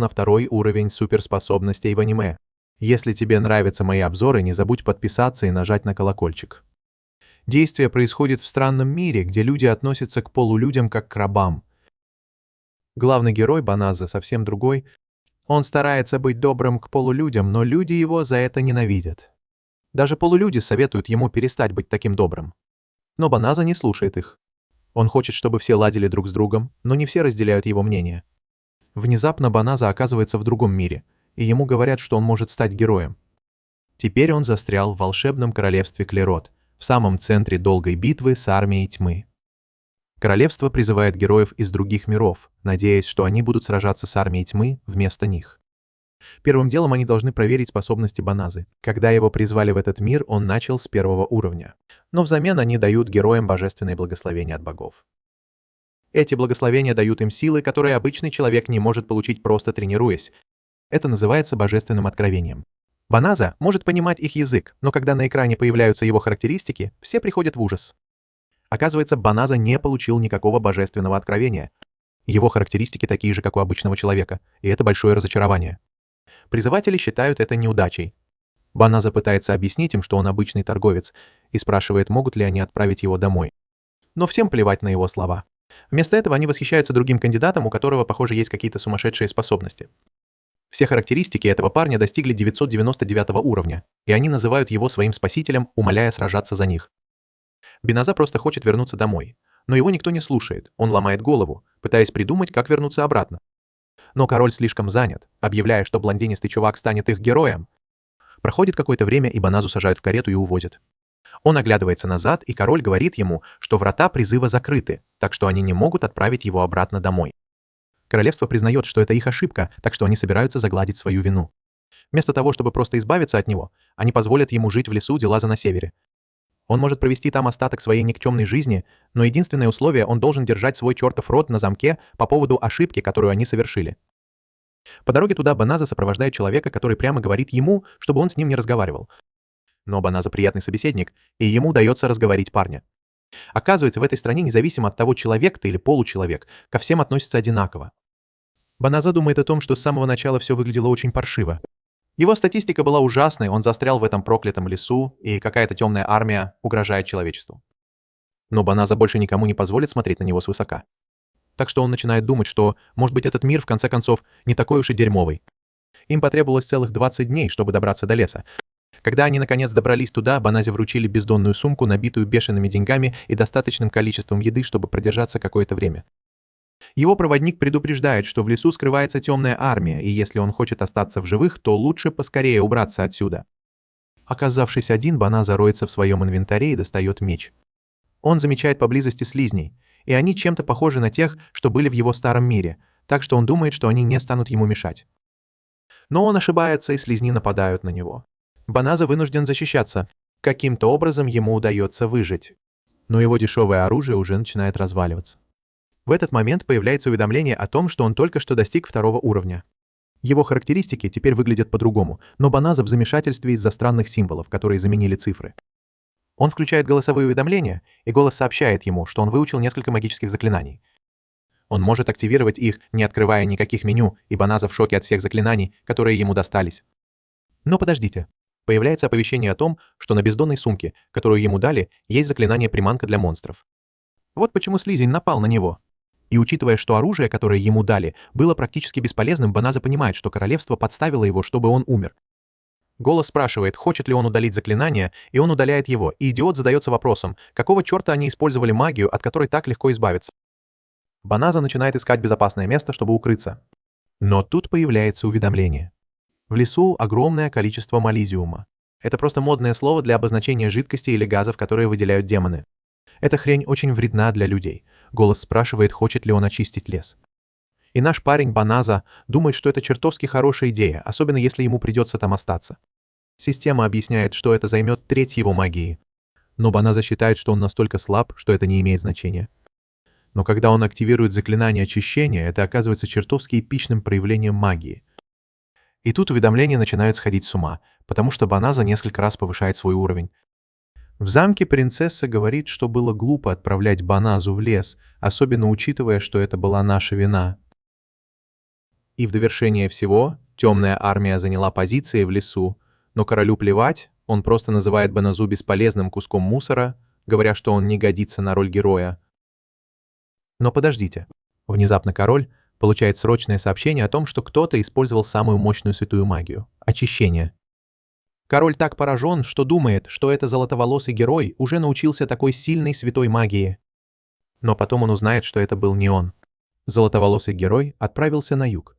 на второй уровень суперспособностей в аниме. Если тебе нравятся мои обзоры, не забудь подписаться и нажать на колокольчик. Действие происходит в странном мире, где люди относятся к полулюдям как к рабам. Главный герой Баназа совсем другой. Он старается быть добрым к полулюдям, но люди его за это ненавидят. Даже полулюди советуют ему перестать быть таким добрым. Но Баназа не слушает их. Он хочет, чтобы все ладили друг с другом, но не все разделяют его мнение. Внезапно Баназа оказывается в другом мире, и ему говорят, что он может стать героем. Теперь он застрял в волшебном королевстве Клерот, в самом центре долгой битвы с армией тьмы. Королевство призывает героев из других миров, надеясь, что они будут сражаться с армией тьмы вместо них. Первым делом они должны проверить способности Баназы. Когда его призвали в этот мир, он начал с 1-го уровня. Но взамен они дают героям божественные благословения от богов. Эти благословения дают им силы, которые обычный человек не может получить, просто тренируясь. Это называется божественным откровением. Баназа может понимать их язык, но когда на экране появляются его характеристики, все приходят в ужас. Оказывается, Баназа не получил никакого божественного откровения. Его характеристики такие же, как у обычного человека, и это большое разочарование. Призыватели считают это неудачей. Баназа пытается объяснить им, что он обычный торговец, и спрашивает, могут ли они отправить его домой. Но всем плевать на его слова. Вместо этого они восхищаются другим кандидатом, у которого, похоже, есть какие-то сумасшедшие способности. Все характеристики этого парня достигли 999 уровня, и они называют его своим спасителем, умоляя сражаться за них. Баназа просто хочет вернуться домой, но его никто не слушает, он ломает голову, пытаясь придумать, как вернуться обратно. Но король слишком занят, объявляя, что блондинистый чувак станет их героем. Проходит какое-то время, и Баназу сажают в карету и увозят. Он оглядывается назад, и король говорит ему, что врата призыва закрыты, так что они не могут отправить его обратно домой. Королевство признает, что это их ошибка, так что они собираются загладить свою вину. Вместо того, чтобы просто избавиться от него, они позволят ему жить в лесу Делаза на севере. Он может провести там остаток своей никчемной жизни, но единственное условие — он должен держать свой чертов рот на замке по поводу ошибки, которую они совершили. По дороге туда Баназа сопровождает человека, который прямо говорит ему, чтобы он с ним не разговаривал. Но Баназа приятный собеседник, и ему удается разговорить парня. Оказывается, в этой стране, независимо от того, человек ты или получеловек, ко всем относятся одинаково. Баназа думает о том, что с самого начала все выглядело очень паршиво. Его статистика была ужасной, он застрял в этом проклятом лесу, и какая-то темная армия угрожает человечеству. Но Баназа больше никому не позволит смотреть на него свысока. Так что он начинает думать, что, может быть, этот мир, в конце концов, не такой уж и дерьмовый. Им потребовалось целых 20 дней, чтобы добраться до леса. Когда они наконец добрались туда, Баназе вручили бездонную сумку, набитую бешеными деньгами и достаточным количеством еды, чтобы продержаться какое-то время. Его проводник предупреждает, что в лесу скрывается темная армия, и если он хочет остаться в живых, то лучше поскорее убраться отсюда. Оказавшись один, Баназа роется в своем инвентаре и достает меч. Он замечает поблизости слизней, и они чем-то похожи на тех, что были в его старом мире, так что он думает, что они не станут ему мешать. Но он ошибается, и слизни нападают на него. Баназа вынужден защищаться. Каким-то образом ему удается выжить. Но его дешевое оружие уже начинает разваливаться. В этот момент появляется уведомление о том, что он только что достиг 2-го уровня. Его характеристики теперь выглядят по-другому, но Баназа в замешательстве из-за странных символов, которые заменили цифры. Он включает голосовые уведомления, и голос сообщает ему, что он выучил несколько магических заклинаний. Он может активировать их, не открывая никаких меню, и Баназа в шоке от всех заклинаний, которые ему достались. Но подождите. Появляется оповещение о том, что на бездонной сумке, которую ему дали, есть заклинание приманка для монстров. Вот почему слизень напал на него. И учитывая, что оружие, которое ему дали, было практически бесполезным, Баназа понимает, что королевство подставило его, чтобы он умер. Голос спрашивает, хочет ли он удалить заклинание, и он удаляет его, и идиот задается вопросом, какого черта они использовали магию, от которой так легко избавиться. Баназа начинает искать безопасное место, чтобы укрыться. Но тут появляется уведомление. В лесу огромное количество мализиума. Это просто модное слово для обозначения жидкости или газов, которые выделяют демоны. Эта хрень очень вредна для людей. Голос спрашивает, хочет ли он очистить лес. И наш парень Баназа думает, что это чертовски хорошая идея, особенно если ему придется там остаться. Система объясняет, что это займет треть его магии. Но Баназа считает, что он настолько слаб, что это не имеет значения. Но когда он активирует заклинание очищения, это оказывается чертовски эпичным проявлением магии. И тут уведомления начинают сходить с ума, потому что Баназа несколько раз повышает свой уровень. В замке принцесса говорит, что было глупо отправлять Баназу в лес, особенно учитывая, что это была наша вина. И в довершение всего, темная армия заняла позиции в лесу, но королю плевать, он просто называет Баназу бесполезным куском мусора, говоря, что он не годится на роль героя. Но подождите. Внезапно король получает срочное сообщение о том, что кто-то использовал самую мощную святую магию — очищение. Король так поражен, что думает, что это золотоволосый герой уже научился такой сильной святой магии. Но потом он узнает, что это был не он. Золотоволосый герой отправился на юг.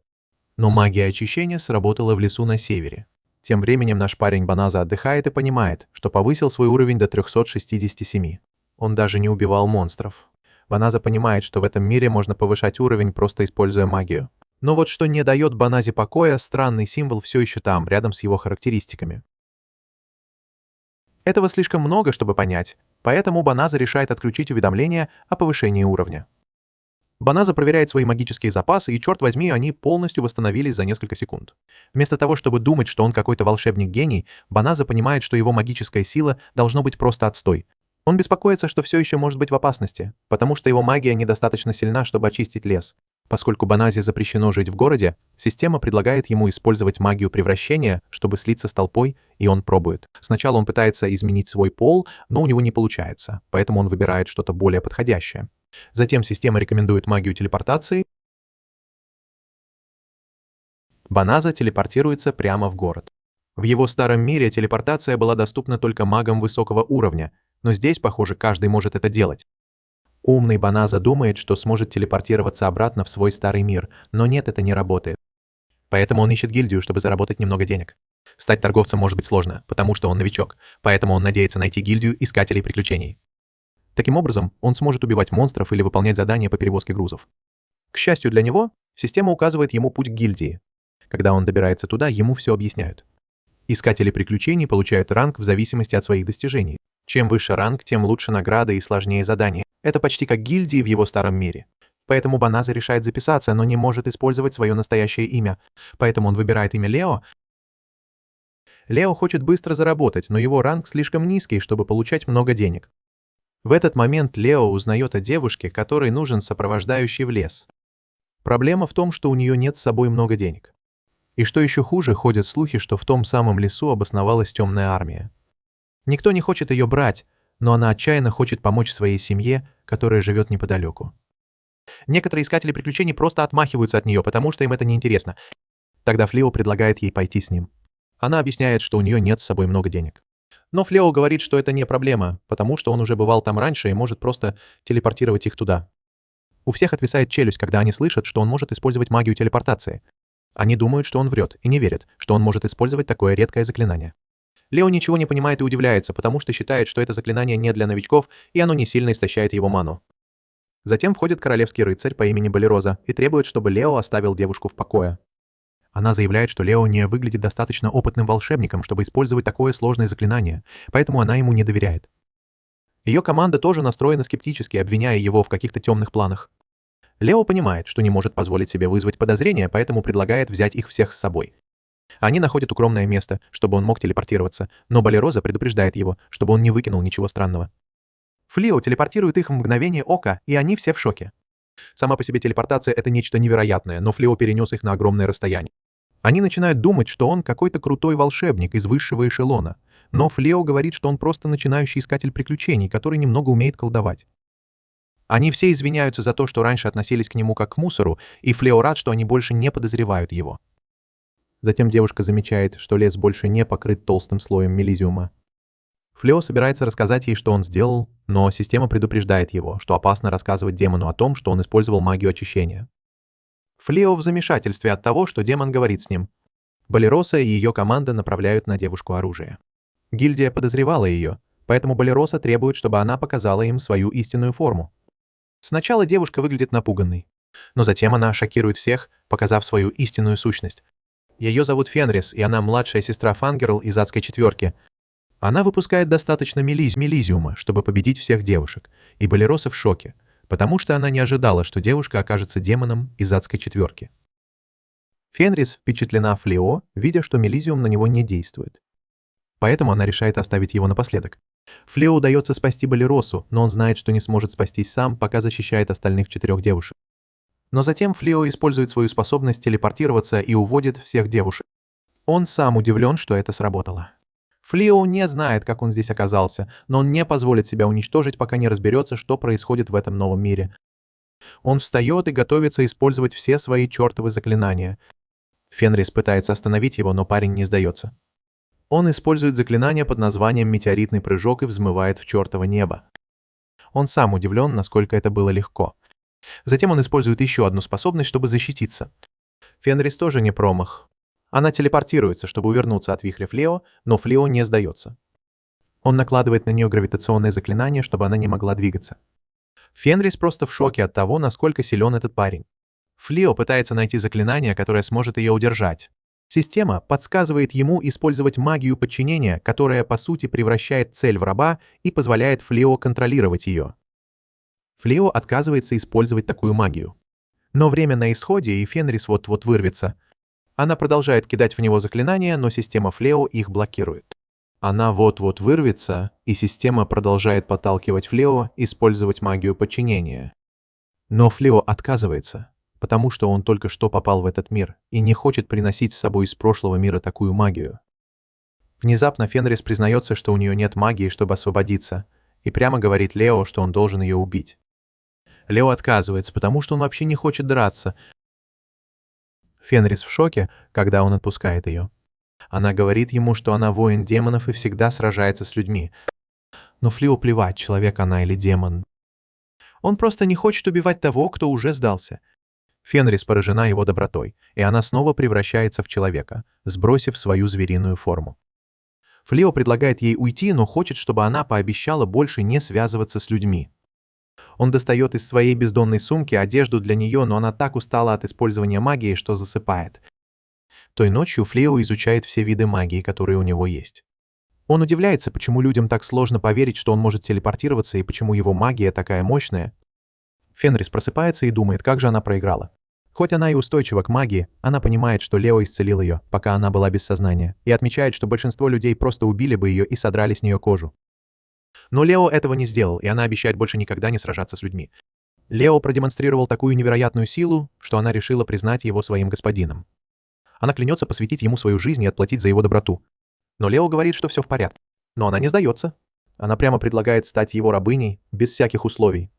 Но магия очищения сработала в лесу на севере. Тем временем наш парень Баназа отдыхает и понимает, что повысил свой уровень до 367. Он даже не убивал монстров. Баназа понимает, что в этом мире можно повышать уровень, просто используя магию. Но вот что не дает Баназе покоя, странный символ все еще там, рядом с его характеристиками. Этого слишком много, чтобы понять, поэтому Баназа решает отключить уведомления о повышении уровня. Баназа проверяет свои магические запасы, и, черт возьми, они полностью восстановились за несколько секунд. Вместо того, чтобы думать, что он какой-то волшебник-гений, Баназа понимает, что его магическая сила должно быть просто отстой. Он беспокоится, что все еще может быть в опасности, потому что его магия недостаточно сильна, чтобы очистить лес. Поскольку Баназе запрещено жить в городе, система предлагает ему использовать магию превращения, чтобы слиться с толпой, и он пробует. Сначала он пытается изменить свой пол, но у него не получается, поэтому он выбирает что-то более подходящее. Затем система рекомендует магию телепортации. Баназа телепортируется прямо в город. В его старом мире телепортация была доступна только магам высокого уровня, но здесь, похоже, каждый может это делать. Умный Баназа думает, что сможет телепортироваться обратно в свой старый мир, но нет, это не работает. Поэтому он ищет гильдию, чтобы заработать немного денег. Стать торговцем может быть сложно, потому что он новичок, поэтому он надеется найти гильдию искателей приключений. Таким образом, он сможет убивать монстров или выполнять задания по перевозке грузов. К счастью для него, система указывает ему путь к гильдии. Когда он добирается туда, ему все объясняют. Искатели приключений получают ранг в зависимости от своих достижений. Чем выше ранг, тем лучше награды и сложнее задания. Это почти как гильдии в его старом мире. Поэтому Баназа решает записаться, но не может использовать свое настоящее имя. Поэтому он выбирает имя Лео. Лео хочет быстро заработать, но его ранг слишком низкий, чтобы получать много денег. В этот момент Лео узнает о девушке, которой нужен сопровождающий в лес. Проблема в том, что у нее нет с собой много денег. И что еще хуже, ходят слухи, что в том самом лесу обосновалась темная армия. Никто не хочет ее брать, но она отчаянно хочет помочь своей семье, которая живет неподалеку. Некоторые искатели приключений просто отмахиваются от нее, потому что им это неинтересно. Тогда Флео предлагает ей пойти с ним. Она объясняет, что у нее нет с собой много денег. Но Флео говорит, что это не проблема, потому что он уже бывал там раньше и может просто телепортировать их туда. У всех отвисает челюсть, когда они слышат, что он может использовать магию телепортации. Они думают, что он врет, и не верят, что он может использовать такое редкое заклинание. Лео ничего не понимает и удивляется, потому что считает, что это заклинание не для новичков, и оно не сильно истощает его ману. Затем входит королевский рыцарь по имени Балероза и требует, чтобы Лео оставил девушку в покое. Она заявляет, что Лео не выглядит достаточно опытным волшебником, чтобы использовать такое сложное заклинание, поэтому она ему не доверяет. Ее команда тоже настроена скептически, обвиняя его в каких-то темных планах. Лео понимает, что не может позволить себе вызвать подозрения, поэтому предлагает взять их всех с собой. Они находят укромное место, чтобы он мог телепортироваться, но Балероза предупреждает его, чтобы он не выкинул ничего странного. Флео телепортирует их в мгновение ока, и они все в шоке. Сама по себе телепортация — это нечто невероятное, но Флео перенес их на огромное расстояние. Они начинают думать, что он какой-то крутой волшебник из высшего эшелона, но Флео говорит, что он просто начинающий искатель приключений, который немного умеет колдовать. Они все извиняются за то, что раньше относились к нему как к мусору, и Флео рад, что они больше не подозревают его. Затем девушка замечает, что лес больше не покрыт толстым слоем мелизиума. Флео собирается рассказать ей, что он сделал, но система предупреждает его, что опасно рассказывать демону о том, что он использовал магию очищения. Флео в замешательстве от того, что демон говорит с ним. Балероса и ее команда направляют на девушку оружие. Гильдия подозревала ее, поэтому Балероса требует, чтобы она показала им свою истинную форму. Сначала девушка выглядит напуганной, но затем она шокирует всех, показав свою истинную сущность. Ее зовут Фенрис, и она младшая сестра Фангерл из Адской четверки. Она выпускает достаточно мелизиума, чтобы победить всех девушек, и Балероса в шоке, потому что она не ожидала, что девушка окажется демоном из Адской четверки. Фенрис впечатлена Флео, видя, что мелизиум на него не действует. Поэтому она решает оставить его напоследок. Флео удается спасти Балеросу, но он знает, что не сможет спастись сам, пока защищает остальных 4 девушек. Но затем Флио использует свою способность телепортироваться и уводит всех девушек. Он сам удивлен, что это сработало. Флио не знает, как он здесь оказался, но он не позволит себя уничтожить, пока не разберется, что происходит в этом новом мире. Он встает и готовится использовать все свои чертовы заклинания. Фенрис пытается остановить его, но парень не сдается. Он использует заклинание под названием «Метеоритный прыжок» и взмывает в чертово небо. Он сам удивлен, насколько это было легко. Затем он использует еще одну способность, чтобы защититься. Фенрис тоже не промах. Она телепортируется, чтобы увернуться от вихря Флио, но Флио не сдается. Он накладывает на нее гравитационное заклинание, чтобы она не могла двигаться. Фенрис просто в шоке от того, насколько силен этот парень. Флио пытается найти заклинание, которое сможет ее удержать. Система подсказывает ему использовать магию подчинения, которая по сути превращает цель в раба и позволяет Флио контролировать ее. Флио отказывается использовать такую магию. Но время на исходе, и Фенрис вот-вот вырвется. Она продолжает кидать в него заклинания, но система Флио их блокирует. Она вот-вот вырвется, и система продолжает подталкивать Флио использовать магию подчинения. Но Флио отказывается, потому что он только что попал в этот мир и не хочет приносить с собой из прошлого мира такую магию. Внезапно Фенрис признается, что у нее нет магии, чтобы освободиться, и прямо говорит Лео, что он должен ее убить. Лео отказывается, потому что он вообще не хочет драться. Фенрис в шоке, когда он отпускает ее. Она говорит ему, что она воин демонов и всегда сражается с людьми. Но Флио плевать, человек она или демон. Он просто не хочет убивать того, кто уже сдался. Фенрис поражена его добротой, и она снова превращается в человека, сбросив свою звериную форму. Флио предлагает ей уйти, но хочет, чтобы она пообещала больше не связываться с людьми. Он достает из своей бездонной сумки одежду для нее, но она так устала от использования магии, что засыпает. Той ночью Флио изучает все виды магии, которые у него есть. Он удивляется, почему людям так сложно поверить, что он может телепортироваться и почему его магия такая мощная. Фенрис просыпается и думает, как же она проиграла. Хоть она и устойчива к магии, она понимает, что Лео исцелил ее, пока она была без сознания, и отмечает, что большинство людей просто убили бы ее и содрали с нее кожу. Но Лео этого не сделал, и она обещает больше никогда не сражаться с людьми. Лео продемонстрировал такую невероятную силу, что она решила признать его своим господином. Она клянется посвятить ему свою жизнь и отплатить за его доброту. Но Лео говорит, что все в порядке. Но она не сдается. Она прямо предлагает стать его рабыней, без всяких условий.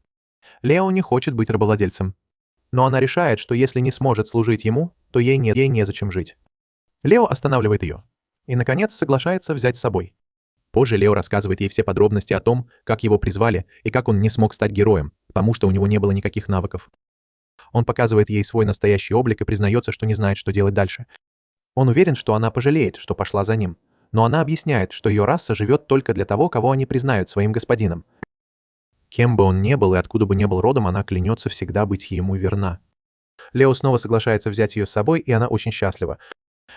Лео не хочет быть рабовладельцем. Но она решает, что если не сможет служить ему, то ей незачем жить. Лео останавливает ее. И, наконец, соглашается взять с собой. Позже Лео рассказывает ей все подробности о том, как его призвали и как он не смог стать героем, потому что у него не было никаких навыков. Он показывает ей свой настоящий облик и признается, что не знает, что делать дальше. Он уверен, что она пожалеет, что пошла за ним, но она объясняет, что ее раса живет только для того, кого они признают своим господином. Кем бы он ни был и откуда бы ни был родом, она клянется всегда быть ему верна. Лео снова соглашается взять ее с собой, и она очень счастлива.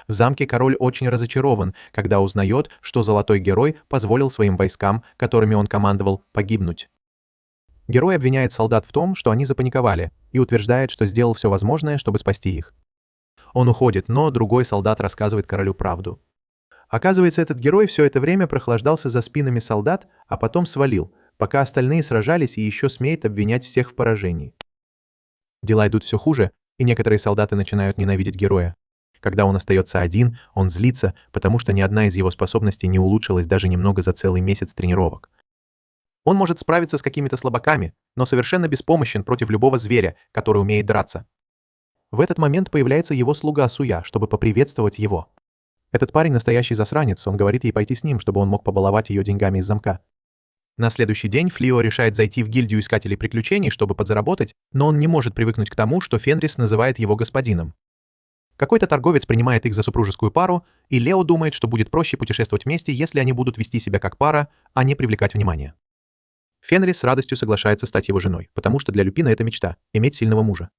В замке король очень разочарован, когда узнает, что Золотой Герой позволил своим войскам, которыми он командовал, погибнуть. Герой обвиняет солдат в том, что они запаниковали, и утверждает, что сделал все возможное, чтобы спасти их. Он уходит, но другой солдат рассказывает королю правду. Оказывается, этот герой все это время прохлаждался за спинами солдат, а потом свалил, пока остальные сражались, и еще смеет обвинять всех в поражении. Дела идут все хуже, и некоторые солдаты начинают ненавидеть героя. Когда он остается один, он злится, потому что ни одна из его способностей не улучшилась даже немного за целый месяц тренировок. Он может справиться с какими-то слабаками, но совершенно беспомощен против любого зверя, который умеет драться. В этот момент появляется его слуга Суя, чтобы поприветствовать его. Этот парень настоящий засранец, он говорит ей пойти с ним, чтобы он мог побаловать ее деньгами из замка. На следующий день Флио решает зайти в гильдию искателей приключений, чтобы подзаработать, но он не может привыкнуть к тому, что Фенрис называет его господином. Какой-то торговец принимает их за супружескую пару, и Лео думает, что будет проще путешествовать вместе, если они будут вести себя как пара, а не привлекать внимание. Фенрис с радостью соглашается стать его женой, потому что для Люпина это мечта – иметь сильного мужа.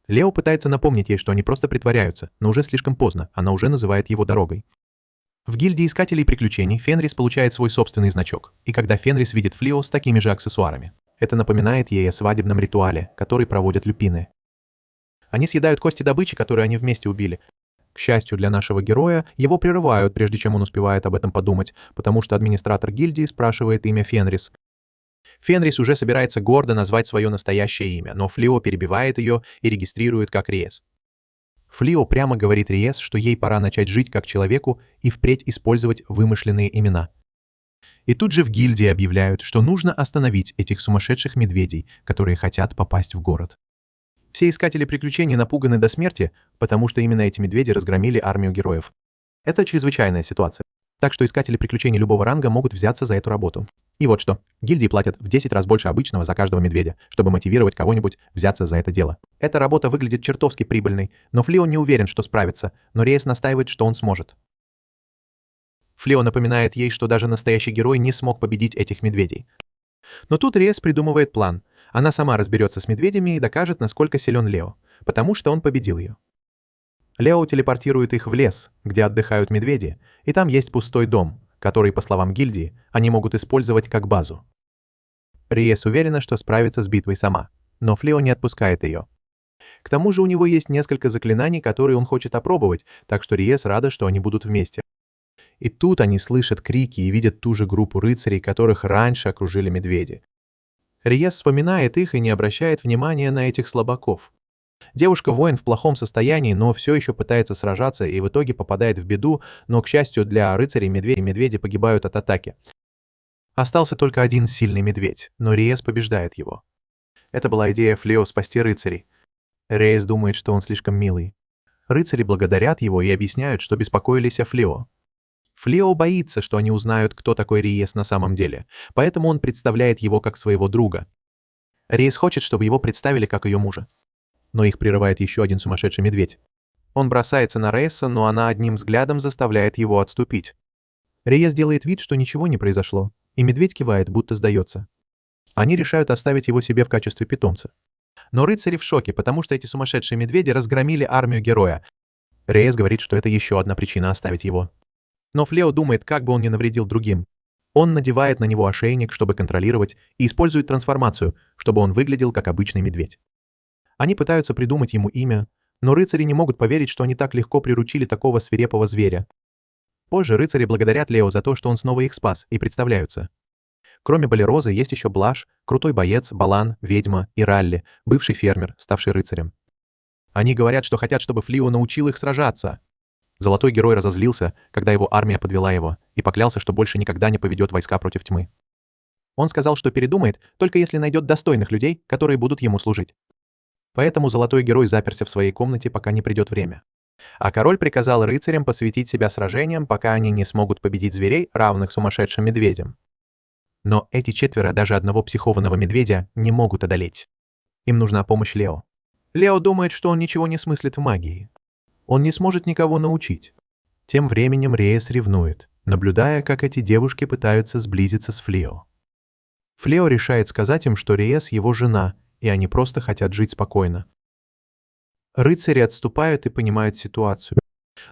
Лео пытается напомнить ей, что они просто притворяются, но уже слишком поздно, она уже называет его дорогой. В гильдии искателей приключений Фенрис получает свой собственный значок, и когда Фенрис видит Флио с такими же аксессуарами, это напоминает ей о свадебном ритуале, который проводят люпины. Они съедают кости добычи, которую они вместе убили. К счастью для нашего героя, его прерывают, прежде чем он успевает об этом подумать, потому что администратор гильдии спрашивает имя Фенрис. Фенрис уже собирается гордо назвать свое настоящее имя, но Флио перебивает ее и регистрирует как Риес. Флио прямо говорит Риес, что ей пора начать жить как человеку и впредь использовать вымышленные имена. И тут же в гильдии объявляют, что нужно остановить этих сумасшедших медведей, которые хотят попасть в город. Все искатели приключений напуганы до смерти, потому что именно эти медведи разгромили армию героев. Это чрезвычайная ситуация. Так что искатели приключений любого ранга могут взяться за эту работу. И вот что. Гильдии платят в 10 раз больше обычного за каждого медведя, чтобы мотивировать кого-нибудь взяться за это дело. Эта работа выглядит чертовски прибыльной, но Флио не уверен, что справится, но Риес настаивает, что он сможет. Флио напоминает ей, что даже настоящий герой не смог победить этих медведей. Но тут Риес придумывает план. Она сама разберется с медведями и докажет, насколько силен Лео, потому что он победил ее. Лео телепортирует их в лес, где отдыхают медведи, и там есть пустой дом, который, по словам гильдии, они могут использовать как базу. Риес уверена, что справится с битвой сама, но Флио не отпускает ее. К тому же у него есть несколько заклинаний, которые он хочет опробовать, так что Риес рада, что они будут вместе. И тут они слышат крики и видят ту же группу рыцарей, которых раньше окружили медведи. Риес вспоминает их и не обращает внимания на этих слабаков. Девушка-воин в плохом состоянии, но все еще пытается сражаться и в итоге попадает в беду, но, к счастью для рыцарей, медведи погибают от атаки. Остался только один сильный медведь, но Риес побеждает его. Это была идея Флио спасти рыцарей. Риес думает, что он слишком милый. Рыцари благодарят его и объясняют, что беспокоились о Флио. Флио боится, что они узнают, кто такой Риес на самом деле, поэтому он представляет его как своего друга. Риес хочет, чтобы его представили как ее мужа. Но их прерывает еще один сумасшедший медведь. Он бросается на Риеса, но она одним взглядом заставляет его отступить. Риес делает вид, что ничего не произошло, и медведь кивает, будто сдается. Они решают оставить его себе в качестве питомца. Но рыцари в шоке, потому что эти сумасшедшие медведи разгромили армию героя. Риес говорит, что это еще одна причина оставить его. Но Флио думает, как бы он не навредил другим. Он надевает на него ошейник, чтобы контролировать, и использует трансформацию, чтобы он выглядел как обычный медведь. Они пытаются придумать ему имя, но рыцари не могут поверить, что они так легко приручили такого свирепого зверя. Позже рыцари благодарят Лео за то, что он снова их спас, и представляются. Кроме Балерозы есть еще Блаш, крутой боец, Балан, ведьма и Ралли, бывший фермер, ставший рыцарем. Они говорят, что хотят, чтобы Флио научил их сражаться. Золотой герой разозлился, когда его армия подвела его, и поклялся, что больше никогда не поведет войска против тьмы. Он сказал, что передумает, только если найдет достойных людей, которые будут ему служить. Поэтому золотой герой заперся в своей комнате, пока не придет время. А король приказал рыцарям посвятить себя сражениям, пока они не смогут победить зверей, равных сумасшедшим медведям. Но эти четверо даже одного психованного медведя не могут одолеть. Им нужна помощь Лео. Лео думает, что он ничего не смыслит в магии. Он не сможет никого научить. Тем временем Риес ревнует, наблюдая, как эти девушки пытаются сблизиться с Флио. Флио решает сказать им, что Риес его жена, и они просто хотят жить спокойно. Рыцари отступают и понимают ситуацию.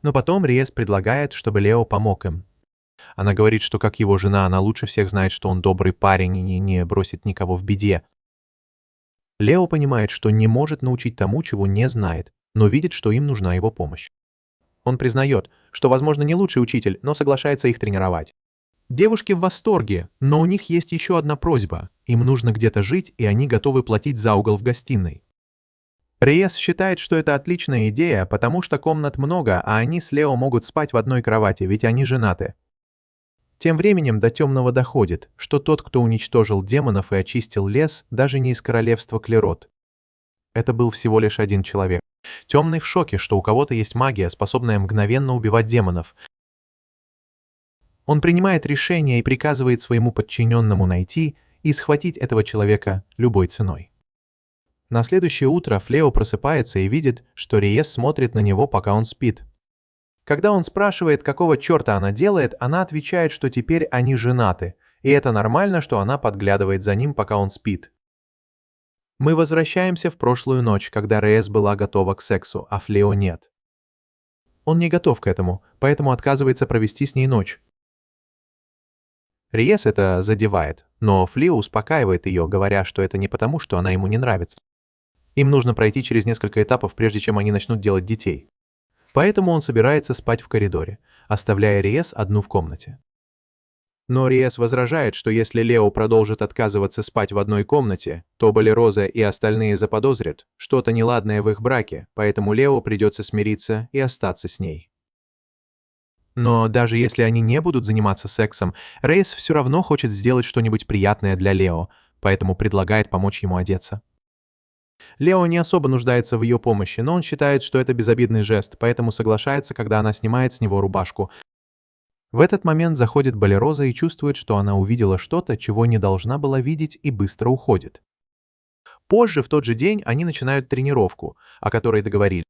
Но потом Риес предлагает, чтобы Лео помог им. Она говорит, что как его жена, она лучше всех знает, что он добрый парень и не бросит никого в беде. Лео понимает, что не может научить тому, чего не знает, но видит, что им нужна его помощь. Он признает, что, возможно, не лучший учитель, но соглашается их тренировать. Девушки в восторге, но у них есть еще одна просьба. Им нужно где-то жить, и они готовы платить за угол в гостиной. Риес считает, что это отличная идея, потому что комнат много, а они с Лео могут спать в одной кровати, ведь они женаты. Тем временем до темного доходит, что тот, кто уничтожил демонов и очистил лес, даже не из королевства Клерот. Это был всего лишь один человек. Темный в шоке, что у кого-то есть магия, способная мгновенно убивать демонов. Он принимает решение и приказывает своему подчиненному найти и схватить этого человека любой ценой. На следующее утро Флео просыпается и видит, что Риес смотрит на него, пока он спит. Когда он спрашивает, какого черта она делает, она отвечает, что теперь они женаты, и это нормально, что она подглядывает за ним, пока он спит. Мы возвращаемся в прошлую ночь, когда Риес была готова к сексу, а Флео нет. Он не готов к этому, поэтому отказывается провести с ней ночь. Риес это задевает, но Флео успокаивает ее, говоря, что это не потому, что она ему не нравится. Им нужно пройти через несколько этапов, прежде чем они начнут делать детей. Поэтому он собирается спать в коридоре, оставляя Риес одну в комнате. Но Риес возражает, что если Лео продолжит отказываться спать в одной комнате, то Болероза и остальные заподозрят что-то неладное в их браке, поэтому Лео придется смириться и остаться с ней. Но даже если они не будут заниматься сексом, Рейс все равно хочет сделать что-нибудь приятное для Лео, поэтому предлагает помочь ему одеться. Лео не особо нуждается в ее помощи, но он считает, что это безобидный жест, поэтому соглашается, когда она снимает с него рубашку. В этот момент заходит Болероза и чувствует, что она увидела что-то, чего не должна была видеть, и быстро уходит. Позже, в тот же день, они начинают тренировку, о которой договорились.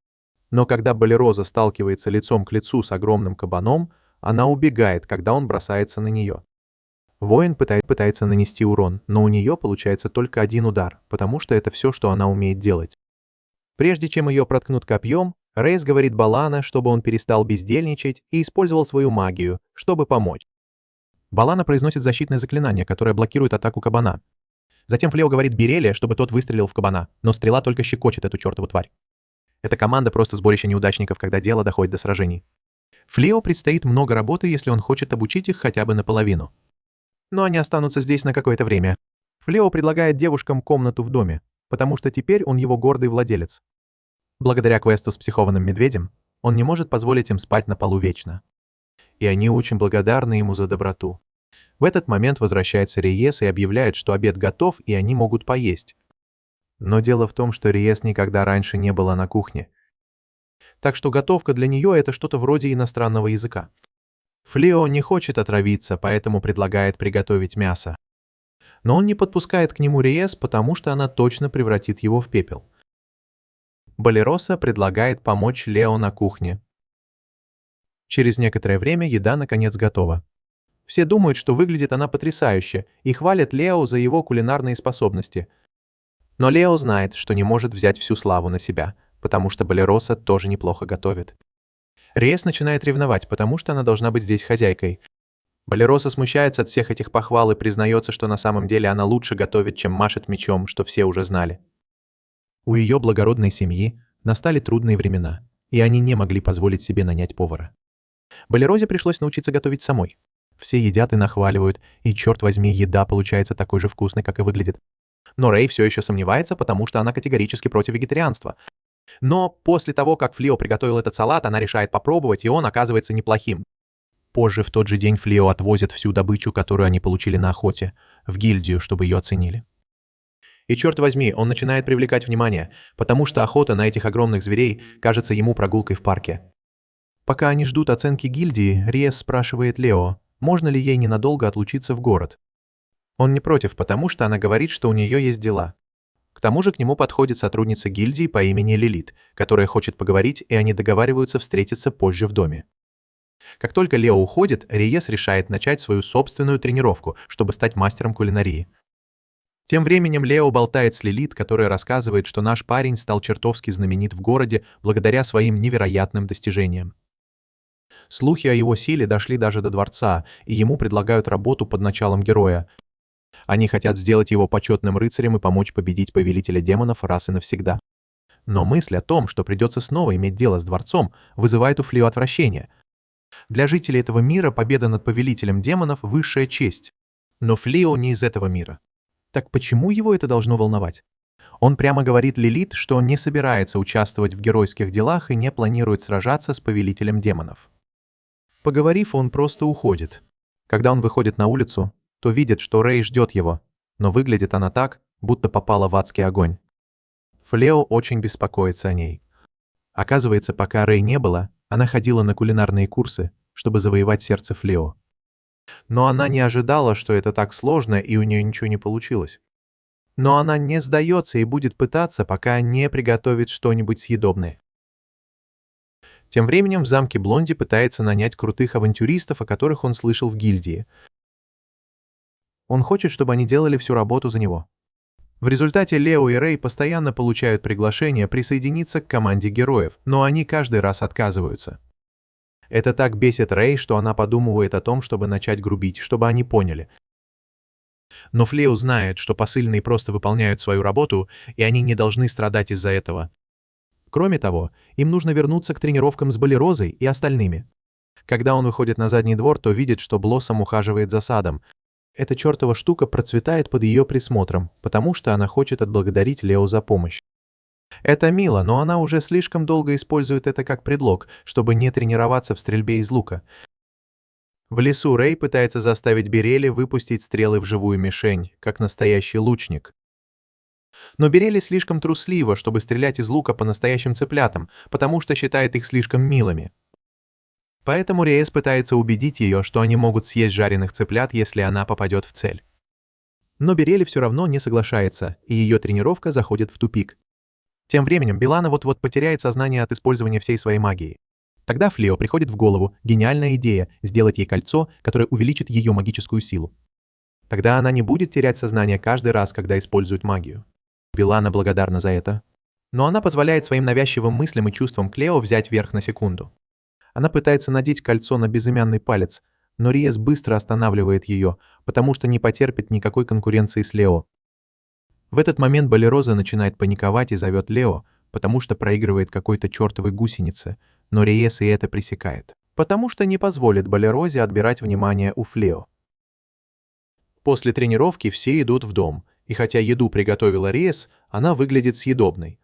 Но когда Болероза сталкивается лицом к лицу с огромным кабаном, она убегает, когда он бросается на нее. Воин пытается нанести урон, но у нее получается только один удар, потому что это все, что она умеет делать. Прежде чем ее проткнут копьем, Рейс говорит Балана, чтобы он перестал бездельничать и использовал свою магию, чтобы помочь. Балана произносит защитное заклинание, которое блокирует атаку кабана. Затем Флео говорит Берелия, чтобы тот выстрелил в кабана, но стрела только щекочет эту чертову тварь. Эта команда просто сборище неудачников, когда дело доходит до сражений. Флео предстоит много работы, если он хочет обучить их хотя бы наполовину. Но они останутся здесь на какое-то время. Флео предлагает девушкам комнату в доме, потому что теперь он его гордый владелец. Благодаря квесту с психованным медведем, он не может позволить им спать на полу вечно. И они очень благодарны ему за доброту. В этот момент возвращается Риес и объявляет, что обед готов и они могут поесть. Но дело в том, что Риес никогда раньше не была на кухне. Так что готовка для нее — это что-то вроде иностранного языка. Флео не хочет отравиться, поэтому предлагает приготовить мясо. Но он не подпускает к нему Риес, потому что она точно превратит его в пепел. Болероса предлагает помочь Лео на кухне. Через некоторое время еда наконец готова. Все думают, что выглядит она потрясающе, и хвалят Лео за его кулинарные способности. Но Лео знает, что не может взять всю славу на себя, потому что Болероса тоже неплохо готовит. Риес начинает ревновать, потому что она должна быть здесь хозяйкой. Болероса смущается от всех этих похвал и признается, что на самом деле она лучше готовит, чем машет мечом, что все уже знали. У ее благородной семьи настали трудные времена, и они не могли позволить себе нанять повара. Болерозе пришлось научиться готовить самой. Все едят и нахваливают, и, черт возьми, еда получается такой же вкусной, как и выглядит. Но Рэй все еще сомневается, потому что она категорически против вегетарианства. Но после того, как Флео приготовил этот салат, она решает попробовать, и он оказывается неплохим. Позже в тот же день Флео отвозит всю добычу, которую они получили на охоте, в гильдию, чтобы ее оценили. И черт возьми, он начинает привлекать внимание, потому что охота на этих огромных зверей кажется ему прогулкой в парке. Пока они ждут оценки гильдии, Риес спрашивает Лео, можно ли ей ненадолго отлучиться в город. Он не против, потому что она говорит, что у нее есть дела. К тому же к нему подходит сотрудница гильдии по имени Лилит, которая хочет поговорить, и они договариваются встретиться позже в доме. Как только Лео уходит, Риес решает начать свою собственную тренировку, чтобы стать мастером кулинарии. Тем временем Лео болтает с Лилит, которая рассказывает, что наш парень стал чертовски знаменит в городе благодаря своим невероятным достижениям. Слухи о его силе дошли даже до дворца, и ему предлагают работу под началом героя. Они хотят сделать его почетным рыцарем и помочь победить повелителя демонов раз и навсегда. Но мысль о том, что придется снова иметь дело с дворцом, вызывает у Флео отвращение. Для жителей этого мира победа над повелителем демонов – высшая честь. Но Флео не из этого мира. Так почему его это должно волновать? Он прямо говорит Лилит, что он не собирается участвовать в геройских делах и не планирует сражаться с повелителем демонов. Поговорив, он просто уходит. Когда он выходит на улицу, то видит, что Рэй ждет его, но выглядит она так, будто попала в адский огонь. Флео очень беспокоится о ней. Оказывается, пока Рэй не было, она ходила на кулинарные курсы, чтобы завоевать сердце Флео. Но она не ожидала, что это так сложно, и у нее ничего не получилось. Но она не сдается и будет пытаться, пока не приготовит что-нибудь съедобное. Тем временем в замке Блонди пытается нанять крутых авантюристов, о которых он слышал в гильдии. Он хочет, чтобы они делали всю работу за него. В результате Лео и Рэй постоянно получают приглашение присоединиться к команде героев, но они каждый раз отказываются. Это так бесит Рэй, что она подумывает о том, чтобы начать грубить, чтобы они поняли. Но Флео знает, что посыльные просто выполняют свою работу, и они не должны страдать из-за этого. Кроме того, им нужно вернуться к тренировкам с Болерозой и остальными. Когда он выходит на задний двор, то видит, что Блоссом ухаживает за садом. Эта чертова штука процветает под ее присмотром, потому что она хочет отблагодарить Лео за помощь. Это мило, но она уже слишком долго использует это как предлог, чтобы не тренироваться в стрельбе из лука. В лесу Рэй пытается заставить Берели выпустить стрелы в живую мишень, как настоящий лучник. Но Берели слишком труслива, чтобы стрелять из лука по настоящим цыплятам, потому что считает их слишком милыми. Поэтому Рейес пытается убедить ее, что они могут съесть жареных цыплят, если она попадет в цель. Но Берели все равно не соглашается, и ее тренировка заходит в тупик. Тем временем Белана вот-вот потеряет сознание от использования всей своей магии. Тогда Флео приходит в голову гениальная идея сделать ей кольцо, которое увеличит ее магическую силу. Тогда она не будет терять сознание каждый раз, когда использует магию. Белана благодарна за это. Но она позволяет своим навязчивым мыслям и чувствам Клео взять верх на секунду. Она пытается надеть кольцо на безымянный палец, но Риес быстро останавливает ее, потому что не потерпит никакой конкуренции с Лео. В этот момент Балероза начинает паниковать и зовет Лео, потому что проигрывает какой-то чертовой гусенице, но Риес и это пресекает, потому что не позволит Балерозе отбирать внимание у Флео. После тренировки все идут в дом, и хотя еду приготовила Риес, она выглядит съедобной.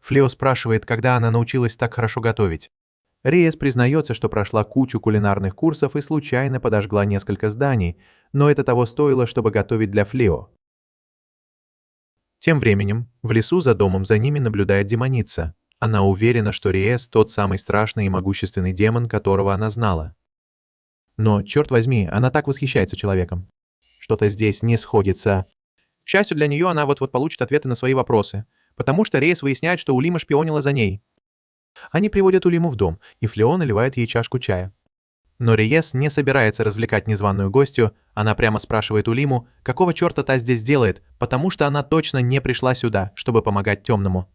Флео спрашивает, когда она научилась так хорошо готовить. Риес признается, что прошла кучу кулинарных курсов и случайно подожгла несколько зданий, но это того стоило, чтобы готовить для Флео. Тем временем, в лесу за домом за ними наблюдает демоница. Она уверена, что Риес тот самый страшный и могущественный демон, которого она знала. Но, черт возьми, она так восхищается человеком. Что-то здесь не сходится. К счастью для нее, она вот-вот получит ответы на свои вопросы, потому что Риес выясняет, что Улима шпионила за ней. Они приводят Улиму в дом, и Флео наливает ей чашку чая. Но Риес не собирается развлекать незваную гостью, она прямо спрашивает Улиму, какого черта та здесь делает, потому что она точно не пришла сюда, чтобы помогать темному.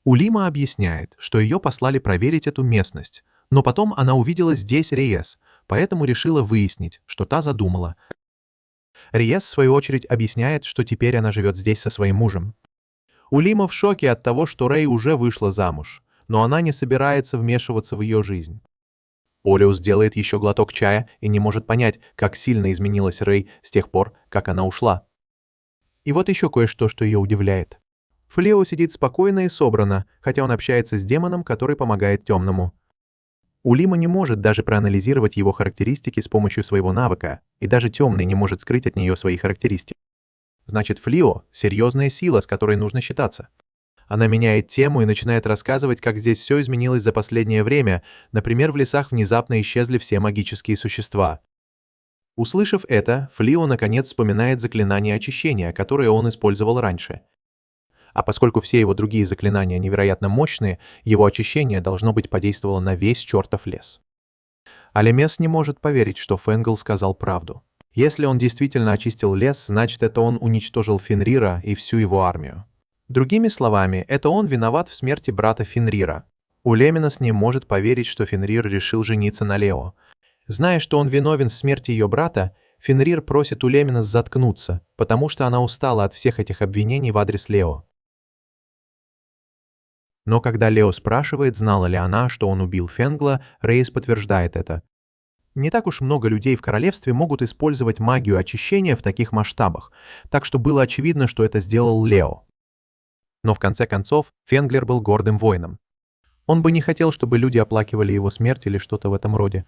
Улима объясняет, что ее послали проверить эту местность, но потом она увидела здесь Риес, поэтому решила выяснить, что та задумала. Риес, в свою очередь, объясняет, что теперь она живет здесь со своим мужем. Улима в шоке от того, что Рэй уже вышла замуж, но она не собирается вмешиваться в ее жизнь. Олеус делает еще глоток чая и не может понять, как сильно изменилась Рэй с тех пор, как она ушла. И вот еще кое-что, что ее удивляет. Флео сидит спокойно и собрано, хотя он общается с демоном, который помогает темному. Улима не может даже проанализировать его характеристики с помощью своего навыка, и даже темный не может скрыть от нее свои характеристики. Значит, Флео — серьезная сила, с которой нужно считаться. Она меняет тему и начинает рассказывать, как здесь все изменилось за последнее время, например, в лесах внезапно исчезли все магические существа. Услышав это, Флео наконец вспоминает заклинание очищения, которое он использовал раньше. А поскольку все его другие заклинания невероятно мощные, его очищение должно быть подействовало на весь чертов лес. Алемес не может поверить, что Фенгл сказал правду. Если он действительно очистил лес, значит, это он уничтожил Фенрира и всю его армию. Другими словами, это он виноват в смерти брата Фенрира. Улеминас не может поверить, что Фенрир решил жениться на Лео. Зная, что он виновен в смерти ее брата, Фенрир просит Улеминас заткнуться, потому что она устала от всех этих обвинений в адрес Лео. Но когда Лео спрашивает, знала ли она, что он убил Фенгла, Рейс подтверждает это. Не так уж много людей в королевстве могут использовать магию очищения в таких масштабах, так что было очевидно, что это сделал Лео. Но в конце концов, Фенглер был гордым воином. Он бы не хотел, чтобы люди оплакивали его смерть или что-то в этом роде.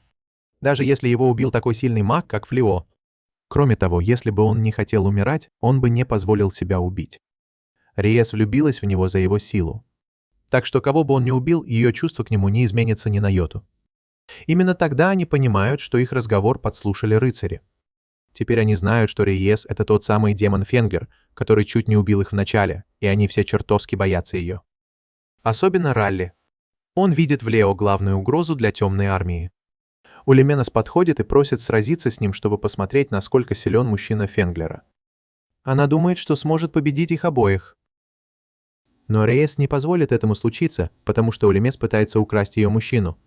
Даже если его убил такой сильный маг, как Флео. Кроме того, если бы он не хотел умирать, он бы не позволил себя убить. Риес влюбилась в него за его силу. Так что кого бы он ни убил, ее чувство к нему не изменится ни на йоту. Именно тогда они понимают, что их разговор подслушали рыцари. Теперь они знают, что Риес — это тот самый демон Фенглер, который чуть не убил их вначале, и они все чертовски боятся ее. Особенно Ралли. Он видит в Лео главную угрозу для темной армии. Улеменас подходит и просит сразиться с ним, чтобы посмотреть, насколько силен мужчина Фенглера. Она думает, что сможет победить их обоих. Но Риес не позволит этому случиться, потому что Улемес пытается украсть ее мужчину.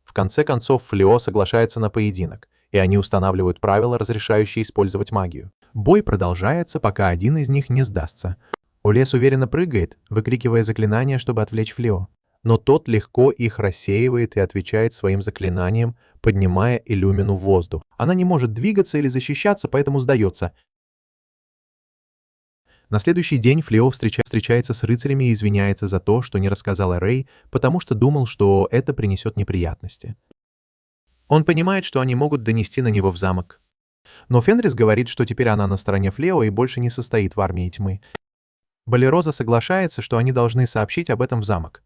В конце концов, Флео соглашается на поединок, и они устанавливают правила, разрешающие использовать магию. Бой продолжается, пока один из них не сдастся. Улес уверенно прыгает, выкрикивая заклинание, чтобы отвлечь Флео. но тот легко их рассеивает и отвечает своим заклинанием, поднимая Иллюмину в воздух. Она не может двигаться или защищаться, поэтому сдается. На следующий день Флео встречается с рыцарями и извиняется за то, что не рассказала Рэй, потому что думал, что это принесет неприятности. Он понимает, что они могут донести на него в замок. Но Фенрис говорит, что теперь она на стороне Флео и больше не состоит в армии тьмы. Балероза соглашается, что они должны сообщить об этом в замок.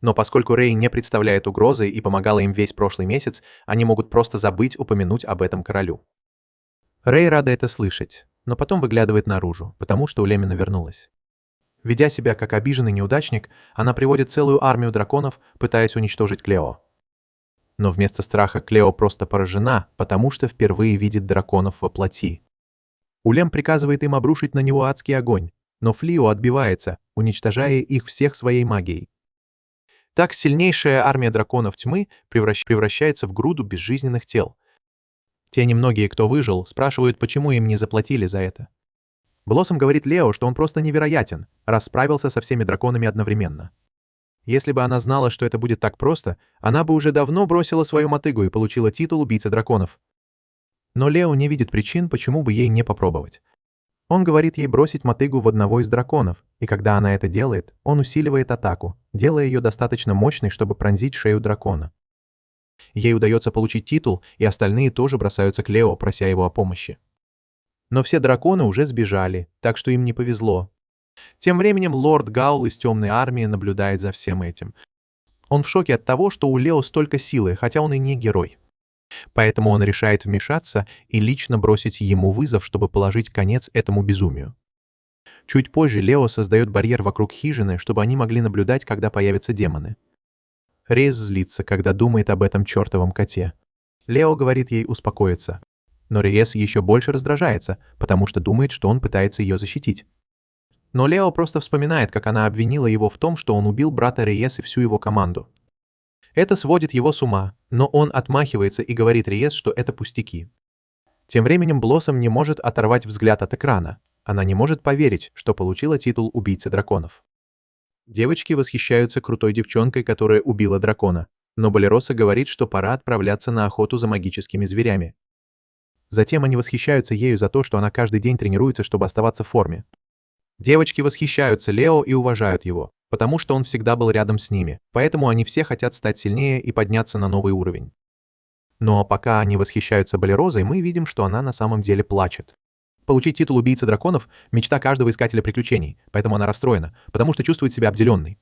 Но поскольку Рэй не представляет угрозы и помогала им весь прошлый месяц, они могут просто забыть упомянуть об этом королю. Рэй рада это слышать, но потом выглядывает наружу, потому что Улемина вернулась. Ведя себя как обиженный неудачник, она приводит целую армию драконов, пытаясь уничтожить Клео. Но вместо страха Клео просто поражена, потому что впервые видит драконов во плоти. Улем приказывает им обрушить на него адский огонь, но Флио отбивается, уничтожая их всех своей магией. Так сильнейшая армия драконов тьмы превращается в груду безжизненных тел. Те немногие, кто выжил, спрашивают, почему им не заплатили за это. Блоссом говорит Лео, что он просто невероятен, раз справился со всеми драконами одновременно. Если бы она знала, что это будет так просто, она бы уже давно бросила свою мотыгу и получила титул убийцы драконов. Но Лео не видит причин, почему бы ей не попробовать. Он говорит ей бросить мотыгу в одного из драконов, и когда она это делает, он усиливает атаку, делая ее достаточно мощной, чтобы пронзить шею дракона. Ей удается получить титул, и остальные тоже бросаются к Лео, прося его о помощи. Но все драконы уже сбежали, так что им не повезло. Тем временем лорд Гаул из Темной армии наблюдает за всем этим. Он в шоке от того, что у Лео столько силы, хотя он и не герой. Поэтому он решает вмешаться и лично бросить ему вызов, чтобы положить конец этому безумию. Чуть позже Лео создает барьер вокруг хижины, чтобы они могли наблюдать, когда появятся демоны. Рейс злится, когда думает об этом чертовом коте. Лео говорит ей успокоиться. Но Рейс еще больше раздражается, потому что думает, что он пытается ее защитить. Но Лео просто вспоминает, как она обвинила его в том, что он убил брата Рейс и всю его команду. Это сводит его с ума, но он отмахивается и говорит Рейс, что это пустяки. Тем временем Блоссом не может оторвать взгляд от экрана. Она не может поверить, что получила титул убийцы драконов. Девочки восхищаются крутой девчонкой, которая убила дракона, но Балероса говорит, что пора отправляться на охоту за магическими зверями. Затем они восхищаются ею за то, что она каждый день тренируется, чтобы оставаться в форме. Девочки восхищаются Лео и уважают его, потому что он всегда был рядом с ними, поэтому они все хотят стать сильнее и подняться на новый уровень. Но пока они восхищаются Балерозой, мы видим, что она на самом деле плачет. Получить титул убийцы драконов – мечта каждого искателя приключений, поэтому она расстроена, потому что чувствует себя обделенной.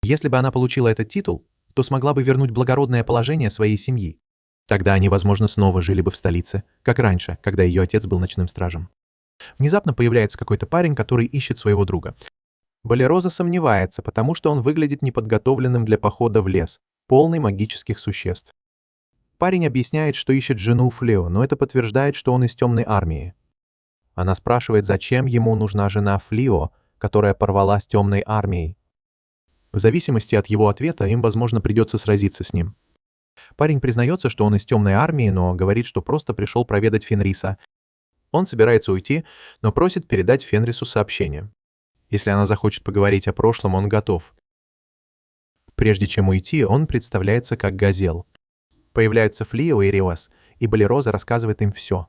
Если бы она получила этот титул, то смогла бы вернуть благородное положение своей семьи. Тогда они, возможно, снова жили бы в столице, как раньше, когда ее отец был ночным стражем. Внезапно появляется какой-то парень, который ищет своего друга. Балероза сомневается, потому что он выглядит неподготовленным для похода в лес, полный магических существ. Парень объясняет, что ищет жену Флео, но это подтверждает, что он из Темной армии. Она спрашивает, зачем ему нужна жена Флио, которая порвала с Темной армией. В зависимости от его ответа им, возможно, придется сразиться с ним. Парень признается, что он из Темной армии, но говорит, что просто пришел проведать Фенриса. Он собирается уйти, но просит передать Фенрису сообщение. Если она захочет поговорить о прошлом, он готов. Прежде чем уйти, он представляется как Газел. Появляются Флио и Риос, и Балероза рассказывает им все.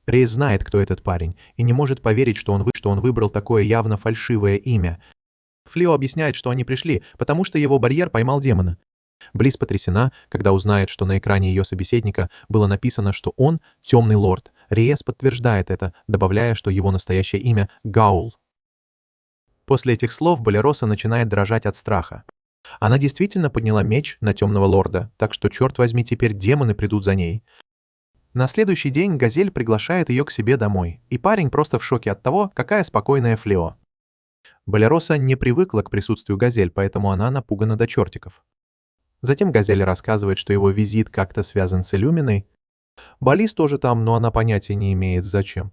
Рейс знает, кто этот парень, и не может поверить, что он выбрал такое явно фальшивое имя. Флио объясняет, что они пришли, потому что его барьер поймал демона. Близ потрясена, когда узнает, что на экране ее собеседника было написано, что он — Темный лорд. Рейс подтверждает это, добавляя, что его настоящее имя — Гаул. После этих слов Балероса начинает дрожать от страха. Она действительно подняла меч на Темного лорда, так что, черт возьми, теперь демоны придут за ней. На следующий день Газель приглашает ее к себе домой, и парень просто в шоке от того, какая спокойная Флео. Балероса не привыкла к присутствию Газель, поэтому она напугана до чертиков. Затем Газель рассказывает, что его визит как-то связан с Иллюминой. Балис тоже там, но она понятия не имеет, зачем.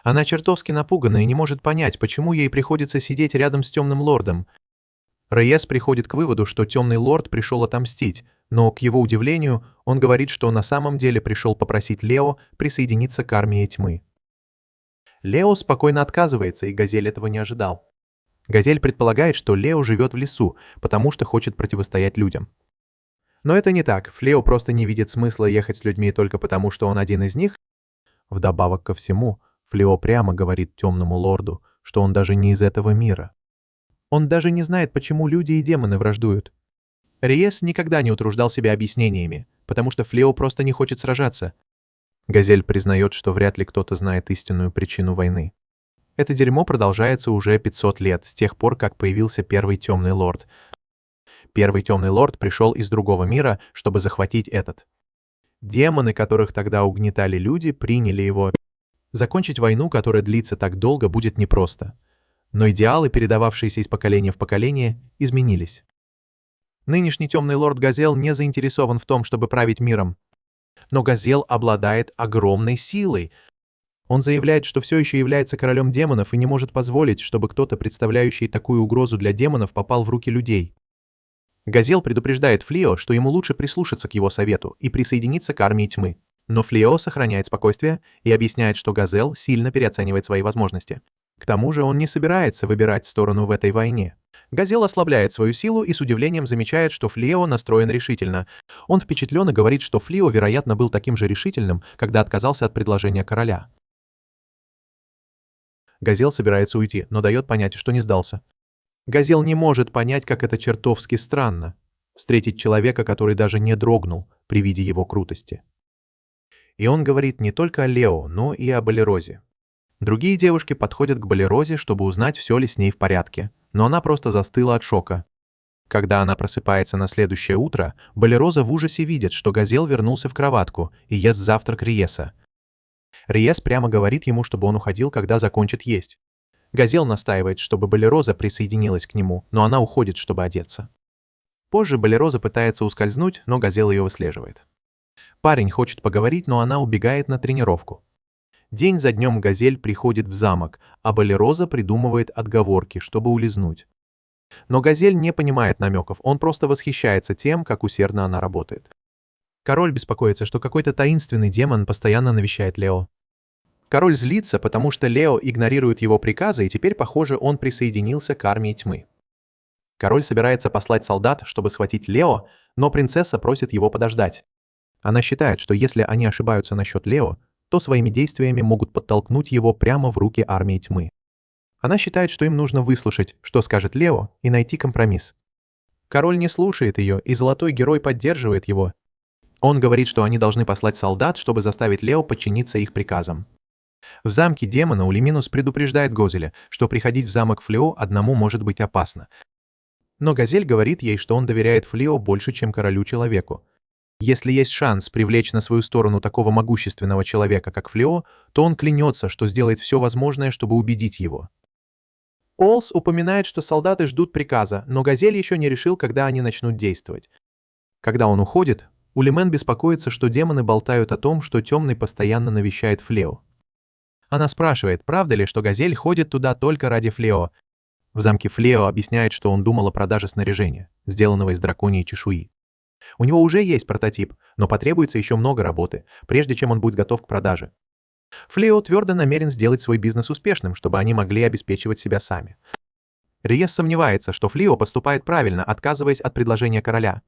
Она чертовски напугана и не может понять, почему ей приходится сидеть рядом с Темным лордом. Рейс приходит к выводу, что Темный лорд пришел отомстить, но, к его удивлению, он говорит, что на самом деле пришел попросить Лео присоединиться к армии тьмы. Лео спокойно отказывается, и Газель этого не ожидал. Газель предполагает, что Лео живет в лесу, потому что хочет противостоять людям. Но это не так, Флео просто не видит смысла ехать с людьми только потому, что он один из них. Вдобавок ко всему, Флео прямо говорит темному лорду, что он даже не из этого мира. Он даже не знает, почему люди и демоны враждуют. Риес никогда не утруждал себя объяснениями, потому что Флео просто не хочет сражаться. Газель признает, что вряд ли кто-то знает истинную причину войны. Это дерьмо продолжается уже 500 лет, с тех пор, как появился первый темный лорд. Первый темный лорд пришел из другого мира, чтобы захватить этот. Демоны, которых тогда угнетали люди, приняли его. Закончить войну, которая длится так долго, будет непросто. Но идеалы, передававшиеся из поколения в поколение, изменились. Нынешний темный лорд Газел не заинтересован в том, чтобы править миром. Но Газел обладает огромной силой. Он заявляет, что все еще является королем демонов и не может позволить, чтобы кто-то, представляющий такую угрозу для демонов, попал в руки людей. Газел предупреждает Флео, что ему лучше прислушаться к его совету и присоединиться к армии тьмы. Но Флео сохраняет спокойствие и объясняет, что Газел сильно переоценивает свои возможности. К тому же он не собирается выбирать сторону в этой войне. Газел ослабляет свою силу и с удивлением замечает, что Флео настроен решительно. Он впечатлен и говорит, что Флео, вероятно, был таким же решительным, когда отказался от предложения короля. Газел собирается уйти, но дает понять, что не сдался. Газел не может понять, как это чертовски странно — встретить человека, который даже не дрогнул при виде его крутости. И он говорит не только о Лео, но и о Балерозе. Другие девушки подходят к Балерозе, чтобы узнать, все ли с ней в порядке, но она просто застыла от шока. Когда она просыпается на следующее утро, Балероза в ужасе видит, что Газел вернулся в кроватку и ест завтрак Риеса. Риес прямо говорит ему, чтобы он уходил, когда закончит есть. Газел настаивает, чтобы Балероза присоединилась к нему, но она уходит, чтобы одеться. Позже Балероза пытается ускользнуть, но Газел ее выслеживает. Парень хочет поговорить, но она убегает на тренировку. День за днем Газель приходит в замок, а Балероза придумывает отговорки, чтобы улизнуть. Но Газель не понимает намеков, он просто восхищается тем, как усердно она работает. Король беспокоится, что какой-то таинственный демон постоянно навещает Лео. Король злится, потому что Лео игнорирует его приказы, и теперь, похоже, он присоединился к армии тьмы. Король собирается послать солдат, чтобы схватить Лео, но принцесса просит его подождать. Она считает, что если они ошибаются насчет Лео, то своими действиями могут подтолкнуть его прямо в руки армии тьмы. Она считает, что им нужно выслушать, что скажет Лео, и найти компромисс. Король не слушает ее, и Золотой Герой поддерживает его. Он говорит, что они должны послать солдат, чтобы заставить Лео подчиниться их приказам. В замке демона Улиминус предупреждает Гозеля, что приходить в замок Флео одному может быть опасно. Но Газель говорит ей, что он доверяет Флео больше, чем королю-человеку. Если есть шанс привлечь на свою сторону такого могущественного человека, как Флео, то он клянется, что сделает все возможное, чтобы убедить его. Олс упоминает, что солдаты ждут приказа, но Газель еще не решил, когда они начнут действовать. Когда он уходит, Улимен беспокоится, что демоны болтают о том, что Темный постоянно навещает Флео. Она спрашивает, правда ли, что Газель ходит туда только ради Флео. В замке Флео объясняет, что он думал о продаже снаряжения, сделанного из драконьей чешуи. У него уже есть прототип, но потребуется еще много работы, прежде чем он будет готов к продаже. Флео твердо намерен сделать свой бизнес успешным, чтобы они могли обеспечивать себя сами. Риес сомневается, что Флео поступает правильно, отказываясь от предложения короля.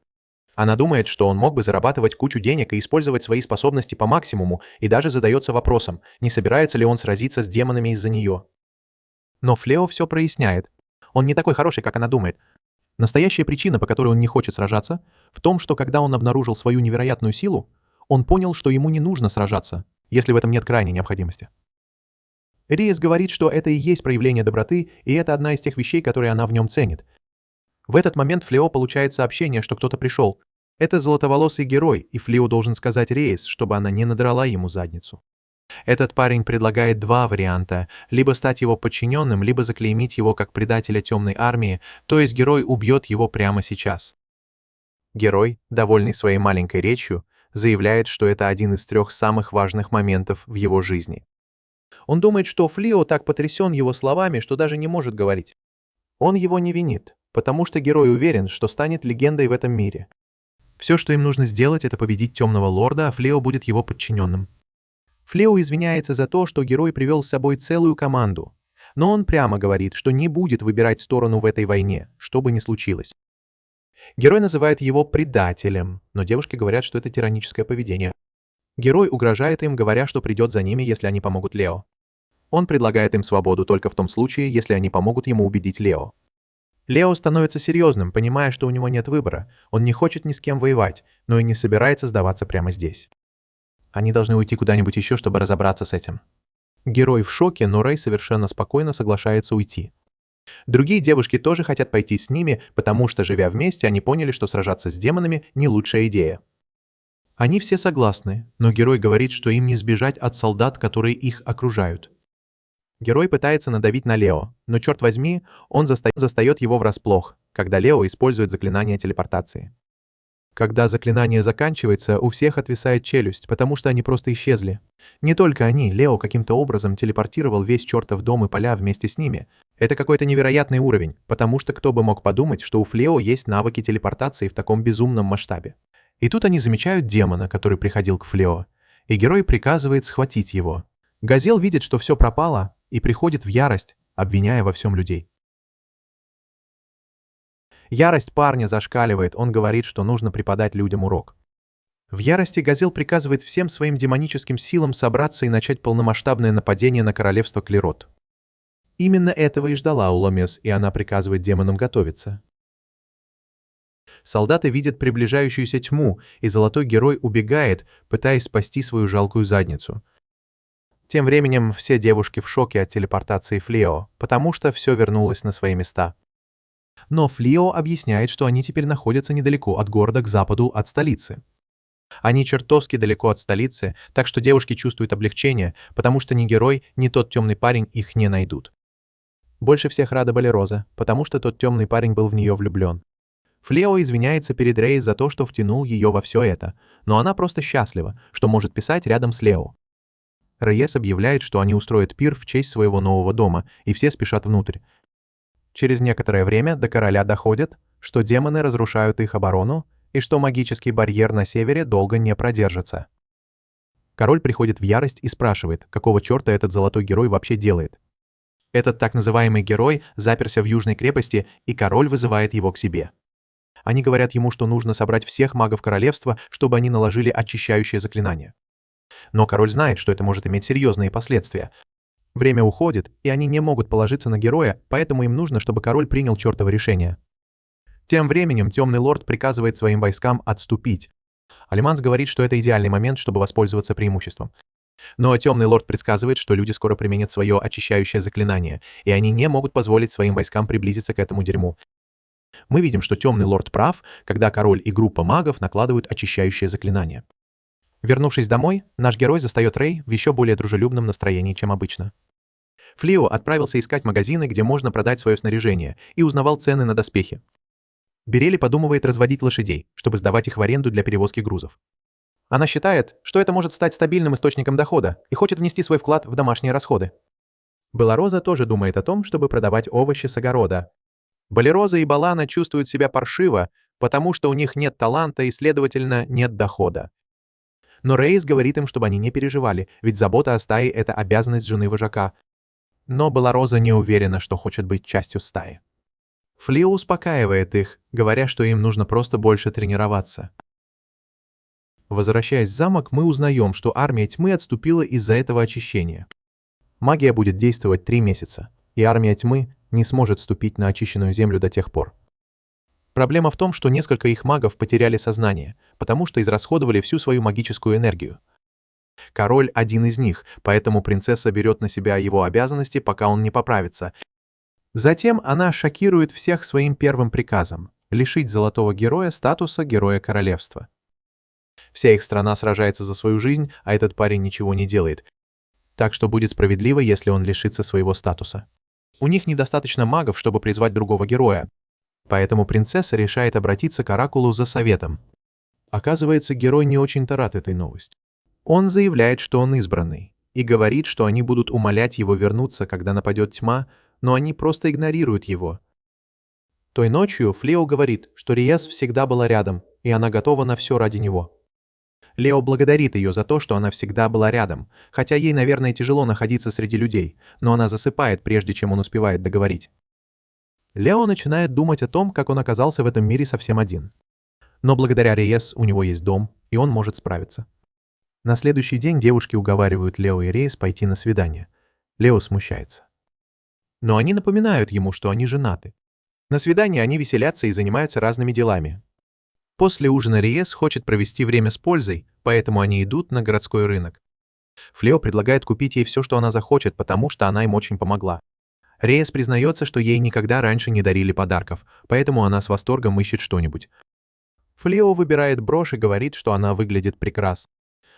Она думает, что он мог бы зарабатывать кучу денег и использовать свои способности по максимуму, и даже задается вопросом, не собирается ли он сразиться с демонами из-за нее. Но Флео все проясняет. Он не такой хороший, как она думает. Настоящая причина, по которой он не хочет сражаться, в том, что когда он обнаружил свою невероятную силу, он понял, что ему не нужно сражаться, если в этом нет крайней необходимости. Риес говорит, что это и есть проявление доброты, и это одна из тех вещей, которые она в нем ценит. В этот момент Флео получает сообщение, что кто-то пришел. Это золотоволосый герой, и Флео должен сказать Риес, чтобы она не надрала ему задницу. Этот парень предлагает два варианта: либо стать его подчиненным, либо заклеймить его как предателя темной армии, то есть герой убьет его прямо сейчас. Герой, довольный своей маленькой речью, заявляет, что это один из 3 самых важных моментов в его жизни. Он думает, что Флео так потрясен его словами, что даже не может говорить. Он его не винит, потому что герой уверен, что станет легендой в этом мире. Все, что им нужно сделать, это победить темного лорда, а Флео будет его подчиненным. Флео извиняется за то, что герой привел с собой целую команду, Но он прямо говорит, что не будет выбирать сторону в этой войне, что бы ни случилось. Герой называет его предателем, но девушки говорят, что это тираническое поведение. Герой угрожает им, говоря, что придет за ними, если они помогут Лео. Он предлагает им свободу только в том случае, если они помогут ему убедить Лео. Лео становится серьезным, понимая, что у него нет выбора. Он не хочет ни с кем воевать, но и не собирается сдаваться прямо здесь. Они должны уйти куда-нибудь еще, чтобы разобраться с этим. Герой в шоке, но Рэй совершенно спокойно соглашается уйти. Другие девушки тоже хотят пойти с ними, потому что, живя вместе, они поняли, что сражаться с демонами не лучшая идея. Они все согласны, но герой говорит, что им не сбежать от солдат, которые их окружают. Герой пытается надавить на Лео, но, черт возьми, он застает его врасплох, когда Лео использует заклинание телепортации. Когда заклинание заканчивается, у всех отвисает челюсть, потому что они просто исчезли. Не только они, Лео каким-то образом телепортировал весь чертов дом и поля вместе с ними. Это какой-то невероятный уровень, потому что кто бы мог подумать, что у Флео есть навыки телепортации в таком безумном масштабе. И тут они замечают демона, который приходил к Флео, и герой приказывает схватить его. Газел видит, что все пропало, и приходит в ярость, обвиняя во всем людей. Ярость парня зашкаливает, он говорит, что нужно преподать людям урок. В ярости Газел приказывает всем своим демоническим силам собраться и начать полномасштабное нападение на королевство Клерот. Именно этого и ждала Уломес, и она приказывает демонам готовиться. Солдаты видят приближающуюся тьму, и золотой герой убегает, пытаясь спасти свою жалкую задницу. Тем временем все девушки в шоке от телепортации Флео, потому что все вернулось на свои места. Но Флео объясняет, что они теперь находятся недалеко от города к западу от столицы. Они чертовски далеко от столицы, так что девушки чувствуют облегчение, потому что ни герой, ни тот темный парень их не найдут. Больше всех рада Болероза, потому что тот темный парень был в нее влюблен. Флео извиняется перед Рей за то, что втянул ее во все это, но она просто счастлива, что может писать рядом с Лео. Рейес объявляет, что они устроят пир в честь своего нового дома, и все спешат внутрь. Через некоторое время до короля доходит, что демоны разрушают их оборону, и что магический барьер на севере долго не продержится. Король приходит в ярость и спрашивает, какого черта этот золотой герой вообще делает. Этот так называемый герой заперся в южной крепости, и король вызывает его к себе. Они говорят ему, что нужно собрать всех магов королевства, чтобы они наложили очищающее заклинание. Но король знает, что это может иметь серьезные последствия. Время уходит, и они не могут положиться на героя, поэтому им нужно, чтобы король принял чертово решение. Тем временем темный лорд приказывает своим войскам отступить. Алиманс говорит, что это идеальный момент, чтобы воспользоваться преимуществом. Но темный лорд предсказывает, что люди скоро применят свое очищающее заклинание, и они не могут позволить своим войскам приблизиться к этому дерьму. Мы видим, что темный лорд прав, когда король и группа магов накладывают очищающее заклинание. Вернувшись домой, наш герой застает Рей в еще более дружелюбном настроении, чем обычно. Флео отправился искать магазины, где можно продать свое снаряжение, и узнавал цены на доспехи. Берели подумывает разводить лошадей, чтобы сдавать их в аренду для перевозки грузов. Она считает, что это может стать стабильным источником дохода и хочет внести свой вклад в домашние расходы. Белороза тоже думает о том, чтобы продавать овощи с огорода. Болероза и Балана чувствуют себя паршиво, потому что у них нет таланта и, следовательно, нет дохода. Но Рейс говорит им, чтобы они не переживали, ведь забота о стае — это обязанность жены вожака. Но Белороза не уверена, что хочет быть частью стаи. Флео успокаивает их, говоря, что им нужно просто больше тренироваться. Возвращаясь в замок, мы узнаем, что армия тьмы отступила из-за этого очищения. Магия будет действовать 3 месяца, и армия тьмы не сможет ступить на очищенную землю до тех пор. Проблема в том, что несколько их магов потеряли сознание, потому что израсходовали всю свою магическую энергию. Король один из них, поэтому принцесса берет на себя его обязанности, пока он не поправится. Затем она шокирует всех своим первым приказом — лишить золотого героя статуса героя королевства. Вся их страна сражается за свою жизнь, а этот парень ничего не делает. Так что будет справедливо, если он лишится своего статуса. У них недостаточно магов, чтобы призвать другого героя. Поэтому принцесса решает обратиться к Оракулу за советом. Оказывается, герой не очень-то рад этой новости. Он заявляет, что он избранный, и говорит, что они будут умолять его вернуться, когда нападет тьма, но они просто игнорируют его. Той ночью Флео говорит, что Риес всегда была рядом, и она готова на все ради него. Лео благодарит ее за то, что она всегда была рядом, хотя ей, наверное, тяжело находиться среди людей, но она засыпает, прежде чем он успевает договорить. Лео начинает думать о том, как он оказался в этом мире совсем один. Но благодаря Рейес у него есть дом, и он может справиться. На следующий день девушки уговаривают Лео и Рейес пойти на свидание. Лео смущается. Но они напоминают ему, что они женаты. На свидании они веселятся и занимаются разными делами. После ужина Рейес хочет провести время с пользой, поэтому они идут на городской рынок. Флео предлагает купить ей все, что она захочет, потому что она им очень помогла. Рейес признается, что ей никогда раньше не дарили подарков, поэтому она с восторгом ищет что-нибудь. Флео выбирает брошь и говорит, что она выглядит прекрасно.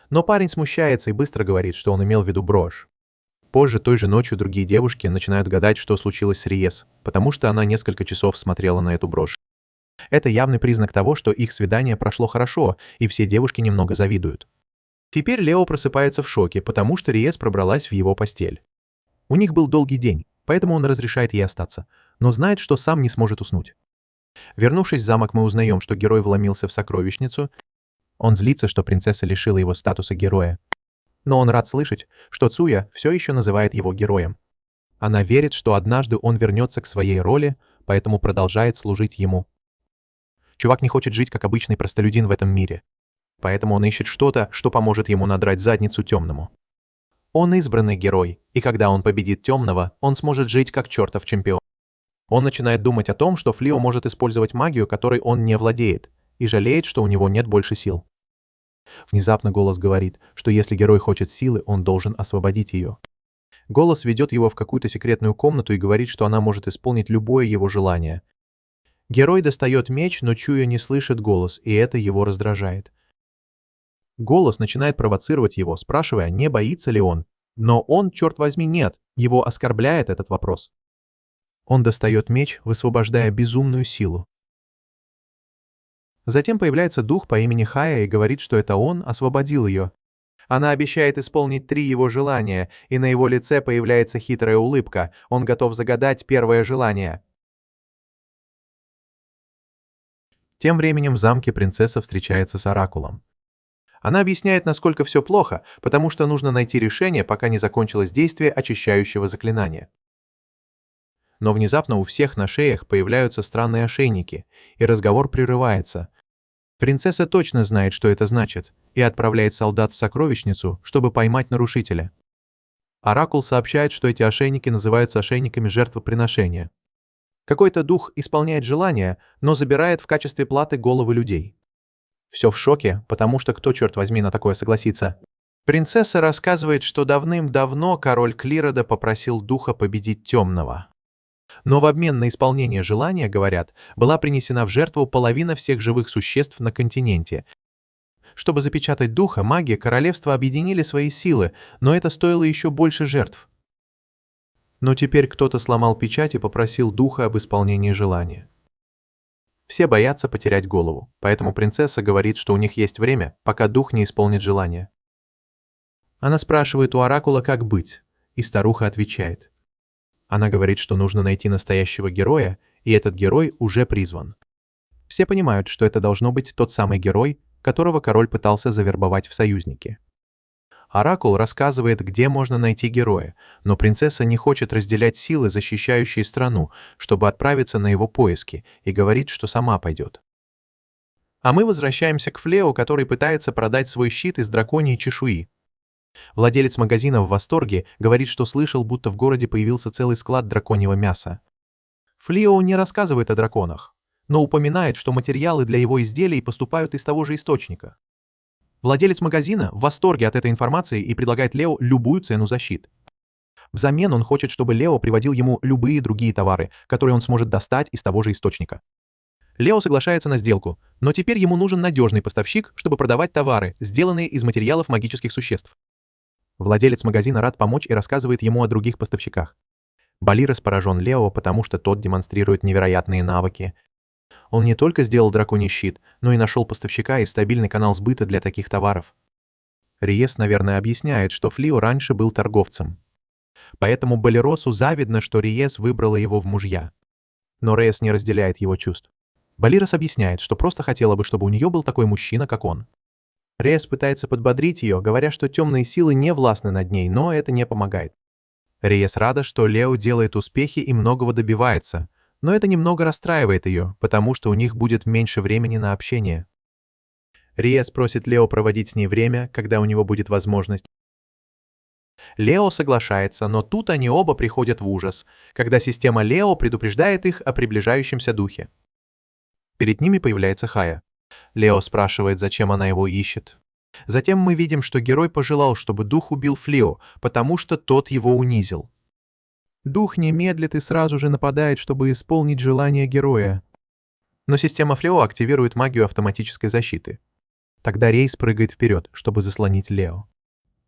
Но парень смущается и быстро говорит, что он имел в виду брошь. Позже той же ночью другие девушки начинают гадать, что случилось с Рейес, потому что она несколько часов смотрела на эту брошь. Это явный признак того, что их свидание прошло хорошо, и все девушки немного завидуют. Теперь Лео просыпается в шоке, потому что Рейес пробралась в его постель. У них был долгий день, поэтому он разрешает ей остаться, но знает, что сам не сможет уснуть. Вернувшись в замок, мы узнаем, что герой вломился в сокровищницу. Он злится, что принцесса лишила его статуса героя. Но он рад слышать, что Цуя все еще называет его героем. Она верит, что однажды он вернется к своей роли, поэтому продолжает служить ему. Чувак не хочет жить как обычный простолюдин в этом мире. Поэтому он ищет что-то, что поможет ему надрать задницу темному. Он избранный герой, и когда он победит темного, он сможет жить как чертов чемпион. Он начинает думать о том, что Флео может использовать магию, которой он не владеет, и жалеет, что у него нет больше сил. Внезапно голос говорит, что если герой хочет силы, он должен освободить ее. Голос ведет его в какую-то секретную комнату и говорит, что она может исполнить любое его желание. Герой достает меч, но Чуя не слышит голос, и это его раздражает. Голос начинает провоцировать его, спрашивая, не боится ли он. Но он, черт возьми, нет, его оскорбляет этот вопрос. Он достает меч, высвобождая безумную силу. Затем появляется дух по имени Хая и говорит, что это он освободил ее. Она обещает исполнить 3 его желания, и на его лице появляется хитрая улыбка. Он готов загадать первое желание. Тем временем в замке принцесса встречается с Оракулом. Она объясняет, насколько все плохо, потому что нужно найти решение, пока не закончилось действие очищающего заклинания. Но внезапно у всех на шеях появляются странные ошейники, и разговор прерывается. Принцесса точно знает, что это значит, и отправляет солдат в сокровищницу, чтобы поймать нарушителя. Оракул сообщает, что эти ошейники называются ошейниками жертвоприношения. Какой-то дух исполняет желания, но забирает в качестве платы головы людей. Все в шоке, потому что кто, черт возьми, на такое согласится? Принцесса рассказывает, что давным-давно король Клирода попросил духа победить темного. Но в обмен на исполнение желания, говорят, была принесена в жертву половина всех живых существ на континенте. Чтобы запечатать духа, маги королевства объединили свои силы, но это стоило еще больше жертв. Но теперь кто-то сломал печать и попросил духа об исполнении желания. Все боятся потерять голову, поэтому принцесса говорит, что у них есть время, пока дух не исполнит желание. Она спрашивает у Оракула, как быть, и старуха отвечает. Она говорит, что нужно найти настоящего героя, и этот герой уже призван. Все понимают, что это должно быть тот самый герой, которого король пытался завербовать в союзники. Оракул рассказывает, где можно найти героя, но принцесса не хочет разделять силы, защищающие страну, чтобы отправиться на его поиски, и говорит, что сама пойдет. А мы возвращаемся к Флео, который пытается продать свой щит из драконьей чешуи. Владелец магазина в восторге говорит, что слышал, будто в городе появился целый склад драконьего мяса. Флео не рассказывает о драконах, но упоминает, что материалы для его изделий поступают из того же источника. Владелец магазина в восторге от этой информации и предлагает Лео любую цену за щит. Взамен он хочет, чтобы Лео приводил ему любые другие товары, которые он сможет достать из того же источника. Лео соглашается на сделку, но теперь ему нужен надежный поставщик, чтобы продавать товары, сделанные из материалов магических существ. Владелец магазина рад помочь и рассказывает ему о других поставщиках. Балирос поражен Лео, потому что тот демонстрирует невероятные навыки. Он не только сделал драконий щит, но и нашел поставщика и стабильный канал сбыта для таких товаров. Рейес, наверное, объясняет, что Флео раньше был торговцем. Поэтому Балиросу завидно, что Рейес выбрала его в мужья. Но Рейес не разделяет его чувств. Балирос объясняет, что просто хотела бы, чтобы у нее был такой мужчина, как он. Рейес пытается подбодрить ее, говоря, что темные силы не властны над ней, но это не помогает. Рейес рада, что Лео делает успехи и многого добивается, но это немного расстраивает ее, потому что у них будет меньше времени на общение. Рейес просит Лео проводить с ней время, когда у него будет возможность. Лео соглашается, но тут они оба приходят в ужас, когда система Лео предупреждает их о приближающемся духе. Перед ними появляется Хая. Лео спрашивает, зачем она его ищет. Затем мы видим, что герой пожелал, чтобы дух убил Флео, потому что тот его унизил. Дух не медлит и сразу же нападает, чтобы исполнить желание героя. Но система Флео активирует магию автоматической защиты. Тогда Рейс прыгает вперед, чтобы заслонить Лео.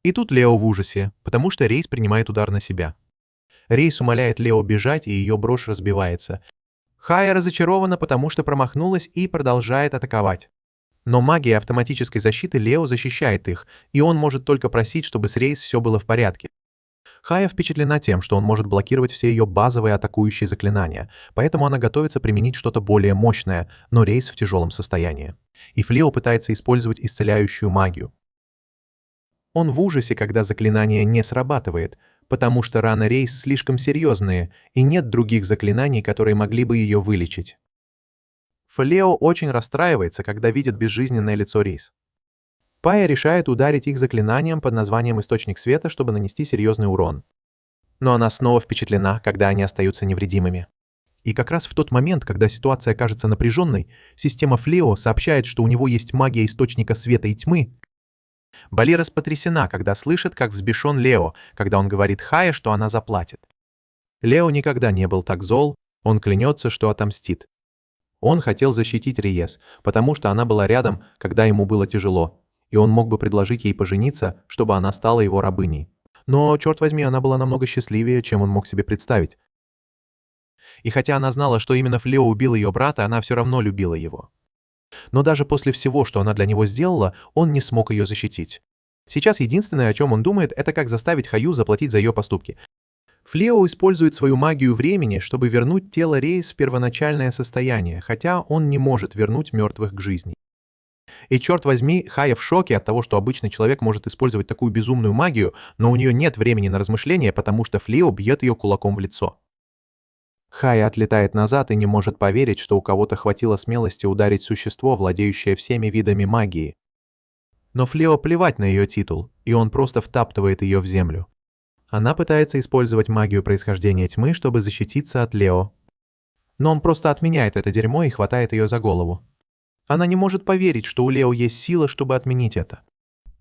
И тут Лео в ужасе, потому что Рейс принимает удар на себя. Рейс умоляет Лео бежать, и ее брошь разбивается. Хая разочарована, потому что промахнулась и продолжает атаковать. Но магия автоматической защиты Лео защищает их, и он может только просить, чтобы с Рейс все было в порядке. Хая впечатлена тем, что он может блокировать все ее базовые атакующие заклинания, поэтому она готовится применить что-то более мощное, но Рейс в тяжелом состоянии. И Флео пытается использовать исцеляющую магию. Он в ужасе, когда заклинание не срабатывает, потому что раны Рейс слишком серьезные, и нет других заклинаний, которые могли бы ее вылечить. Флео очень расстраивается, когда видит безжизненное лицо Рейс. Пая решает ударить их заклинанием под названием «Источник света», чтобы нанести серьезный урон. Но она снова впечатлена, когда они остаются невредимыми. И как раз в тот момент, когда ситуация кажется напряженной, система Флео сообщает, что у него есть магия Источника света и тьмы. Балирос потрясена, когда слышит, как взбешен Лео, когда он говорит Хае, что она заплатит. Лео никогда не был так зол, он клянется, что отомстит. Он хотел защитить Рейес, потому что она была рядом, когда ему было тяжело, и он мог бы предложить ей пожениться, чтобы она стала его рабыней. Но, черт возьми, она была намного счастливее, чем он мог себе представить. И хотя она знала, что именно Флео убил ее брата, она все равно любила его. Но даже после всего, что она для него сделала, он не смог ее защитить. Сейчас единственное, о чем он думает, это как заставить Хаю заплатить за ее поступки. Флео использует свою магию времени, чтобы вернуть тело Рейс в первоначальное состояние, хотя он не может вернуть мертвых к жизни. И черт возьми, Хая в шоке от того, что обычный человек может использовать такую безумную магию, но у нее нет времени на размышления, потому что Флео бьет ее кулаком в лицо. Хая отлетает назад и не может поверить, что у кого-то хватило смелости ударить существо, владеющее всеми видами магии. Но Флео плевать на ее титул, и он просто втаптывает ее в землю. Она пытается использовать магию происхождения тьмы, чтобы защититься от Лео. Но он просто отменяет это дерьмо и хватает ее за голову. Она не может поверить, что у Лео есть сила, чтобы отменить это.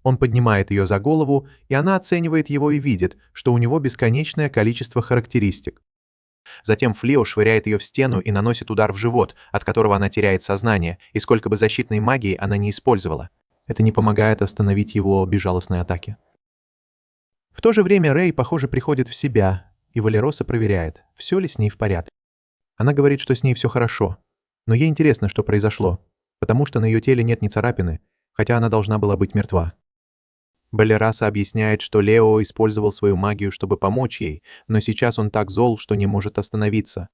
Он поднимает ее за голову, и она оценивает его и видит, что у него бесконечное количество характеристик. Затем Флео швыряет ее в стену и наносит удар в живот, от которого она теряет сознание, и сколько бы защитной магии она не использовала. Это не помогает остановить его безжалостные атаки. В то же время Рей, похоже, приходит в себя, и Валероса проверяет, все ли с ней в порядке. Она говорит, что с ней все хорошо, но ей интересно, что произошло, потому что на ее теле нет ни царапины, хотя она должна была быть мертва. Балераса объясняет, что Лео использовал свою магию, чтобы помочь ей, но сейчас он так зол, что не может остановиться.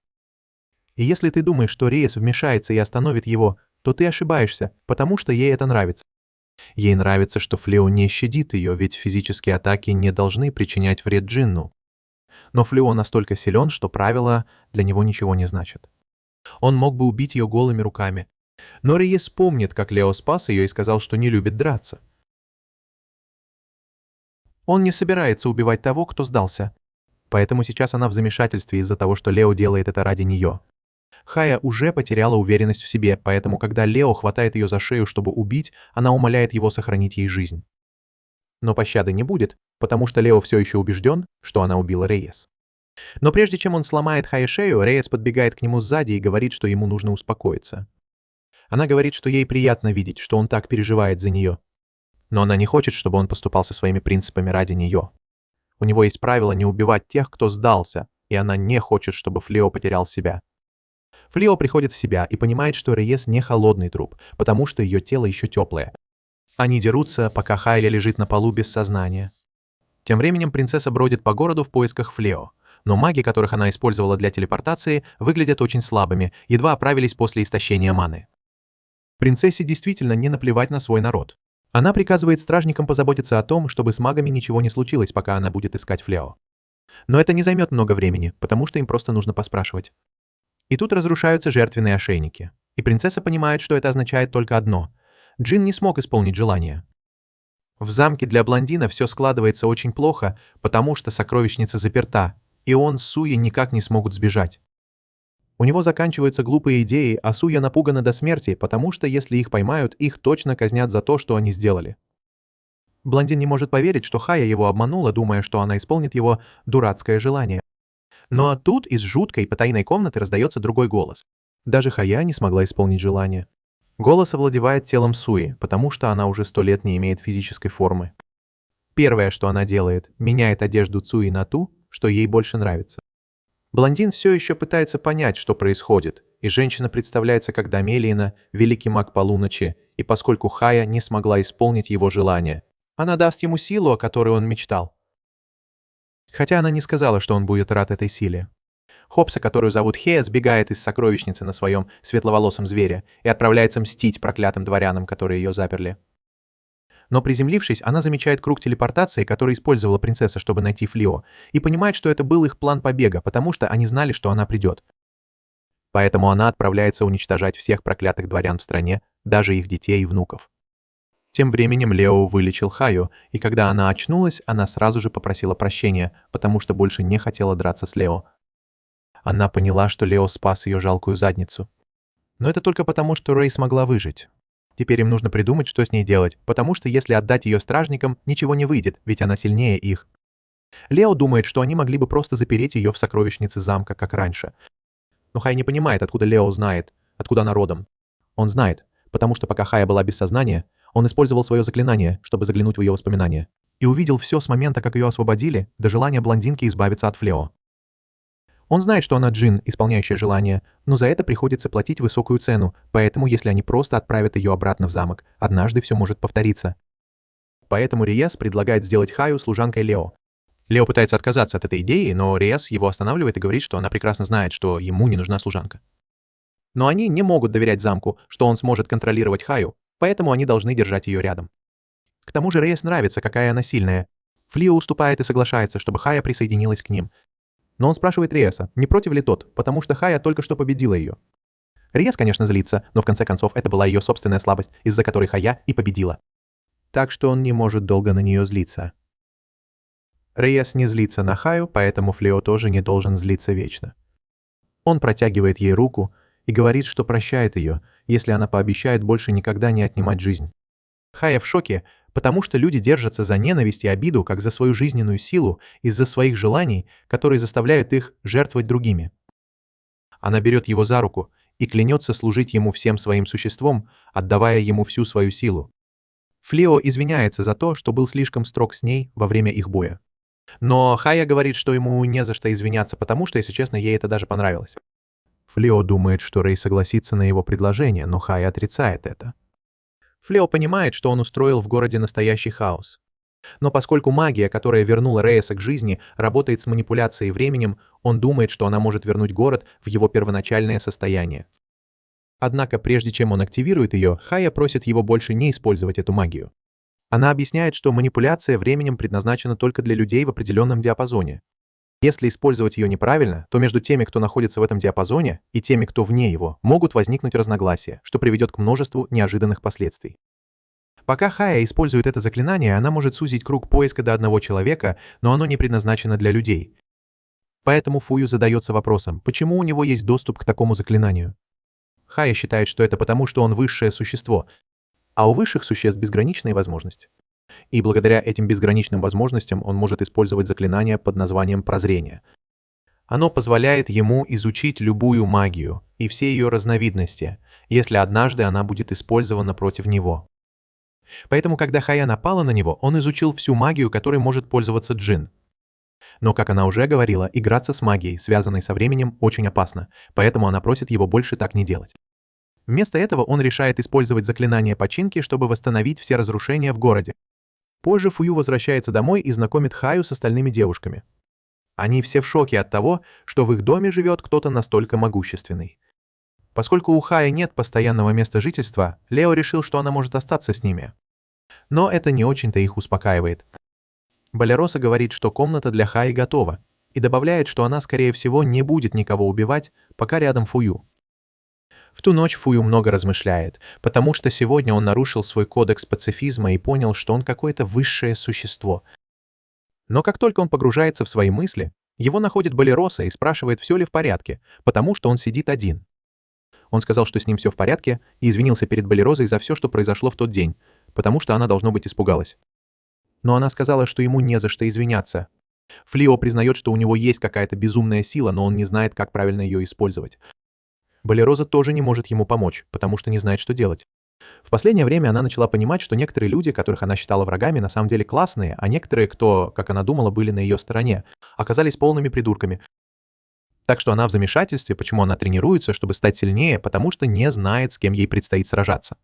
И если ты думаешь, что Рейс вмешается и остановит его, то ты ошибаешься, потому что ей это нравится. Ей нравится, что Флео не щадит ее, ведь физические атаки не должны причинять вред Джинну. Но Флео настолько силен, что правила для него ничего не значат. Он мог бы убить ее голыми руками. Но Рейс помнит, как Лео спас ее и сказал, что не любит драться. Он не собирается убивать того, кто сдался. Поэтому сейчас она в замешательстве из-за того, что Лео делает это ради нее. Хая уже потеряла уверенность в себе, поэтому когда Лео хватает ее за шею, чтобы убить, она умоляет его сохранить ей жизнь. Но пощады не будет, потому что Лео все еще убежден, что она убила Рейес. Но прежде чем он сломает Хае шею, Рейес подбегает к нему сзади и говорит, что ему нужно успокоиться. Она говорит, что ей приятно видеть, что он так переживает за нее. Но она не хочет, чтобы он поступал со своими принципами ради нее. У него есть правило не убивать тех, кто сдался, и она не хочет, чтобы Флео потерял себя. Флео приходит в себя и понимает, что Рейес не холодный труп, потому что ее тело еще теплое. Они дерутся, пока Хайля лежит на полу без сознания. Тем временем принцесса бродит по городу в поисках Флео, но маги, которых она использовала для телепортации, выглядят очень слабыми, едва оправились после истощения маны. Принцессе действительно не наплевать на свой народ. Она приказывает стражникам позаботиться о том, чтобы с магами ничего не случилось, пока она будет искать Флео. Но это не займет много времени, потому что им просто нужно поспрашивать. И тут разрушаются жертвенные ошейники. И принцесса понимает, что это означает только одно. Джин не смог исполнить желание. В замке для блондина все складывается очень плохо, потому что сокровищница заперта, и он с Суей никак не смогут сбежать. У него заканчиваются глупые идеи, а Суя напугана до смерти, потому что если их поймают, их точно казнят за то, что они сделали. Блондин не может поверить, что Хая его обманула, думая, что она исполнит его дурацкое желание. Но тут из жуткой потайной комнаты раздается другой голос. Даже Хая не смогла исполнить желание. Голос овладевает телом Суи, потому что она уже 100 лет не имеет физической формы. Первое, что она делает, меняет одежду Цуи на ту, что ей больше нравится. Блондин все еще пытается понять, что происходит, и женщина представляется как Дамелиена, великий маг полуночи, и поскольку Хая не смогла исполнить его желание, она даст ему силу, о которой он мечтал. Хотя она не сказала, что он будет рад этой силе. Хопса, которую зовут Хея, сбегает из сокровищницы на своем светловолосом звере и отправляется мстить проклятым дворянам, которые ее заперли. Но приземлившись, она замечает круг телепортации, который использовала принцесса, чтобы найти Флео, и понимает, что это был их план побега, потому что они знали, что она придет. Поэтому она отправляется уничтожать всех проклятых дворян в стране, даже их детей и внуков. Тем временем Лео вылечил Хаю, и когда она очнулась, она сразу же попросила прощения, потому что больше не хотела драться с Лео. Она поняла, что Лео спас ее жалкую задницу. Но это только потому, что Рэй смогла выжить. Теперь им нужно придумать, что с ней делать, потому что если отдать ее стражникам, ничего не выйдет, ведь она сильнее их. Лео думает, что они могли бы просто запереть ее в сокровищнице замка, как раньше. Но Хай не понимает, откуда Лео знает, откуда она родом. Он знает, потому что пока Хая была без сознания, он использовал свое заклинание, чтобы заглянуть в ее воспоминания, и увидел все с момента, как ее освободили, до желания блондинки избавиться от Флео. Он знает, что она джин, исполняющая желание, но за это приходится платить высокую цену, поэтому если они просто отправят ее обратно в замок, однажды все может повториться. Поэтому Риес предлагает сделать Хаю служанкой Лео. Лео пытается отказаться от этой идеи, но Риес его останавливает и говорит, что она прекрасно знает, что ему не нужна служанка. Но они не могут доверять замку, что он сможет контролировать Хаю, поэтому они должны держать ее рядом. К тому же Риес нравится, какая она сильная. Флио уступает и соглашается, чтобы Хая присоединилась к ним. Но он спрашивает Риеса, не против ли тот, потому что Хая только что победила ее. Риес, конечно, злится, но в конце концов это была ее собственная слабость, из-за которой Хая и победила. Так что он не может долго на нее злиться. Риес не злится на Хаю, поэтому Флео тоже не должен злиться вечно. Он протягивает ей руку и говорит, что прощает ее, если она пообещает больше никогда не отнимать жизнь. Хая в шоке, потому что люди держатся за ненависть и обиду, как за свою жизненную силу, из-за своих желаний, которые заставляют их жертвовать другими. Она берет его за руку и клянется служить ему всем своим существом, отдавая ему всю свою силу. Флео извиняется за то, что был слишком строг с ней во время их боя. Но Хая говорит, что ему не за что извиняться, потому что, если честно, ей это даже понравилось. Флео думает, что Рэй согласится на его предложение, но Хая отрицает это. Флео понимает, что он устроил в городе настоящий хаос. Но поскольку магия, которая вернула Рейеса к жизни, работает с манипуляцией временем, он думает, что она может вернуть город в его первоначальное состояние. Однако, прежде чем он активирует ее, Хая просит его больше не использовать эту магию. Она объясняет, что манипуляция временем предназначена только для людей в определенном диапазоне. Если использовать ее неправильно, то между теми, кто находится в этом диапазоне, и теми, кто вне его, могут возникнуть разногласия, что приведет к множеству неожиданных последствий. Пока Хая использует это заклинание, она может сузить круг поиска до одного человека, но оно не предназначено для людей. Поэтому Фую задается вопросом, почему у него есть доступ к такому заклинанию. Хая считает, что это потому, что он высшее существо, а у высших существ безграничные возможности. И благодаря этим безграничным возможностям он может использовать заклинание под названием «Прозрение». Оно позволяет ему изучить любую магию и все ее разновидности, если однажды она будет использована против него. Поэтому, когда Хая напала на него, он изучил всю магию, которой может пользоваться джин. Но, как она уже говорила, играться с магией, связанной со временем, очень опасно, поэтому она просит его больше так не делать. Вместо этого он решает использовать заклинание починки, чтобы восстановить все разрушения в городе. Позже Фую возвращается домой и знакомит Хаю с остальными девушками. Они все в шоке от того, что в их доме живет кто-то настолько могущественный. Поскольку у Хаи нет постоянного места жительства, Лео решил, что она может остаться с ними. Но это не очень-то их успокаивает. Балероса говорит, что комната для Хаи готова, и добавляет, что она, скорее всего, не будет никого убивать, пока рядом Фую. В ту ночь Фую много размышляет, потому что сегодня он нарушил свой кодекс пацифизма и понял, что он какое-то высшее существо. Но как только он погружается в свои мысли, его находит Балероса и спрашивает, все ли в порядке, потому что он сидит один. Он сказал, что с ним все в порядке, и извинился перед Балерозой за все, что произошло в тот день, потому что она, должно быть, испугалась. Но она сказала, что ему не за что извиняться. Флио признает, что у него есть какая-то безумная сила, но он не знает, как правильно ее использовать. Балероза тоже не может ему помочь, потому что не знает, что делать. В последнее время она начала понимать, что некоторые люди, которых она считала врагами, на самом деле классные, а некоторые, кто, как она думала, были на ее стороне, оказались полными придурками. Так что она в замешательстве, почему она тренируется, чтобы стать сильнее, потому что не знает, с кем ей предстоит сражаться.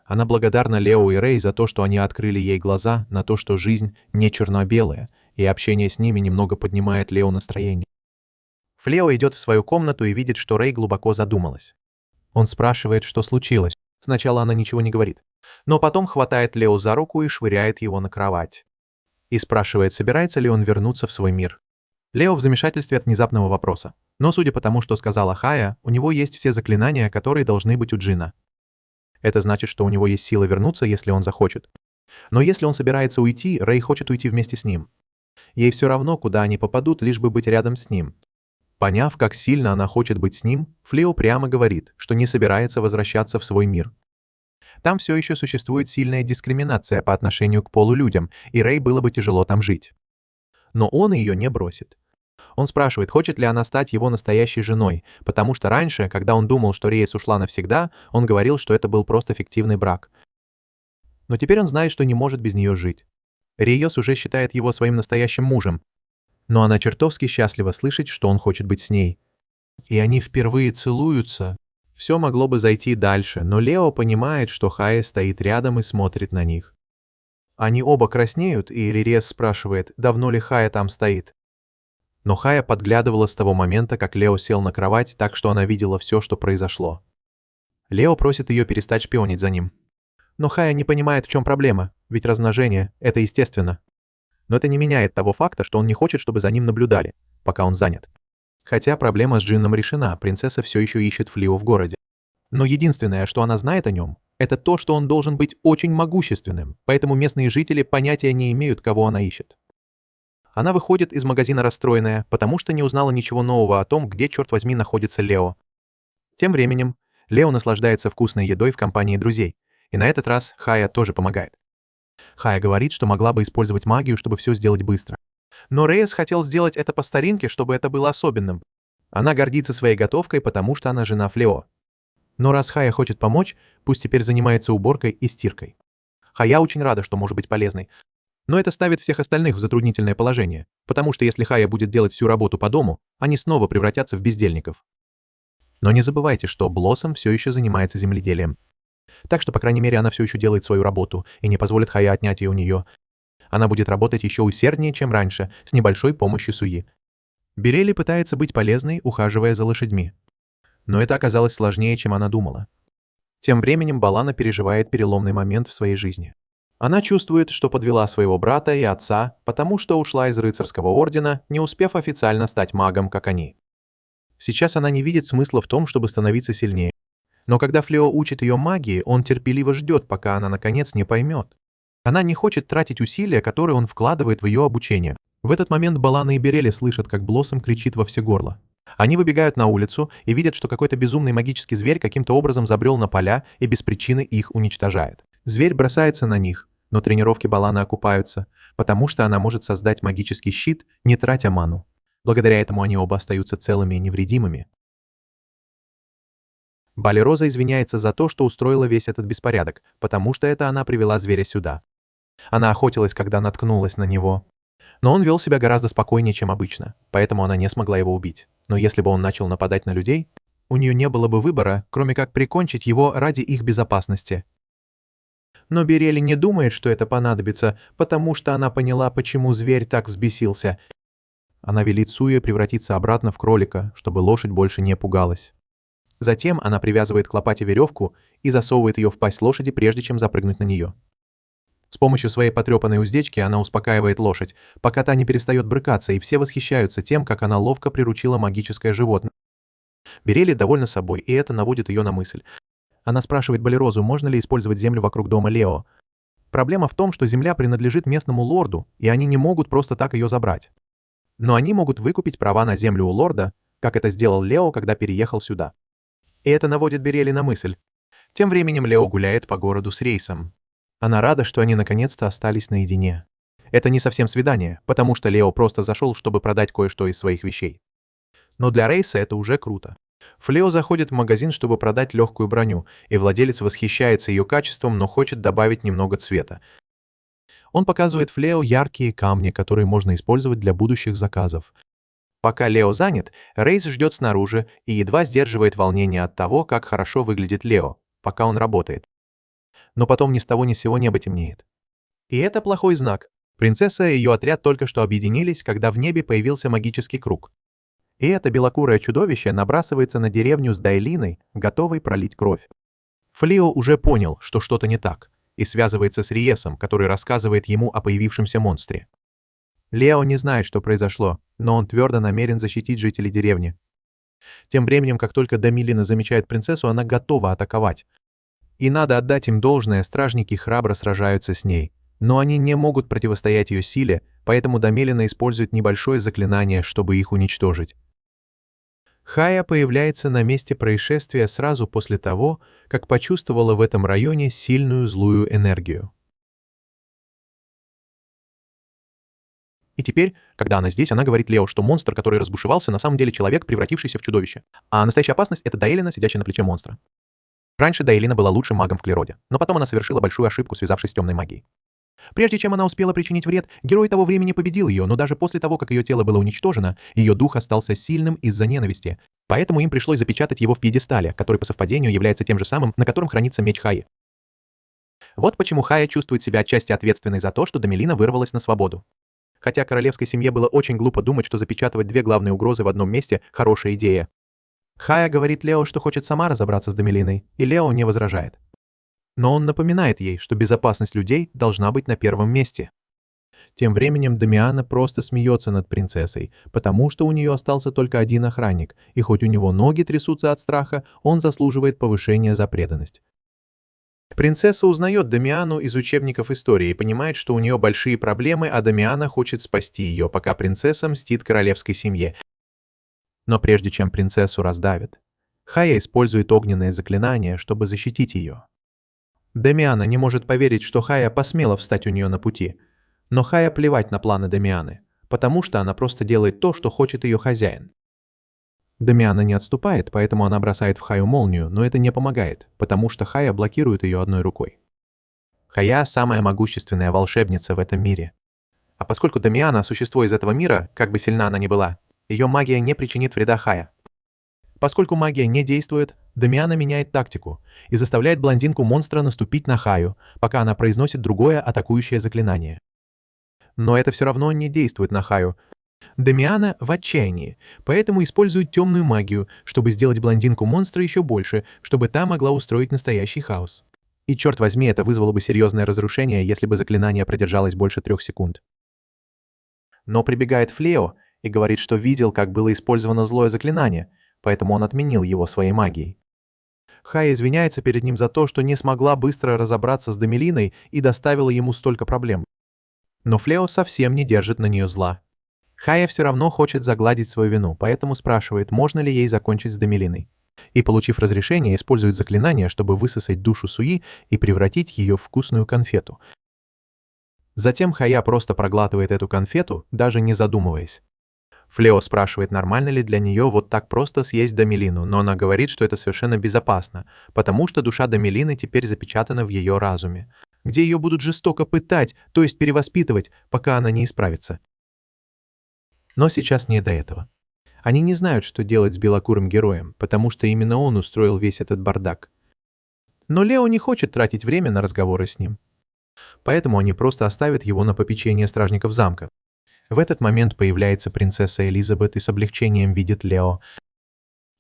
Она благодарна Лео и Рэй за то, что они открыли ей глаза на то, что жизнь не черно-белая, и общение с ними немного поднимает Лео настроение. Флео идет в свою комнату и видит, что Рэй глубоко задумалась. Он спрашивает, что случилось. Сначала она ничего не говорит, но потом хватает Лео за руку и швыряет его на кровать. И спрашивает, собирается ли он вернуться в свой мир. Лео в замешательстве от внезапного вопроса. Но судя по тому, что сказала Хая, у него есть все заклинания, которые должны быть у Джина. Это значит, что у него есть сила вернуться, если он захочет. Но если он собирается уйти, Рэй хочет уйти вместе с ним. Ей все равно, куда они попадут, лишь бы быть рядом с ним. Поняв, как сильно она хочет быть с ним, Флео прямо говорит, что не собирается возвращаться в свой мир. Там все еще существует сильная дискриминация по отношению к полулюдям, и Рэй было бы тяжело там жить. Но он ее не бросит. Он спрашивает, хочет ли она стать его настоящей женой, потому что раньше, когда он думал, что Рейс ушла навсегда, он говорил, что это был просто фиктивный брак. Но теперь он знает, что не может без нее жить. Рейос уже считает его своим настоящим мужем, но она чертовски счастлива слышать, что он хочет быть с ней. И они впервые целуются. Все могло бы зайти дальше, но Лео понимает, что Хая стоит рядом и смотрит на них. Они оба краснеют, и Ререс спрашивает, давно ли Хая там стоит. Но Хая подглядывала с того момента, как Лео сел на кровать, так что она видела все, что произошло. Лео просит ее перестать шпионить за ним. Но Хая не понимает, в чем проблема, ведь размножение — это естественно. Но это не меняет того факта, что он не хочет, чтобы за ним наблюдали, пока он занят. Хотя проблема с Джинном решена, принцесса все еще ищет Флио в городе. Но единственное, что она знает о нем, это то, что он должен быть очень могущественным, поэтому местные жители понятия не имеют, кого она ищет. Она выходит из магазина расстроенная, потому что не узнала ничего нового о том, где, черт возьми, находится Лео. Тем временем, Лео наслаждается вкусной едой в компании друзей, и на этот раз Хая тоже помогает. Хая говорит, что могла бы использовать магию, чтобы все сделать быстро. Но Рейс хотел сделать это по старинке, чтобы это было особенным. Она гордится своей готовкой, потому что она жена Флео. Но раз Хая хочет помочь, пусть теперь занимается уборкой и стиркой. Хая очень рада, что может быть полезной. Но это ставит всех остальных в затруднительное положение, потому что если Хая будет делать всю работу по дому, они снова превратятся в бездельников. Но не забывайте, что Блоссом все еще занимается земледелием. Так что, по крайней мере, она все еще делает свою работу и не позволит Хая отнять ее у нее. Она будет работать еще усерднее, чем раньше, с небольшой помощью Суи. Берели пытается быть полезной, ухаживая за лошадьми. Но это оказалось сложнее, чем она думала. Тем временем Балана переживает переломный момент в своей жизни. Она чувствует, что подвела своего брата и отца, потому что ушла из рыцарского ордена, не успев официально стать магом, как они. Сейчас она не видит смысла в том, чтобы становиться сильнее. Но когда Флео учит ее магии, он терпеливо ждет, пока она наконец не поймет. Она не хочет тратить усилия, которые он вкладывает в ее обучение. В этот момент Балана и Берели слышат, как Блоссом кричит во все горло. Они выбегают на улицу и видят, что какой-то безумный магический зверь каким-то образом забрел на поля и без причины их уничтожает. Зверь бросается на них, но тренировки Баланы окупаются, потому что она может создать магический щит, не тратя ману. Благодаря этому они оба остаются целыми и невредимыми. Балероза извиняется за то, что устроила весь этот беспорядок, потому что это она привела зверя сюда. Она охотилась, когда наткнулась на него. Но он вел себя гораздо спокойнее, чем обычно, поэтому она не смогла его убить. Но если бы он начал нападать на людей, у нее не было бы выбора, кроме как прикончить его ради их безопасности. Но Берели не думает, что это понадобится, потому что она поняла, почему зверь так взбесился. Она велит Суе превратиться обратно в кролика, чтобы лошадь больше не пугалась. Затем она привязывает к лопате веревку и засовывает ее в пасть лошади, прежде чем запрыгнуть на нее. С помощью своей потрепанной уздечки она успокаивает лошадь, пока та не перестает брыкаться, и все восхищаются тем, как она ловко приручила магическое животное. Берели довольна собой, и это наводит ее на мысль. Она спрашивает Балерозу, можно ли использовать землю вокруг дома Лео. Проблема в том, что земля принадлежит местному лорду, и они не могут просто так ее забрать. Но они могут выкупить права на землю у лорда, как это сделал Лео, когда переехал сюда. И это наводит Берели на мысль. Тем временем Лео гуляет по городу с Рейсом. Она рада, что они наконец-то остались наедине. Это не совсем свидание, потому что Лео просто зашел, чтобы продать кое-что из своих вещей. Но для Рейса это уже круто. Флео заходит в магазин, чтобы продать легкую броню, и владелец восхищается ее качеством, но хочет добавить немного цвета. Он показывает Флео яркие камни, которые можно использовать для будущих заказов. Пока Лео занят, Рейс ждет снаружи и едва сдерживает волнение от того, как хорошо выглядит Лео, пока он работает. Но потом ни с того ни с сего небо темнеет. И это плохой знак. Принцесса и ее отряд только что объединились, когда в небе появился магический круг. И это белокурое чудовище набрасывается на деревню с Дайлиной, готовой пролить кровь. Флео уже понял, что что-то не так, и связывается с Риесом, который рассказывает ему о появившемся монстре. Лео не знает, что произошло, но он твердо намерен защитить жителей деревни. Тем временем, как только Дамилина замечает принцессу, она готова атаковать. И надо отдать им должное, стражники храбро сражаются с ней. Но они не могут противостоять ее силе, поэтому Дамилина использует небольшое заклинание, чтобы их уничтожить. Хая появляется на месте происшествия сразу после того, как почувствовала в этом районе сильную злую энергию. И теперь, когда она здесь, она говорит Лео, что монстр, который разбушевался, на самом деле человек, превратившийся в чудовище. А настоящая опасность — это Даэлина, сидящая на плече монстра. Раньше Даэлина была лучшим магом в Клероде, но потом она совершила большую ошибку, связавшись с темной магией. Прежде чем она успела причинить вред, герой того времени победил ее, но даже после того, как ее тело было уничтожено, ее дух остался сильным из-за ненависти. Поэтому им пришлось запечатать его в пьедестале, который по совпадению является тем же самым, на котором хранится меч Хаи. Вот почему Хая чувствует себя отчасти ответственной за то, что Дамилина вырвалась на свободу. Хотя королевской семье было очень глупо думать, что запечатывать две главные угрозы в одном месте – хорошая идея. Хая говорит Лео, что хочет сама разобраться с Дамилиной, и Лео не возражает. Но он напоминает ей, что безопасность людей должна быть на первом месте. Тем временем Дамиана просто смеется над принцессой, потому что у нее остался только один охранник, и хоть у него ноги трясутся от страха, он заслуживает повышения за преданность. Принцесса узнает Дамиану из учебников истории и понимает, что у нее большие проблемы, а Дамиана хочет спасти ее, пока принцесса мстит королевской семье. Но прежде чем принцессу раздавят, Хая использует огненное заклинание, чтобы защитить ее. Дамиана не может поверить, что Хая посмела встать у нее на пути. Но Хая плевать на планы Дамианы, потому что она просто делает то, что хочет ее хозяин. Дамиана не отступает, поэтому она бросает в Хаю молнию, но это не помогает, потому что Хая блокирует ее одной рукой. Хая – самая могущественная волшебница в этом мире. А поскольку Дамиана – существо из этого мира, как бы сильна она ни была, ее магия не причинит вреда Хая. Поскольку магия не действует, Дамиана меняет тактику и заставляет блондинку-монстра наступить на Хаю, пока она произносит другое атакующее заклинание. Но это все равно не действует на Хаю. Дамиана в отчаянии, поэтому использует темную магию, чтобы сделать блондинку-монстра еще больше, чтобы та могла устроить настоящий хаос. И черт возьми, это вызвало бы серьезное разрушение, если бы заклинание продержалось больше 3 секунд. Но прибегает Флео и говорит, что видел, как было использовано злое заклинание, поэтому он отменил его своей магией. Хая извиняется перед ним за то, что не смогла быстро разобраться с Дамилиной и доставила ему столько проблем. Но Флео совсем не держит на нее зла. Хая все равно хочет загладить свою вину, поэтому спрашивает, можно ли ей закончить с Дамилиной. И, получив разрешение, использует заклинание, чтобы высосать душу Суи и превратить ее в вкусную конфету. Затем Хая просто проглатывает эту конфету, даже не задумываясь. Флео спрашивает, нормально ли для нее вот так просто съесть Дамилину, но она говорит, что это совершенно безопасно, потому что душа Дамилины теперь запечатана в ее разуме, где ее будут жестоко пытать, то есть перевоспитывать, пока она не исправится. Но сейчас не до этого. Они не знают, что делать с белокурым героем, потому что именно он устроил весь этот бардак. Но Лео не хочет тратить время на разговоры с ним. Поэтому они просто оставят его на попечение стражников замка. В этот момент появляется принцесса Элизабет и с облегчением видит Лео.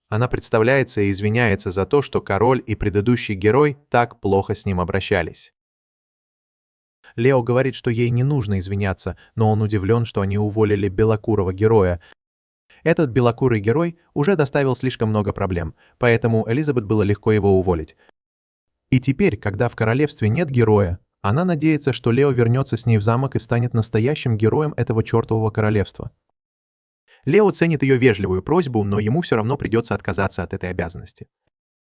Она представляется и извиняется за то, что король и предыдущий герой так плохо с ним обращались. Лео говорит, что ей не нужно извиняться, но он удивлен, что они уволили белокурого героя. Этот белокурый герой уже доставил слишком много проблем, поэтому Элизабет было легко его уволить. И теперь, когда в королевстве нет героя, она надеется, что Лео вернется с ней в замок и станет настоящим героем этого чертового королевства. Лео ценит ее вежливую просьбу, но ему все равно придется отказаться от этой обязанности.